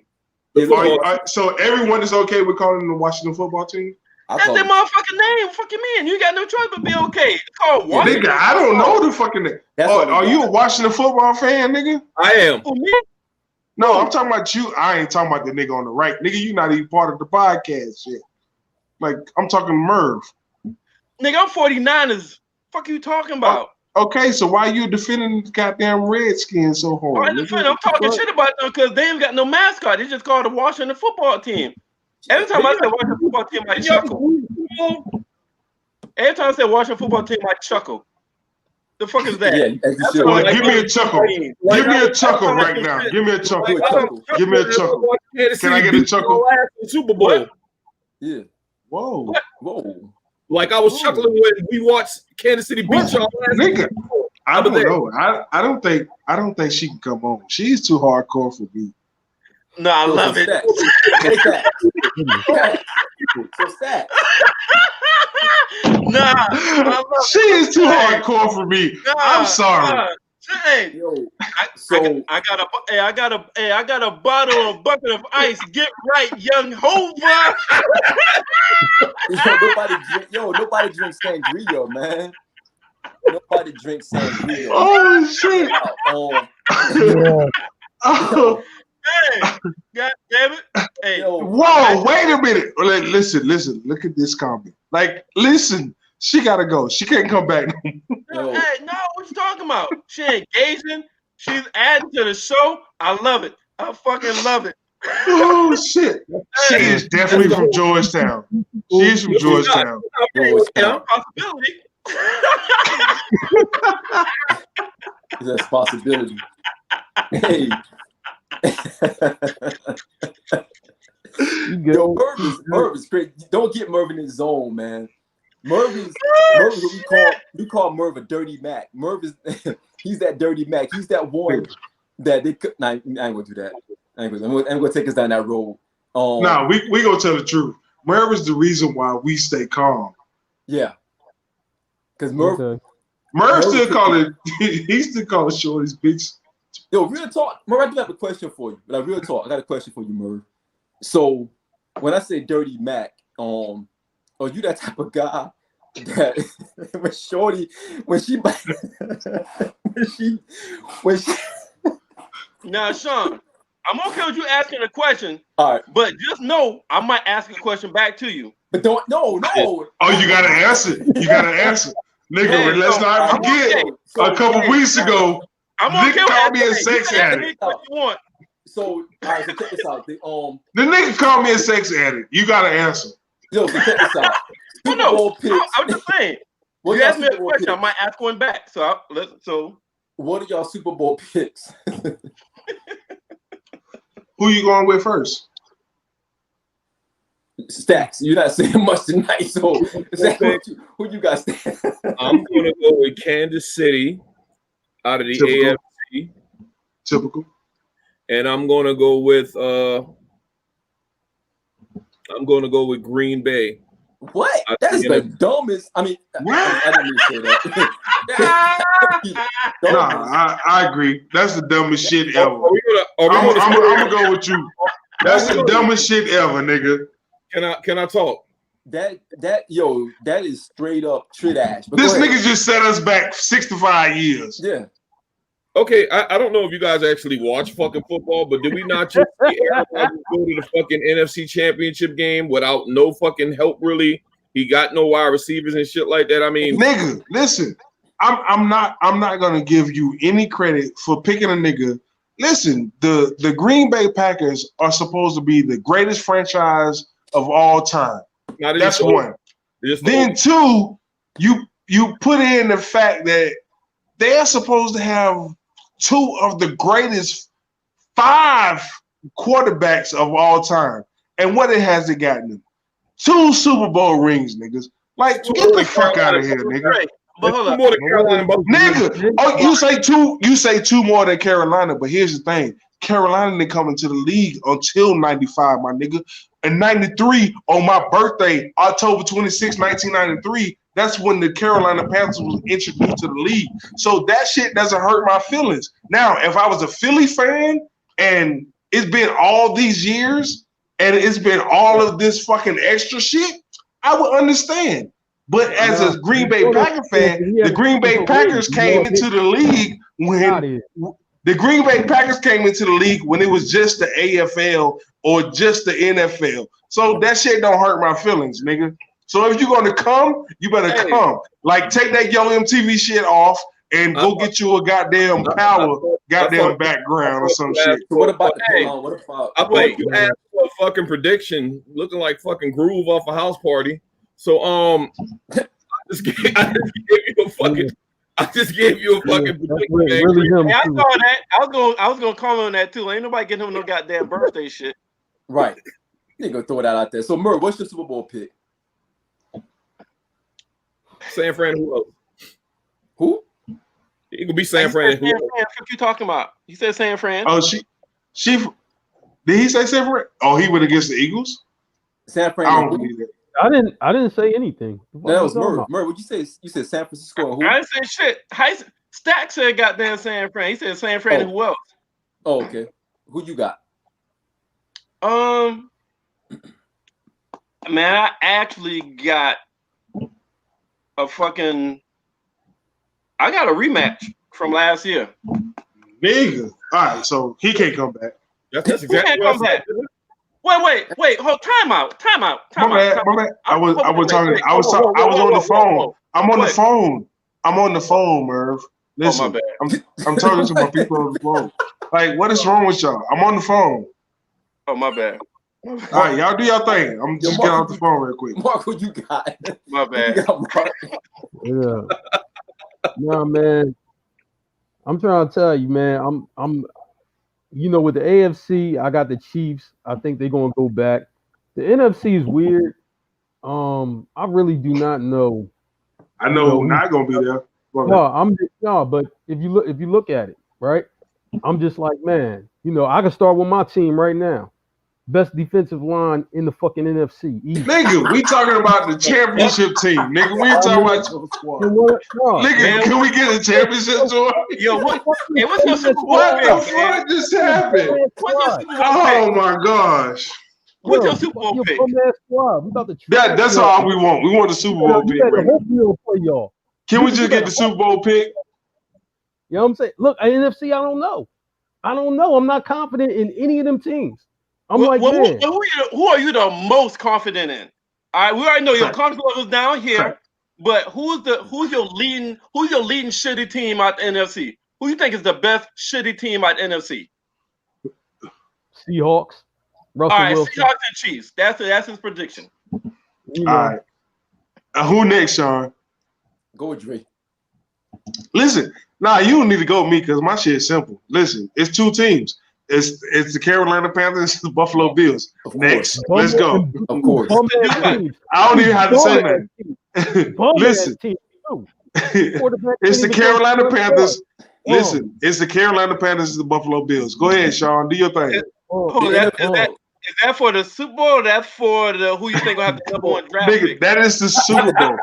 [SPEAKER 2] So everyone is okay with calling them the Washington football team?
[SPEAKER 5] That's their motherfucking name. Fucking man, you got no choice but be okay. It's called Washington.
[SPEAKER 2] Nigga, I don't know the fucking name. Are you a Washington football fan, nigga?
[SPEAKER 4] I am.
[SPEAKER 2] No, I'm talking about you. I ain't talking about the nigga on the right. Nigga, you not even part of the podcast shit. Like, I'm talking Merv.
[SPEAKER 5] Nigga, I'm 49ers. Fuck you talking about?
[SPEAKER 2] Okay, so why you defending the goddamn Redskins so hard?
[SPEAKER 5] I'm talking shit about them because they ain't got no mascot. It's just called the Washington football team. Every time I say Washington football team, I chuckle. Every time I say Washington football team, I chuckle. The fuck is that?
[SPEAKER 1] Yeah,
[SPEAKER 2] well, give me a chuckle. Give me a chuckle right now. Give me a chuckle. Give me a chuckle. Can I get a chuckle?
[SPEAKER 4] Super Bowl.
[SPEAKER 1] Yeah.
[SPEAKER 2] Whoa.
[SPEAKER 1] Whoa.
[SPEAKER 4] Like I was chuckling when we watched Kansas City beat y'all.
[SPEAKER 2] Nigga, I don't know. I don't think she can come on. She's too hardcore for me.
[SPEAKER 5] No, I love it.
[SPEAKER 1] What's that?
[SPEAKER 5] Nah,
[SPEAKER 2] she is too hardcore for me. I'm sorry.
[SPEAKER 5] Hey, I got a bottle of bucket of ice. Get right, young Hova.
[SPEAKER 1] Nobody drinks sangria, man. Nobody drinks sangria.
[SPEAKER 2] Oh shit.
[SPEAKER 5] Hey, God damn it. Hey.
[SPEAKER 2] Whoa, wait a minute. Listen. Look at this comment. Like, listen, she gotta go. She can't come back.
[SPEAKER 5] Hey, no, what you talking about? She engaging. She's adding to the show. I love it. I fucking love it.
[SPEAKER 2] Oh shit. She is definitely from Georgetown. She's from Georgetown.
[SPEAKER 5] Possibility.
[SPEAKER 1] It's a responsibility. Hey. Yo, Merv is great. Don't get Merv in his zone, man. Merv is what we call Merv a dirty Mac. Merv is he's that dirty Mac. He's that one that they could. Nah, I ain't gonna do that. I ain't gonna take us down that road.
[SPEAKER 2] Nah, we gonna tell the truth. Merv is the reason why we stay calm.
[SPEAKER 1] Yeah, because Merv
[SPEAKER 2] still calling. He still calling shorties bitch.
[SPEAKER 1] Yo, real talk, Merv. I do have a question for you. But real talk, I got a question for you, Merv. So when I say dirty Mac, are you that type of guy that when she
[SPEAKER 5] Now, Sean, I'm okay with you asking a question.
[SPEAKER 1] All right,
[SPEAKER 5] but just know I might ask a question back to you.
[SPEAKER 1] But no.
[SPEAKER 2] Oh, you gotta answer. You gotta answer, nigga.
[SPEAKER 5] Hey,
[SPEAKER 2] let's not forget. A couple weeks ago,
[SPEAKER 5] Nick
[SPEAKER 2] called me a sex addict.
[SPEAKER 5] What you want?
[SPEAKER 1] So, all right, so check this out. The
[SPEAKER 2] nigga called me a sex addict. You gotta answer.
[SPEAKER 1] Yo, so check this out.
[SPEAKER 5] No, I'm just saying. You asked me a question, I might ask one back. So,
[SPEAKER 1] what are y'all Super Bowl picks?
[SPEAKER 2] Who you going with first?
[SPEAKER 1] Stacks. You're not saying much tonight, so who you got?
[SPEAKER 4] I'm gonna go with Kansas City out of the AFC.
[SPEAKER 2] Typical.
[SPEAKER 1] And
[SPEAKER 4] I'm gonna go with Green Bay.
[SPEAKER 1] What? That's the dumbest. I mean, I didn't mean to say that.
[SPEAKER 2] Nah, I agree. That's the dumbest shit ever. I'm gonna go with you. That's the dumbest shit ever, nigga.
[SPEAKER 4] Can I talk?
[SPEAKER 1] That is straight up trash.
[SPEAKER 2] This nigga just set us back 65 years.
[SPEAKER 1] Yeah.
[SPEAKER 4] Okay, I don't know if you guys actually watch fucking football, but did we not just see Aaron Rodgers go to the fucking NFC Championship game without no fucking help? Really, he got no wide receivers and shit like that. I mean,
[SPEAKER 2] nigga, listen, I'm not gonna give you any credit for picking a nigga. Listen, the Green Bay Packers are supposed to be the greatest franchise of all time. That's one. Then two, you put in the fact that they're supposed to have two of the greatest 5 quarterbacks of all time. And what has it gotten them? 2 Super Bowl rings, niggas. Like, get the fuck out of here, nigga.
[SPEAKER 5] But hold up.
[SPEAKER 2] Nigga, you say 2 more than Carolina, but here's the thing. Carolina didn't come into the league until 95, my nigga. In 93, on my birthday, October 26, 1993, that's when the Carolina Panthers was introduced to the league. So that shit doesn't hurt my feelings. Now, if I was a Philly fan and it's been all these years and it's been all of this fucking extra shit, I would understand. But as a Green Bay Packers fan, the Green Bay Packers came into the league when it was just the AFL or just the NFL. So that shit don't hurt my feelings, nigga. So if you're gonna come, you better come. Like, take that Yo MTV shit off and go get you a goddamn background or some shit.
[SPEAKER 1] So what about
[SPEAKER 4] I thought you asked for a fucking prediction, looking like fucking Groove off a house party. So I just gave you a fucking prediction.
[SPEAKER 3] Really him,
[SPEAKER 5] I saw that. I was gonna comment on that too. Ain't nobody getting him no goddamn birthday shit.
[SPEAKER 1] Right. You ain't gonna throw that out there. So Murr, what's your Super Bowl pick?
[SPEAKER 2] San Fran.
[SPEAKER 1] Who?
[SPEAKER 4] It could be San Fran.
[SPEAKER 5] What you talking about? He said San Fran.
[SPEAKER 2] Oh, she. Did he say San Fran? Oh, he went against the Eagles.
[SPEAKER 1] San Fran.
[SPEAKER 2] I don't believe it.
[SPEAKER 3] I didn't say anything.
[SPEAKER 1] That was Murr. Murr, what'd you say? You said San Francisco. Who?
[SPEAKER 5] I didn't say shit. Stack said goddamn San Fran. He said San Fran and who else?
[SPEAKER 1] Oh, okay. Who you got?
[SPEAKER 5] Man, I actually got a rematch from last year.
[SPEAKER 2] Nigga. All right, so he can't come back.
[SPEAKER 4] That's exactly what I said.
[SPEAKER 5] Wait. Hold, time out.
[SPEAKER 2] My bad. I was on the phone. I'm on the phone, Merv. Listen,
[SPEAKER 5] my bad.
[SPEAKER 2] I'm talking to my people on the phone. Like, what is wrong with y'all? I'm on the phone.
[SPEAKER 5] Oh, my bad.
[SPEAKER 2] All right, y'all do your thing. I'm just getting off the phone real quick.
[SPEAKER 1] Mark, who you got?
[SPEAKER 5] My bad.
[SPEAKER 3] Yeah. No, man. I'm trying to tell you, man. With the AFC, I got the Chiefs. I think they're gonna go back. The NFC is weird. I really do not know.
[SPEAKER 2] I know who's not gonna be there.
[SPEAKER 3] But if you look at it, right? I'm just like, man, I can start with my team right now. Best defensive line in the fucking NFC. Easy.
[SPEAKER 2] Nigga, we talking about the championship team. Nigga, we talking about. Nigga, can we get a championship tour?
[SPEAKER 5] Yo, what's your Super Bowl
[SPEAKER 2] What
[SPEAKER 5] pick?
[SPEAKER 2] the fuck just happened?
[SPEAKER 5] What's your Super Bowl
[SPEAKER 2] Oh
[SPEAKER 5] pick?
[SPEAKER 2] my gosh.
[SPEAKER 5] What's your Super Bowl pick?
[SPEAKER 2] That's all we want. We want the Super Bowl pick.
[SPEAKER 3] Y'all.
[SPEAKER 2] Can we just get the Super Bowl pick?
[SPEAKER 3] You know what I'm saying? Look, NFC, I don't know. I'm not confident in any of them teams. I'm
[SPEAKER 5] Who are you the most confident in? All right, we already know your confidence level's down here, but who's your leading shitty team out the NFC? Who you think is the best shitty team out the NFC?
[SPEAKER 3] Seahawks.
[SPEAKER 5] All right, Wilson. Seahawks and Chiefs. That's his prediction.
[SPEAKER 2] All right. Who next, Sean?
[SPEAKER 1] Go with Dre.
[SPEAKER 2] Listen, you don't need to go with me because my shit is simple. Listen, it's two teams. It's the Carolina Panthers, the Buffalo Bills. Next, let's go.
[SPEAKER 1] Of course.
[SPEAKER 2] I don't even have to say that. Listen, it's the Carolina Panthers. Listen, it's the Carolina Panthers, the Buffalo Bills. Go ahead, Sean. Do your thing.
[SPEAKER 5] Is that for the Super Bowl or that's for the who you think will have the number one draft pick?
[SPEAKER 2] That is the Super Bowl.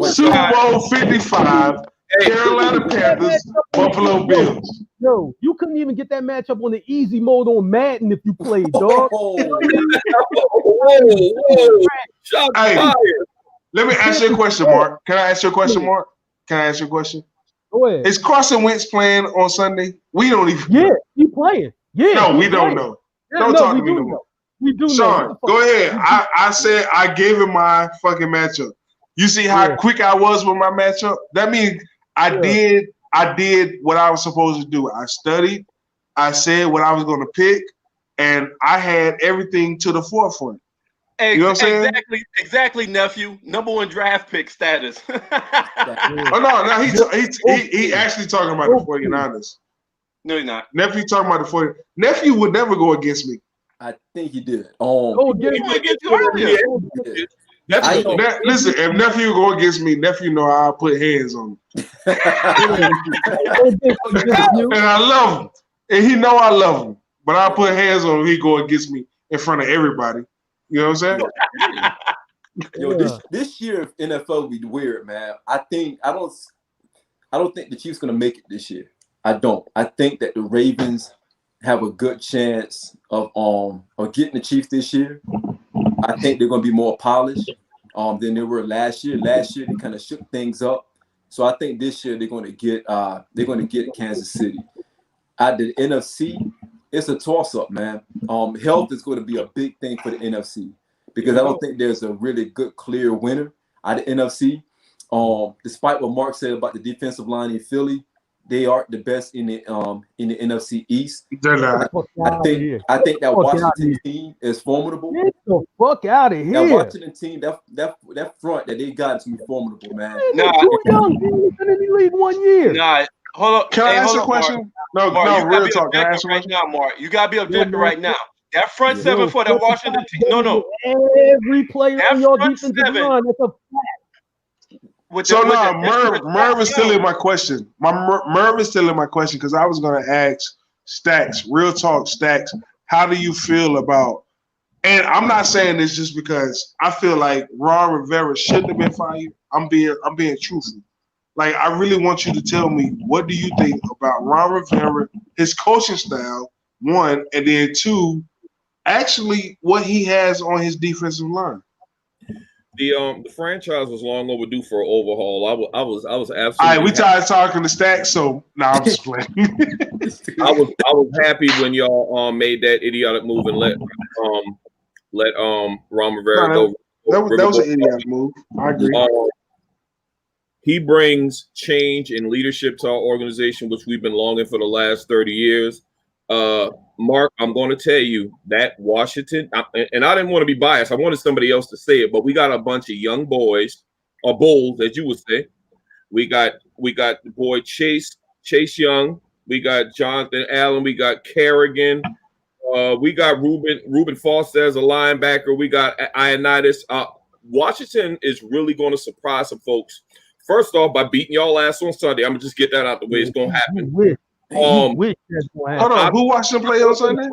[SPEAKER 2] Super Bowl 55, Carolina Panthers, Buffalo Bills.
[SPEAKER 3] Yo, you couldn't even get that matchup on the easy mode on Madden if you played, dog.
[SPEAKER 2] Hey, let me ask you a question, Mark. Can I ask you a question, Mark? Can I ask you a question?
[SPEAKER 3] Go ahead.
[SPEAKER 2] Is Carson Wentz playing on Sunday? We don't even know.
[SPEAKER 3] Yeah, he playing. Yeah.
[SPEAKER 2] No, we don't know. Don't talk to me no more.
[SPEAKER 3] We do
[SPEAKER 2] Sean,
[SPEAKER 3] know.
[SPEAKER 2] go ahead. I said I gave him my fucking matchup. You see how quick I was with my matchup? That means I did what I was supposed to do. I studied, I said what I was gonna pick, and I had everything to the forefront. You know what I'm saying?
[SPEAKER 5] Exactly, nephew. Number one draft pick status.
[SPEAKER 2] He actually talking about the 49ers.
[SPEAKER 5] No, he's not.
[SPEAKER 2] Nephew talking about the 49ers. Nephew would never go against me.
[SPEAKER 1] I think he did.
[SPEAKER 5] He would get you earlier.
[SPEAKER 2] Listen, if nephew go against me, nephew know I'll put hands on him. And I love him. And he know I love him. But I'll put hands on him if he go against me in front of everybody. You know what I'm
[SPEAKER 1] saying? This year NFL will be weird, man. I don't think the Chiefs gonna make it this year. I don't. I think that the Ravens have a good chance of getting the Chiefs this year. I think they're gonna be more polished than they were last year. Last year they kind of shook things up. So I think this year they're gonna get Kansas City. At the NFC, it's a toss-up, man. Health is going to be a big thing for the NFC because I don't think there's a really good, clear winner out of the NFC. Despite what Mark said about the defensive line in Philly, they aren't the best in the NFC East.
[SPEAKER 2] They're not.
[SPEAKER 1] I think that Washington team is formidable.
[SPEAKER 3] Get the fuck out of here.
[SPEAKER 1] That Washington team, that front that they got is gonna be formidable, man.
[SPEAKER 3] Too young. He's been in the league 1 year.
[SPEAKER 5] Nah, hold up.
[SPEAKER 2] Can I ask a question?
[SPEAKER 5] Mark,
[SPEAKER 2] No, real talk. Can I ask a question?
[SPEAKER 5] Right now, Mark, you gotta be objective right now. That front seven for that Washington team. No.
[SPEAKER 3] Every player on your defensive line, that's a fact.
[SPEAKER 2] Merv is still in my question. Merv is still in my question because I was going to ask Stacks, real talk, Stacks, how do you feel about? And I'm not saying this just because I feel like Ron Rivera shouldn't have been fired. I'm being truthful. Like I really want you to tell me what do you think about Ron Rivera, his coaching style, one, and then two, actually what he has on his defensive line.
[SPEAKER 4] The franchise was long overdue for an overhaul. I was absolutely.
[SPEAKER 2] All right, we tired talking to Stacks, so I'm just playing.
[SPEAKER 4] I was happy when y'all made that idiotic move and let Ron Rivera go.
[SPEAKER 2] That was an idiotic move. I agree.
[SPEAKER 4] He brings change and leadership to our organization, which we've been longing for the last 30 years. Mark, I'm going to tell you that Washington, and I didn't want to be biased. I wanted somebody else to say it, but we got a bunch of young boys, or bulls, as you would say. We got We got the boy Chase Young. We got Jonathan Allen. We got Kerrigan. We got Ruben Foster as a linebacker. We got Ioannidis. Washington is really going to surprise some folks. First off, by beating y'all ass on Sunday. I'm gonna just get that out the way. It's gonna happen.
[SPEAKER 2] Hold on, who Washington play on Sunday?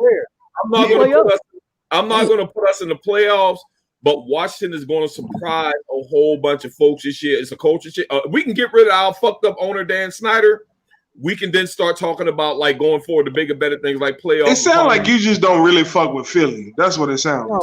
[SPEAKER 4] I'm not gonna put us in the playoffs, but Washington is going to surprise a whole bunch of folks this year. It's a culture shit. We can get rid of our fucked up owner Dan Snyder. We can then start talking about like going forward to bigger, better things like playoffs.
[SPEAKER 2] It sounds like you just don't really fuck with Philly. That's what it sounds.
[SPEAKER 1] I'm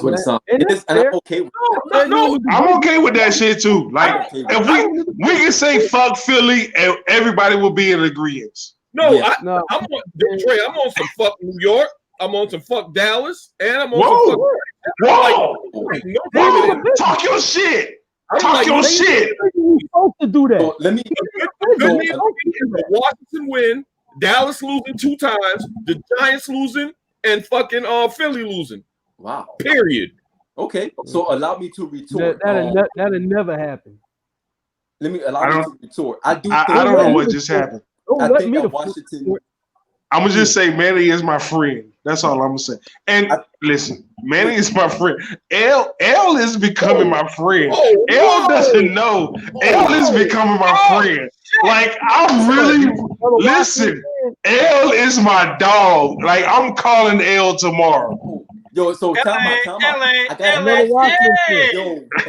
[SPEAKER 1] okay with that.
[SPEAKER 2] I'm okay with that shit too. Like if we can say fuck Philly and everybody will be in agreement.
[SPEAKER 4] I'm on some fuck New York. I'm on some fuck Dallas, and I'm on some fuck.
[SPEAKER 2] Talk your shit. Talk your shit.
[SPEAKER 3] You're supposed to do that.
[SPEAKER 1] Let me.
[SPEAKER 4] Washington win, Dallas losing 2 times, the Giants losing, and fucking Philly losing.
[SPEAKER 1] Wow.
[SPEAKER 4] Period.
[SPEAKER 1] Okay, so allow me to retort.
[SPEAKER 3] That'll never happen.
[SPEAKER 1] Let me allow me to retort. I don't
[SPEAKER 2] know what just happened.
[SPEAKER 1] I think that Washington.
[SPEAKER 2] I'm gonna just say Manny is my friend. That's all I'm gonna say. And listen, Manny is my friend. L is becoming my friend. L doesn't know. L is becoming my friend. Like I'm really listen. L is my dog. Like I'm calling L tomorrow.
[SPEAKER 1] Yo, so time out. I gotta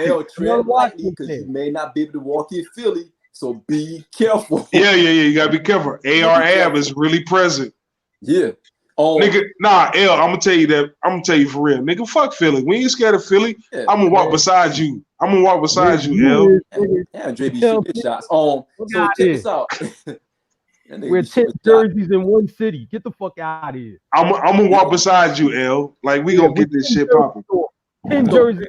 [SPEAKER 1] L tread lightly because you may not be able to walk in Philly. So be careful.
[SPEAKER 2] Yeah. You gotta be careful. AR is really present.
[SPEAKER 1] Yeah.
[SPEAKER 2] Nigga, nah, L, I'm gonna tell you that. I'm gonna tell you for real. Nigga, fuck Philly. We ain't scared of Philly. Yeah, I'm gonna walk beside you. I'm gonna walk beside you, L.
[SPEAKER 1] Yeah, JB shoot shots. So check this out.
[SPEAKER 3] We're 10 jerseys in one city. Get the fuck out of here.
[SPEAKER 2] I'm gonna walk beside you, L. Like we gonna get this shit popping.
[SPEAKER 3] 10 jerseys.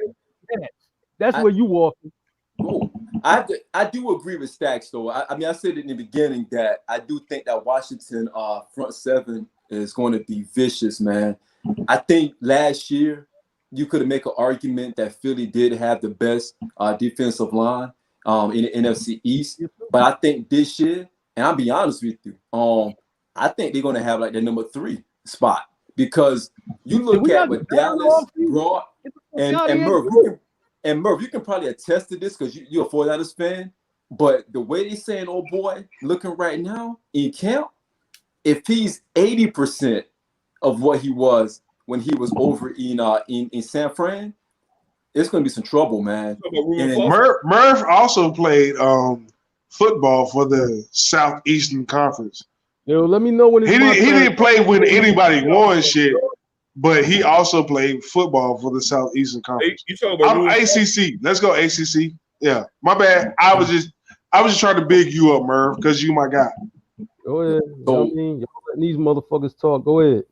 [SPEAKER 3] That's where you walking.
[SPEAKER 1] Cool. I do agree with Stacks though. I mean, I said in the beginning that I do think that Washington front seven is going to be vicious, man. I think last year you could make an argument that Philly did have the best defensive line in the NFC East, but I think this year, and I'll be honest with you, I think they're going to have like the number 3 spot because you look at what Dallas brought and Merv. And Merv, you can probably attest to this because you're a 49ers fan. But the way they saying, oh boy, looking right now in camp, if he's 80% of what he was when he was over in San Fran, it's going to be some trouble, man. And
[SPEAKER 2] Murph also played football for the Southeastern Conference.
[SPEAKER 3] Yo, let me know when
[SPEAKER 2] he didn't play when anybody won shit. But he also played football for the Southeastern Conference. I'm ACC. Let's go ACC. Yeah, my bad. I was just trying to big you up, Merv, because you my guy.
[SPEAKER 3] Go ahead. Y'all letting these motherfuckers talk. Go ahead.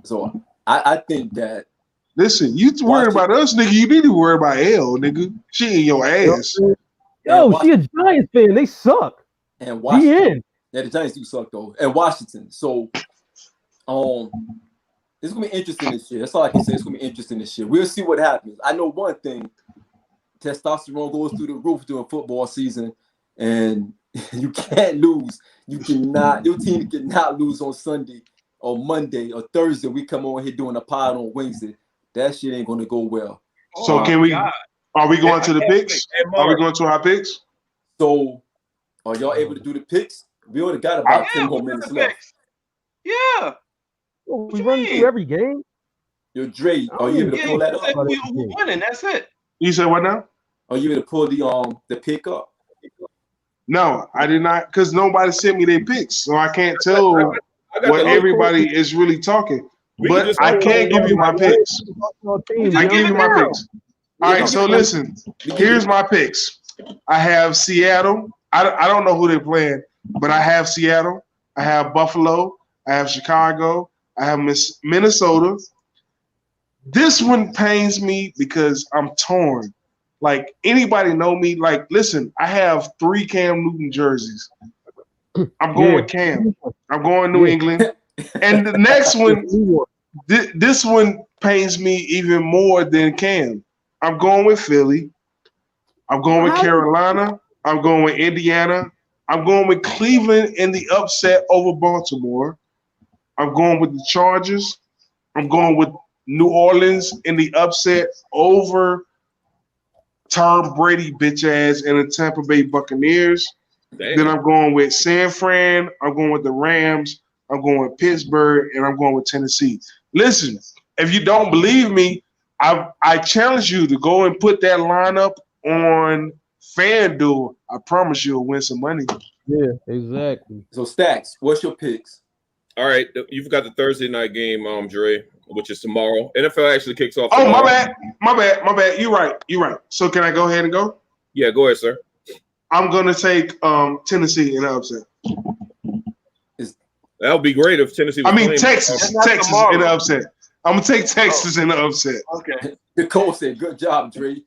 [SPEAKER 1] So I think that.
[SPEAKER 2] Listen, you worried about us, nigga. You need to worry about L, nigga. She in your ass.
[SPEAKER 3] Yo, she a Giants fan. They suck.
[SPEAKER 1] And Washington. Yeah, the Giants do suck though. And Washington. So, it's going to be interesting this year. That's all I can say. It's going to be interesting this year. We'll see what happens. I know one thing. Testosterone goes through the roof during football season, and you can't lose. You cannot. Your team cannot lose on Sunday or Monday or Thursday. We come on here doing a pod on Wednesday. That shit ain't going to go well.
[SPEAKER 2] So are we going to the picks? Are we going to our picks?
[SPEAKER 1] So are y'all able to do the picks? We already got about 10 more minutes left.
[SPEAKER 5] Yeah.
[SPEAKER 3] We run through every game.
[SPEAKER 1] Yo, Dre, are you able to pull that up?
[SPEAKER 5] We're winning. That's it.
[SPEAKER 2] You said what now?
[SPEAKER 1] Are you able to pull the pick up?
[SPEAKER 2] No, I did not, because nobody sent me their picks, so I can't tell what everybody is really talking. But I can give you my picks. I give you my picks. All right, so listen. Here's my picks. I have Seattle. I don't know who they're playing, but I have Seattle. I have Buffalo. I have Chicago. I have Minnesota. This one pains me because I'm torn. Like, anybody know me? Like, listen, I have 3 Cam Newton jerseys. I'm going with Cam. I'm going New England. And the next one, this one pains me even more than Cam. I'm going with Philly. I'm going with Carolina. I'm going with Indiana. I'm going with Cleveland in the upset over Baltimore. I'm going with the Chargers. I'm going with New Orleans in the upset over Tom Brady bitch ass and the Tampa Bay Buccaneers.
[SPEAKER 4] Damn.
[SPEAKER 2] Then I'm going with San Fran. I'm going with the Rams. I'm going with Pittsburgh, and I'm going with Tennessee. Listen, if you don't believe me, I challenge you to go and put that lineup on FanDuel. I promise you'll win some money.
[SPEAKER 3] Yeah, exactly.
[SPEAKER 1] So Stacks, what's your picks?
[SPEAKER 4] All right, you've got the Thursday night game, Dre, which is tomorrow. NFL actually kicks off.
[SPEAKER 2] Oh,
[SPEAKER 4] tomorrow.
[SPEAKER 2] my bad. You're right. So can I go ahead and go?
[SPEAKER 4] Yeah, go ahead, sir.
[SPEAKER 2] I'm gonna take Tennessee in the upset.
[SPEAKER 4] That would be great if Tennessee was playing.
[SPEAKER 2] Texas in the upset. I'm gonna take Texas in the upset.
[SPEAKER 5] Okay.
[SPEAKER 1] Nicole said, "Good job, Dre."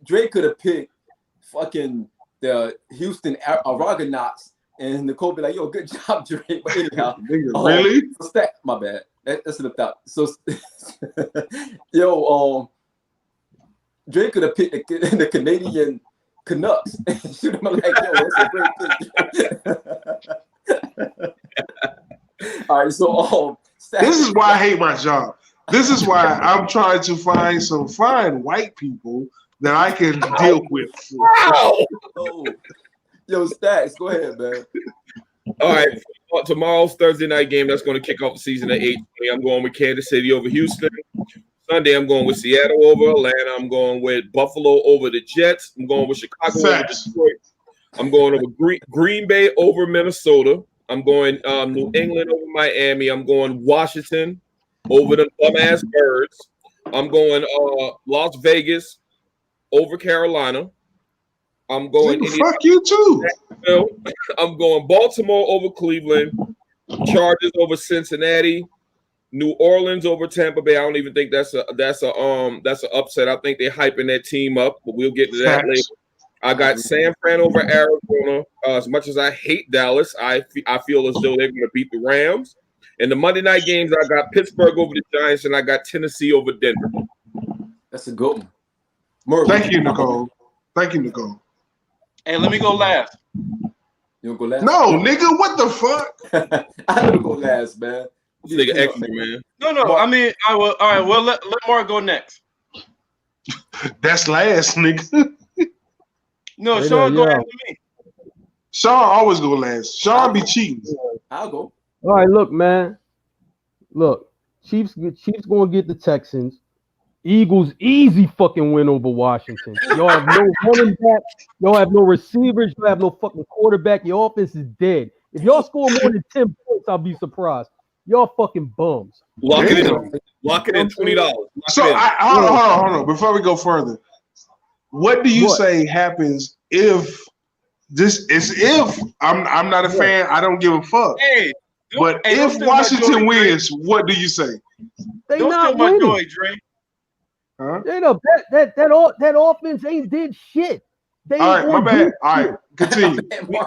[SPEAKER 1] Dre could have picked fucking the Houston Argonauts, and Nicole be like, "Yo, good job, Dre." But anyhow,
[SPEAKER 2] really?
[SPEAKER 1] So my bad. That's an thought. So, yo, Dre could have picked the Canadian Canucks and shoot him like, "Yo, that's a great pick." All right, so
[SPEAKER 2] this is why I hate my job. This is why I'm trying to find some fine white people that I can deal with.
[SPEAKER 4] Wow.
[SPEAKER 1] Yo, Stacks, go ahead, man.
[SPEAKER 4] All right, tomorrow's Thursday night game. That's going to kick off the season at 8:20. I'm going with Kansas City over Houston. Sunday, I'm going with Seattle over Atlanta. I'm going with Buffalo over the Jets. I'm going with Chicago over Detroit. I'm going over Green Bay over Minnesota. I'm going New England over Miami. I'm going Washington over the dumbass Birds. I'm going Las Vegas over Carolina. I'm going
[SPEAKER 2] fuck you too.
[SPEAKER 4] I'm going Baltimore over Cleveland. Chargers over Cincinnati. New Orleans over Tampa Bay. I don't even think that's an upset. I think they're hyping that team up, but we'll get to that later. I got San Fran over Arizona. As much as I hate Dallas, I feel as though they're going to beat the Rams. And the Monday night games, I got Pittsburgh over the Giants, and I got Tennessee over Denver.
[SPEAKER 1] That's a good one.
[SPEAKER 2] Thank you, Nicole.
[SPEAKER 5] Hey, let me go last.
[SPEAKER 1] You want to go last?
[SPEAKER 2] No, nigga, what the fuck?
[SPEAKER 1] I never go last, man.
[SPEAKER 4] This nigga extra, man.
[SPEAKER 5] No. I mean, I will. All right. Well, let Mark go next.
[SPEAKER 2] That's last, nigga.
[SPEAKER 5] No, Sean, go after me.
[SPEAKER 2] Sean always go last. Sean be cheating.
[SPEAKER 1] I'll go.
[SPEAKER 3] All right, look, man. Look, Chiefs gonna get the Texans. Eagles easy fucking win over Washington. Y'all have no running back. Y'all have no receivers. You have no fucking quarterback. Your offense is dead. If y'all score more than 10 points, I'll be surprised. Y'all fucking bums.
[SPEAKER 4] Lock it in. Lock it in. $20.
[SPEAKER 2] So hold on. Before we go further, what do you say happens if I'm not a fan? I don't give a fuck.
[SPEAKER 5] Hey,
[SPEAKER 2] but if Washington wins, what do you say?
[SPEAKER 3] They
[SPEAKER 5] don't
[SPEAKER 3] not
[SPEAKER 5] steal my
[SPEAKER 3] winning.
[SPEAKER 5] joy, Dre.
[SPEAKER 2] Huh?
[SPEAKER 3] That offense ain't did shit. They
[SPEAKER 2] All right, my bad. All right,
[SPEAKER 3] shit.
[SPEAKER 2] continue.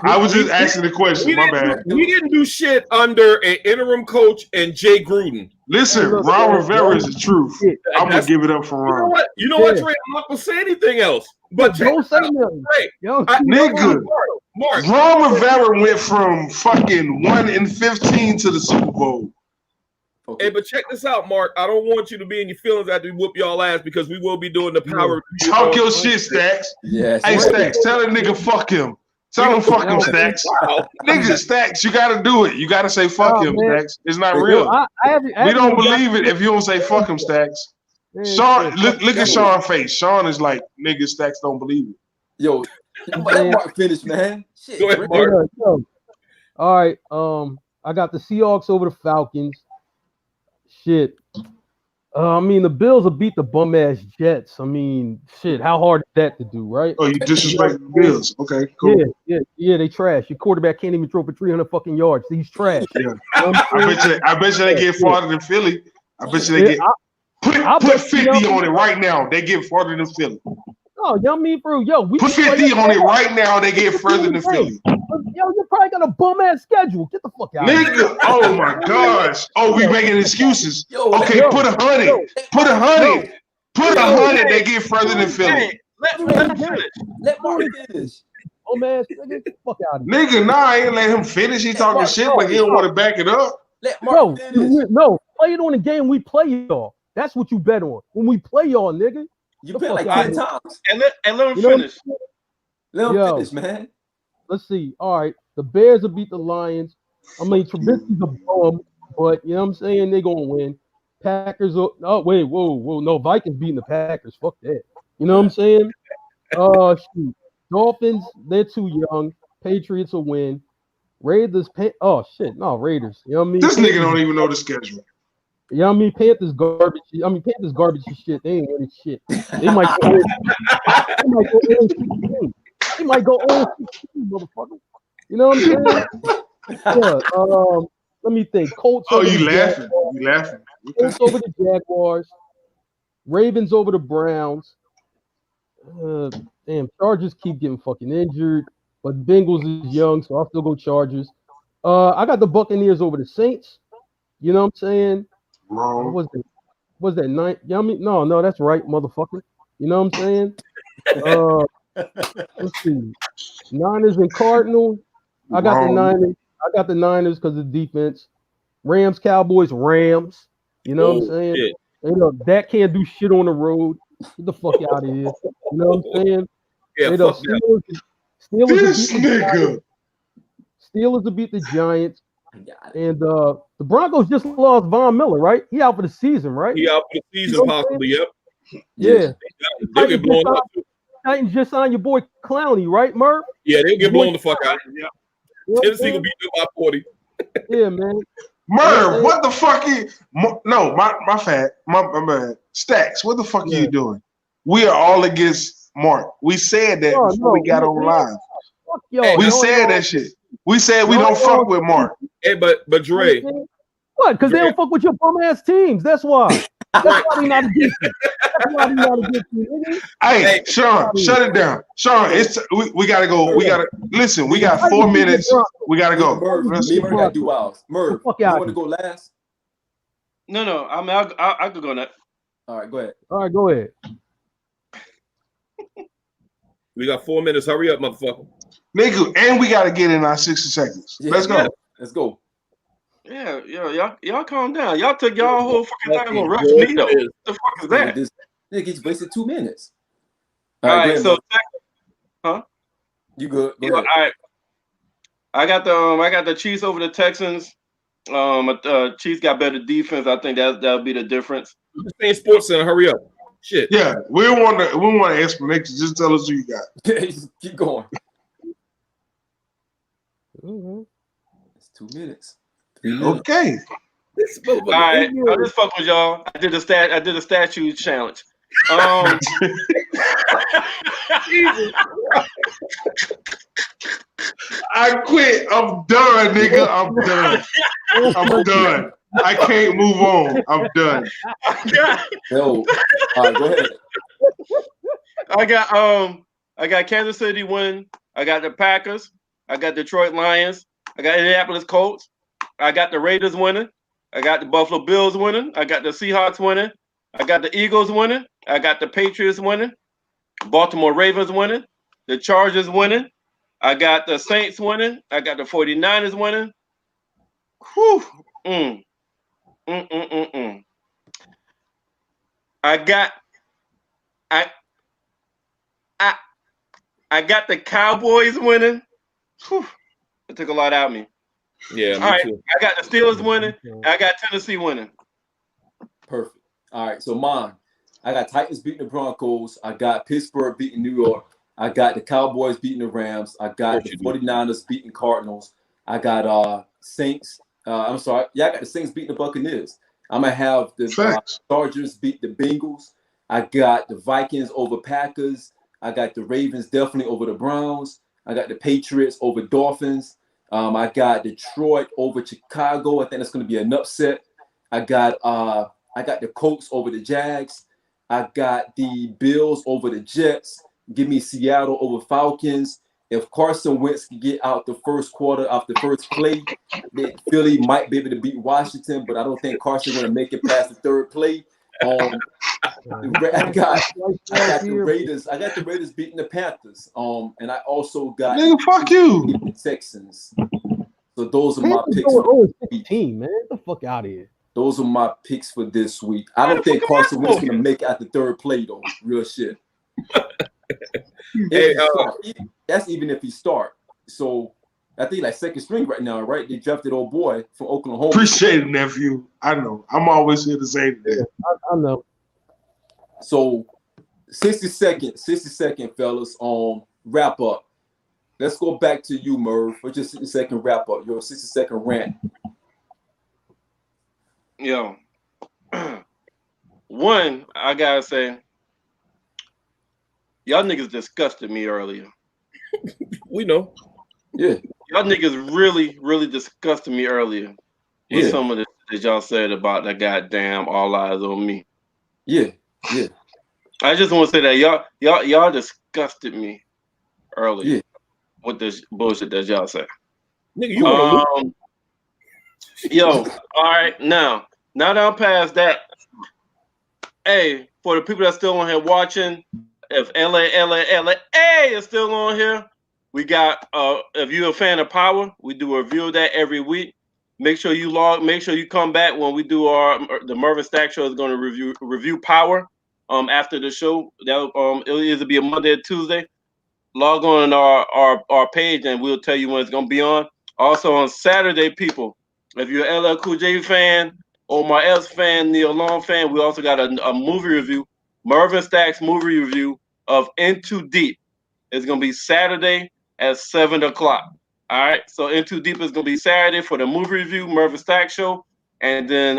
[SPEAKER 2] I was just asking the question. My bad.
[SPEAKER 4] We didn't do shit under an interim coach and Jay Gruden.
[SPEAKER 2] Listen, Ron Rivera is the truth. I'm gonna give it up for Ron.
[SPEAKER 4] You know what, Trey? I'm not gonna say anything else. But
[SPEAKER 3] don't say nothing.
[SPEAKER 2] Nigga,
[SPEAKER 4] Mark.
[SPEAKER 2] Ron Rivera went from fucking 1-15 to the Super Bowl.
[SPEAKER 4] Okay. Hey, but check this out, Mark. I don't want you to be in your feelings after we whoop y'all ass because we will be doing the power.
[SPEAKER 2] Talk your shit, Stacks.
[SPEAKER 1] Yes.
[SPEAKER 2] Hey, Stacks, tell a nigga fuck him. Tell him fuck him, Stacks. Wow. Nigga, Stacks, you gotta do it. You gotta say fuck him, man. Stacks. It's not real. We don't believe it if you don't say fuck him, Stacks. Sean, look at Sean's face. Sean is like, nigga, Stacks don't believe it.
[SPEAKER 1] Yo, let Mark finish, man. Shit,
[SPEAKER 4] go ahead, Mark.
[SPEAKER 3] All right. I got the Seahawks over the Falcons. Shit. I mean, the Bills will beat the bum ass Jets. I mean, shit. How hard is that to do, right?
[SPEAKER 2] Oh, you disrespect the Bills? Okay, cool.
[SPEAKER 3] Yeah. They trash. Your quarterback can't even throw for 300 fucking yards. He's trash.
[SPEAKER 2] Yeah. I bet you they get farther than Philly. I bet you they get. Put 50 on it right now. They get farther than Philly.
[SPEAKER 3] Oh, y'all mean bro? Yo, we
[SPEAKER 2] put 50 on it right now. They get further than Philly.
[SPEAKER 3] Yo, you probably got a bum ass schedule. Get the fuck out,
[SPEAKER 2] nigga. Oh my gosh. Oh, we making excuses. Okay, put 100. Put 100. Put 100. They get further than Philly.
[SPEAKER 5] Let Mark finish.
[SPEAKER 1] Let Mark finish.
[SPEAKER 3] bum ass nigga. Fuck out of here.
[SPEAKER 2] Nigga, nah, I ain't let him finish. He talking shit, but he don't want to back it up.
[SPEAKER 1] Let Mark finish.
[SPEAKER 3] No, play it on the game we play y'all. That's what you bet on. When we play y'all, nigga.
[SPEAKER 1] You bet like 10 times.
[SPEAKER 5] And let him finish.
[SPEAKER 1] Let him finish, man.
[SPEAKER 3] Let's see. All right. The Bears will beat the Lions. I mean, Trubisky's a bum, but you know what I'm saying? They're going to win. Packers are, whoa. No, Vikings beating the Packers. Fuck that. You know what I'm saying? Shoot. Dolphins, they're too young. Patriots will win. Raiders, Raiders. You know what I mean?
[SPEAKER 2] This nigga don't even know the schedule.
[SPEAKER 3] You know what I mean? Panthers garbage. Panthers garbage and shit. They ain't winning shit. They might go 0-16. They might go 0-16, motherfucker. You know what I'm saying? Yeah. Let me think. Colts.
[SPEAKER 2] Oh, you laughing? You laughing?
[SPEAKER 3] Colts over the Jaguars. Ravens over the Browns. Damn, Chargers keep getting fucking injured, but Bengals is young, so I'll still go Chargers. I got the Buccaneers over the Saints. You know what I'm saying?
[SPEAKER 2] Wrong.
[SPEAKER 3] Was that 9? Yeah, I mean, no, that's right, motherfucker. You know what I'm saying? Let's see. Niners and Cardinals. I got the Niners. I got the Niners because of defense. Rams, Cowboys, Rams. You know what I'm saying?
[SPEAKER 4] Shit.
[SPEAKER 3] You know, that can't do shit on the road. Get the fuck out of here. You know what I'm saying?
[SPEAKER 4] Yeah, fuck that.
[SPEAKER 3] Steelers will beat the Giants. And the Broncos just lost Von Miller, right? He out for the season, right?
[SPEAKER 4] He out for the season, possibly, yep.
[SPEAKER 3] Yeah.
[SPEAKER 4] They'll get blown up.
[SPEAKER 3] Titans just signed your boy Clowney, right, Murph?
[SPEAKER 4] Yeah, they'll get blown the fuck out. Yeah. Tennessee will beat them by 40.
[SPEAKER 3] Yeah, man.
[SPEAKER 2] Merv, what the fuck no, my bad. Stacks, what the fuck are you doing? We are all against Mark. We said that before we got on live.
[SPEAKER 3] Fuck y'all.
[SPEAKER 2] We said that shit. We said we don't fuck with Mark.
[SPEAKER 4] Hey, but Dre.
[SPEAKER 3] What? Because they don't fuck with your bum ass teams. That's why. That's why they not against you. That's why they not against you.
[SPEAKER 2] Hey, Sean, shut it down. Sean, we gotta go. We gotta listen. We got 4 minutes. We gotta go.
[SPEAKER 1] Merv gotta do ours. Merv, you want to go last?
[SPEAKER 5] No. I mean, I could go next.
[SPEAKER 1] All right, go ahead.
[SPEAKER 3] All right, go ahead.
[SPEAKER 4] We got 4 minutes. Hurry up, motherfucker.
[SPEAKER 2] Nigga, and we gotta get in our 60 seconds. Let's go.
[SPEAKER 1] Let's go.
[SPEAKER 5] Yeah, y'all calm down. Y'all took y'all whole fucking time on rush me though. What the fuck is that?
[SPEAKER 1] Nigga, just wasted 2 minutes.
[SPEAKER 5] All right, so
[SPEAKER 1] you good? Go ahead.
[SPEAKER 5] All right. I got the Chiefs over the Texans. Chiefs got better defense. I think that'll be the difference.
[SPEAKER 4] Saying Sports Center, hurry up. Shit.
[SPEAKER 2] Yeah, we want an explanation. Just tell us who you got.
[SPEAKER 1] Keep going.
[SPEAKER 3] Mm-hmm.
[SPEAKER 1] It's 2 minutes.
[SPEAKER 2] Okay.
[SPEAKER 5] All right, I'll just fuck with y'all. I did a statue challenge.
[SPEAKER 2] I quit. I'm done, nigga. I'm done. I can't move on. I'm done.
[SPEAKER 1] Yo, all right, go ahead.
[SPEAKER 5] I got Kansas City winning. I got the Packers. I got Detroit Lions. I got Indianapolis Colts. I got the Raiders winning. I got the Buffalo Bills winning. I got the Seahawks winning. I got the Eagles winning. I got the Patriots winning. Baltimore Ravens winning. The Chargers winning. I got the Saints winning. I got the 49ers winning. Whew. I got the Cowboys winning. Whew. It took a lot out of me.
[SPEAKER 4] Yeah,
[SPEAKER 5] all right. Too. I got the Steelers winning. I got Tennessee winning.
[SPEAKER 1] Perfect. All right, so mine. I got Titans beating the Broncos. I got Pittsburgh beating New York. I got the Cowboys beating the Rams. I got the 49ers beating Cardinals. I got Saints. I got the Saints beating the Buccaneers. I'm going to have the Chargers beat the Bengals. I got the Vikings over Packers. I got the Ravens definitely over the Browns. I got the Patriots over Dolphins. I got Detroit over Chicago. I think that's going to be an upset. I got the Colts over the Jags. I got the Bills over the Jets. Give me Seattle over Falcons. If Carson Wentz can get out the first quarter off the first play, then Philly might be able to beat Washington, but I don't think Carson's going to make it past the third play. I got the Raiders. I got the Raiders beating the Panthers. And I also got
[SPEAKER 2] fuck you,
[SPEAKER 1] the Texans. So those are my picks.
[SPEAKER 3] 16, man. Get the fuck out of here.
[SPEAKER 1] Those are my picks for this week. I don't think Carson Wentz is gonna make it at the third play though. Real shit. That's even if he start. So I think like second string right now, right? They drafted old boy from Oklahoma.
[SPEAKER 2] Appreciate it, nephew. I know. I'm always here to say that.
[SPEAKER 3] I know.
[SPEAKER 1] So 60 second, fellas. Wrap up. Let's go back to you, Merv. For just 60-second wrap up. Your 60-second rant.
[SPEAKER 5] Yo, one, I gotta say, y'all niggas disgusted me earlier.
[SPEAKER 4] We know.
[SPEAKER 1] Yeah.
[SPEAKER 5] Y'all niggas really, really disgusted me earlier with some of the that y'all said about that goddamn All Eyez on Me.
[SPEAKER 1] Yeah, yeah.
[SPEAKER 5] I just want to say that y'all disgusted me earlier with this bullshit that y'all say.
[SPEAKER 4] Nigga, you want
[SPEAKER 5] to yo, all right, now that I'm past that, hey, for the people that's still on here watching, if LA is still on here, we got if you're a fan of Power, we do a review of that every week. Make sure you come back when we do the Mervin Stack Show is going to review Power after the show. That it'll either be a Monday or Tuesday. Log on our page and we'll tell you when it's going to be on. Also on Saturday, people, if you're an LL Cool J fan, Omar Epps fan, Neil Long fan, we also got a movie review, Mervin Stack's movie review of Into Deep. It's going to be Saturday at 7 o'clock. All right, so Into Deep is going to be Saturday for the movie review, Mervin Stack Show. And then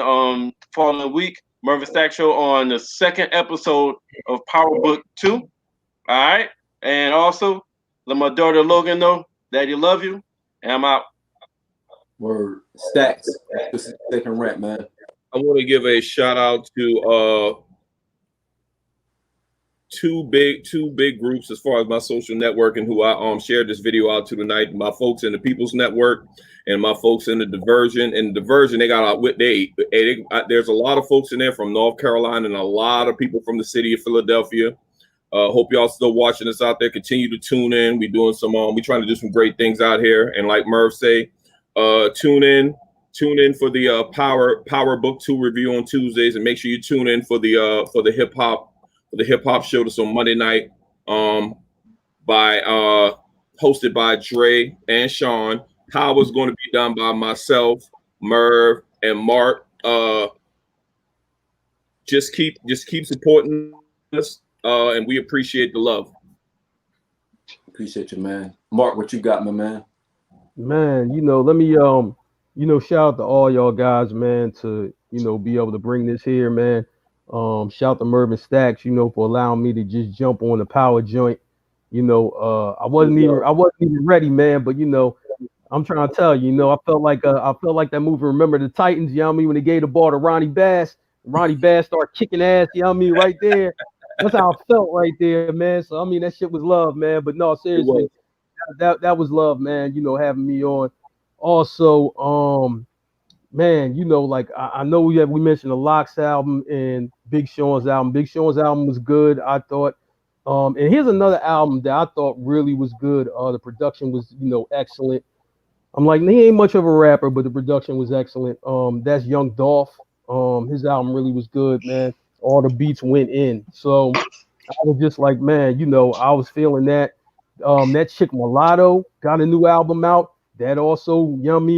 [SPEAKER 5] following week, Mervin Stack Show on the second episode of Power Book 2. All right, and also let my daughter Logan know, Daddy love you, and I'm out.
[SPEAKER 1] Word. Stacks. This is the second rant, man.
[SPEAKER 4] I want to give a shout out to two big groups as far as my social network and who I shared this video out to tonight. My folks in the People's Network and my folks in the Diversion. And Diversion, they got out with there's a lot of folks in there from North Carolina and a lot of people from the city of Philadelphia. Hope y'all still watching us out there. Continue to tune in. We doing some we trying to do some great things out here. And like Merv say, tune in for the Power Book 2 review on Tuesdays, and make sure you tune in for the hip hop show that's on Monday night, hosted by Dre and Sean. Power's going to be done by myself, Merv, and Mark. Just keep supporting us, and we appreciate the love.
[SPEAKER 1] Appreciate you, man. Mark, what you got, my man?
[SPEAKER 3] Man, let me shout out to all y'all guys, man, to be able to bring this here, man. Shout out to Mervin Stacks, for allowing me to just jump on the Power joint. I wasn't even ready, man, but I'm trying to tell you, I felt like that movie Remember the Titans, when they gave the ball to Ronnie Bass. Ronnie Bass started kicking ass, right there. That's how I felt right there, man. So that shit was love, man. But no, seriously, that was love, man, having me on. Also, man, I know we mentioned the Locks album and Big Sean's album. Big Sean's album was good, I thought. And here's another album that I thought really was good. The production was, excellent. I'm like, he ain't much of a rapper, but the production was excellent. That's Young Dolph. His album really was good, man. All the beats went in. So I was just like, man, I was feeling that. That chick Mulatto got a new album out. That also,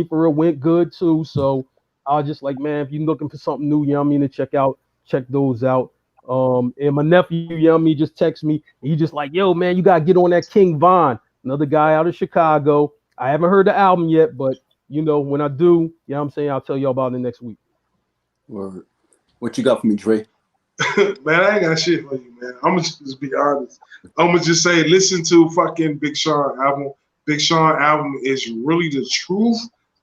[SPEAKER 3] for it went good too. So I was just like, man, if you're looking for something new, to check those out. And my nephew, just texted me. He just like, yo, man, you gotta get on that King Von, another guy out of Chicago. I haven't heard the album yet, but when I do, I'll tell y'all about it next week.
[SPEAKER 1] Word. What you got for me, Dre?
[SPEAKER 2] Man, I ain't got shit for you, man. I'm gonna just be honest. I'm gonna just say, listen to fucking Big Sean album. Big Sean album is really the truth.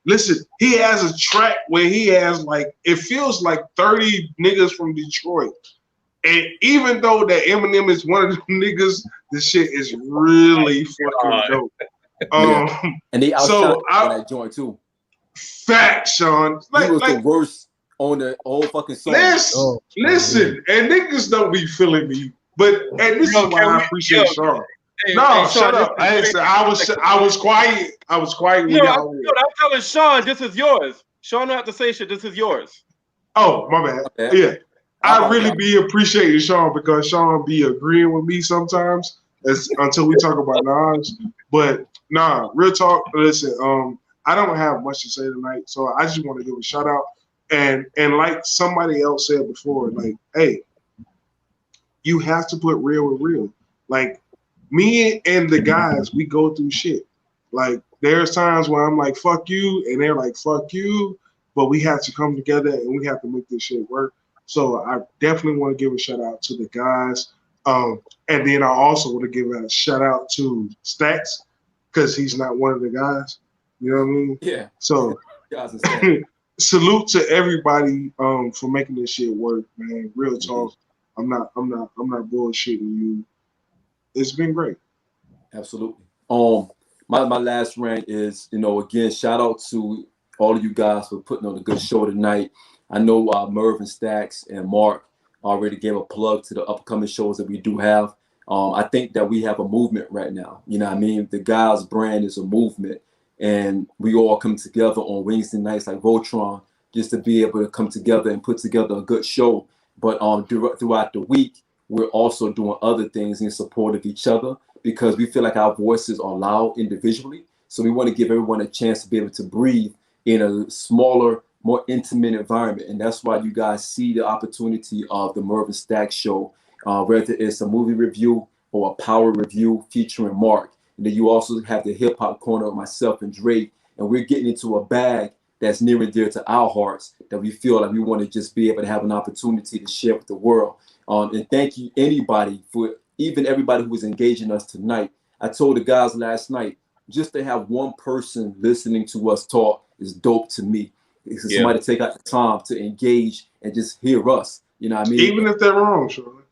[SPEAKER 2] Listen, he has a track where he has it feels like 30 niggas from Detroit. And even though that Eminem is one of them niggas, this shit is really fucking dope.
[SPEAKER 1] And they outshot that joint too.
[SPEAKER 2] Fact, Sean.
[SPEAKER 1] He was the worst on the whole fucking song.
[SPEAKER 2] Listen, and niggas don't be feeling me, but and this is why I appreciate Sean. No, shut up. I was quiet. I was quiet when y'all.
[SPEAKER 5] I'm telling Sean, this is yours. Sean don't have to say shit. This is yours.
[SPEAKER 2] Oh, my bad. Okay. Yeah. I really be appreciating Sean because Sean be agreeing with me sometimes until we talk about Nas. But nah, real talk. Listen, I don't have much to say tonight, so I just want to give a shout out. And like somebody else said before, like, hey, you have to put real with real. Like me and the guys, we go through shit. Like there's times where I'm like, fuck you, and they're like, fuck you, but we have to come together and we have to make this shit work. So I definitely want to give a shout out to the guys. And then I also want to give a shout out to Stacks because he's not one of the guys. You know what I mean?
[SPEAKER 1] Yeah.
[SPEAKER 2] So salute to everybody for making this shit work, man. Real talk. I'm not bullshitting you. It's been great.
[SPEAKER 1] Absolutely. My last rant is, again, shout out to all of you guys for putting on a good show tonight. I know Merv and Stacks and Mark already gave a plug to the upcoming shows that we do have. I think that we have a movement right now. You know what I mean? The guys brand is a movement, and we all come together on Wednesday nights like Voltron just to be able to come together and put together a good show. But throughout the week, we're also doing other things in support of each other because we feel like our voices are loud individually. So we want to give everyone a chance to be able to breathe in a smaller, more intimate environment. And that's why you guys see the opportunity of the Merv and Stacks show, whether it's a movie review or a power review featuring Mark. And then you also have the hip hop corner of myself and Drake. And we're getting into a bag that's near and dear to our hearts that we feel like we want to just be able to have an opportunity to share with the world. And thank you, anybody, for even everybody who was engaging us tonight. I told the guys last night, just to have one person listening to us talk is dope to me. It's somebody take out the time to engage and just hear us. You know what I mean?
[SPEAKER 2] Even if they're wrong, Sean.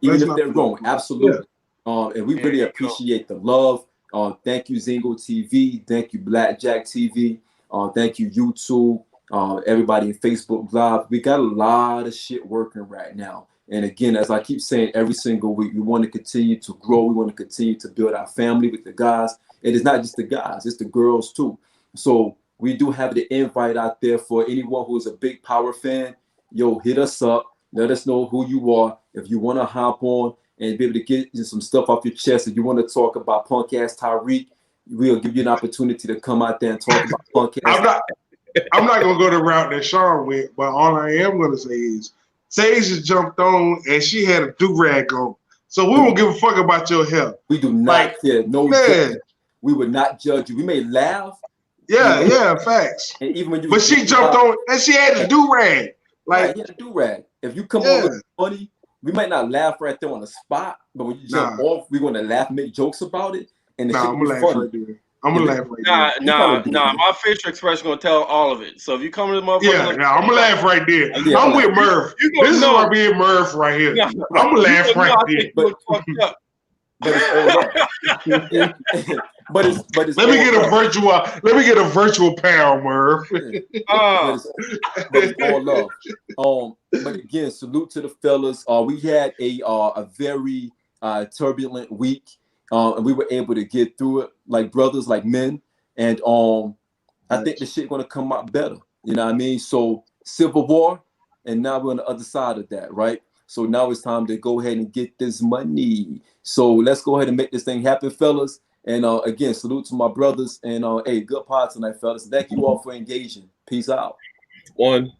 [SPEAKER 1] Even if they're wrong, absolutely. Yeah. And we really appreciate the love. Thank you, Zingo TV. Thank you, Blackjack TV. Thank you, YouTube. Everybody in Facebook Live. We got a lot of shit working right now. And again, as I keep saying every single week, we want to continue to grow. We want to continue to build our family with the guys. And it's not just the guys, it's the girls too. So we do have the invite out there for anyone who is a big Power fan. Yo, hit us up. Let us know who you are. If you want to hop on and be able to get some stuff off your chest, if you want to talk about punk ass Tyreek, we'll give you an opportunity to come out there and talk about punk ass.
[SPEAKER 2] I'm not going to go the route that Sean went, but all I am going to say is Sage just jumped on and she had a do-rag on. So we won't give a fuck about your hair.
[SPEAKER 1] We do not care. No judgment. We would not judge you. We may laugh.
[SPEAKER 2] Yeah, facts.
[SPEAKER 1] And even when you,
[SPEAKER 2] but she jumped on and she had a do-rag. Like,
[SPEAKER 1] yeah, do-rag. If you come on with funny, we might not laugh right there on the spot, but when you jump off, we're going to laugh, make jokes about it. And
[SPEAKER 2] I'm going to laugh right there. I'm going to laugh right there.
[SPEAKER 5] Nah. My facial expression going to tell all of it. So if you come to the motherfucker...
[SPEAKER 2] I'm going to laugh right there. I'm with Murph. This is why being Murph right here. I'm going to laugh right there.
[SPEAKER 1] But it's
[SPEAKER 2] let me get a virtual pound, Murph.
[SPEAKER 1] But it's all love. But again, salute to the fellas. We had a very turbulent week, and we were able to get through it like brothers, like men. And I think the shit gonna come out better. You know what I mean? So Civil War, and now we're on the other side of that, right? So now it's time to go ahead and get this money. So let's go ahead and make this thing happen, fellas. And again, salute to my brothers. And hey, good pod tonight, fellas. Thank you all for engaging. Peace out.
[SPEAKER 4] One.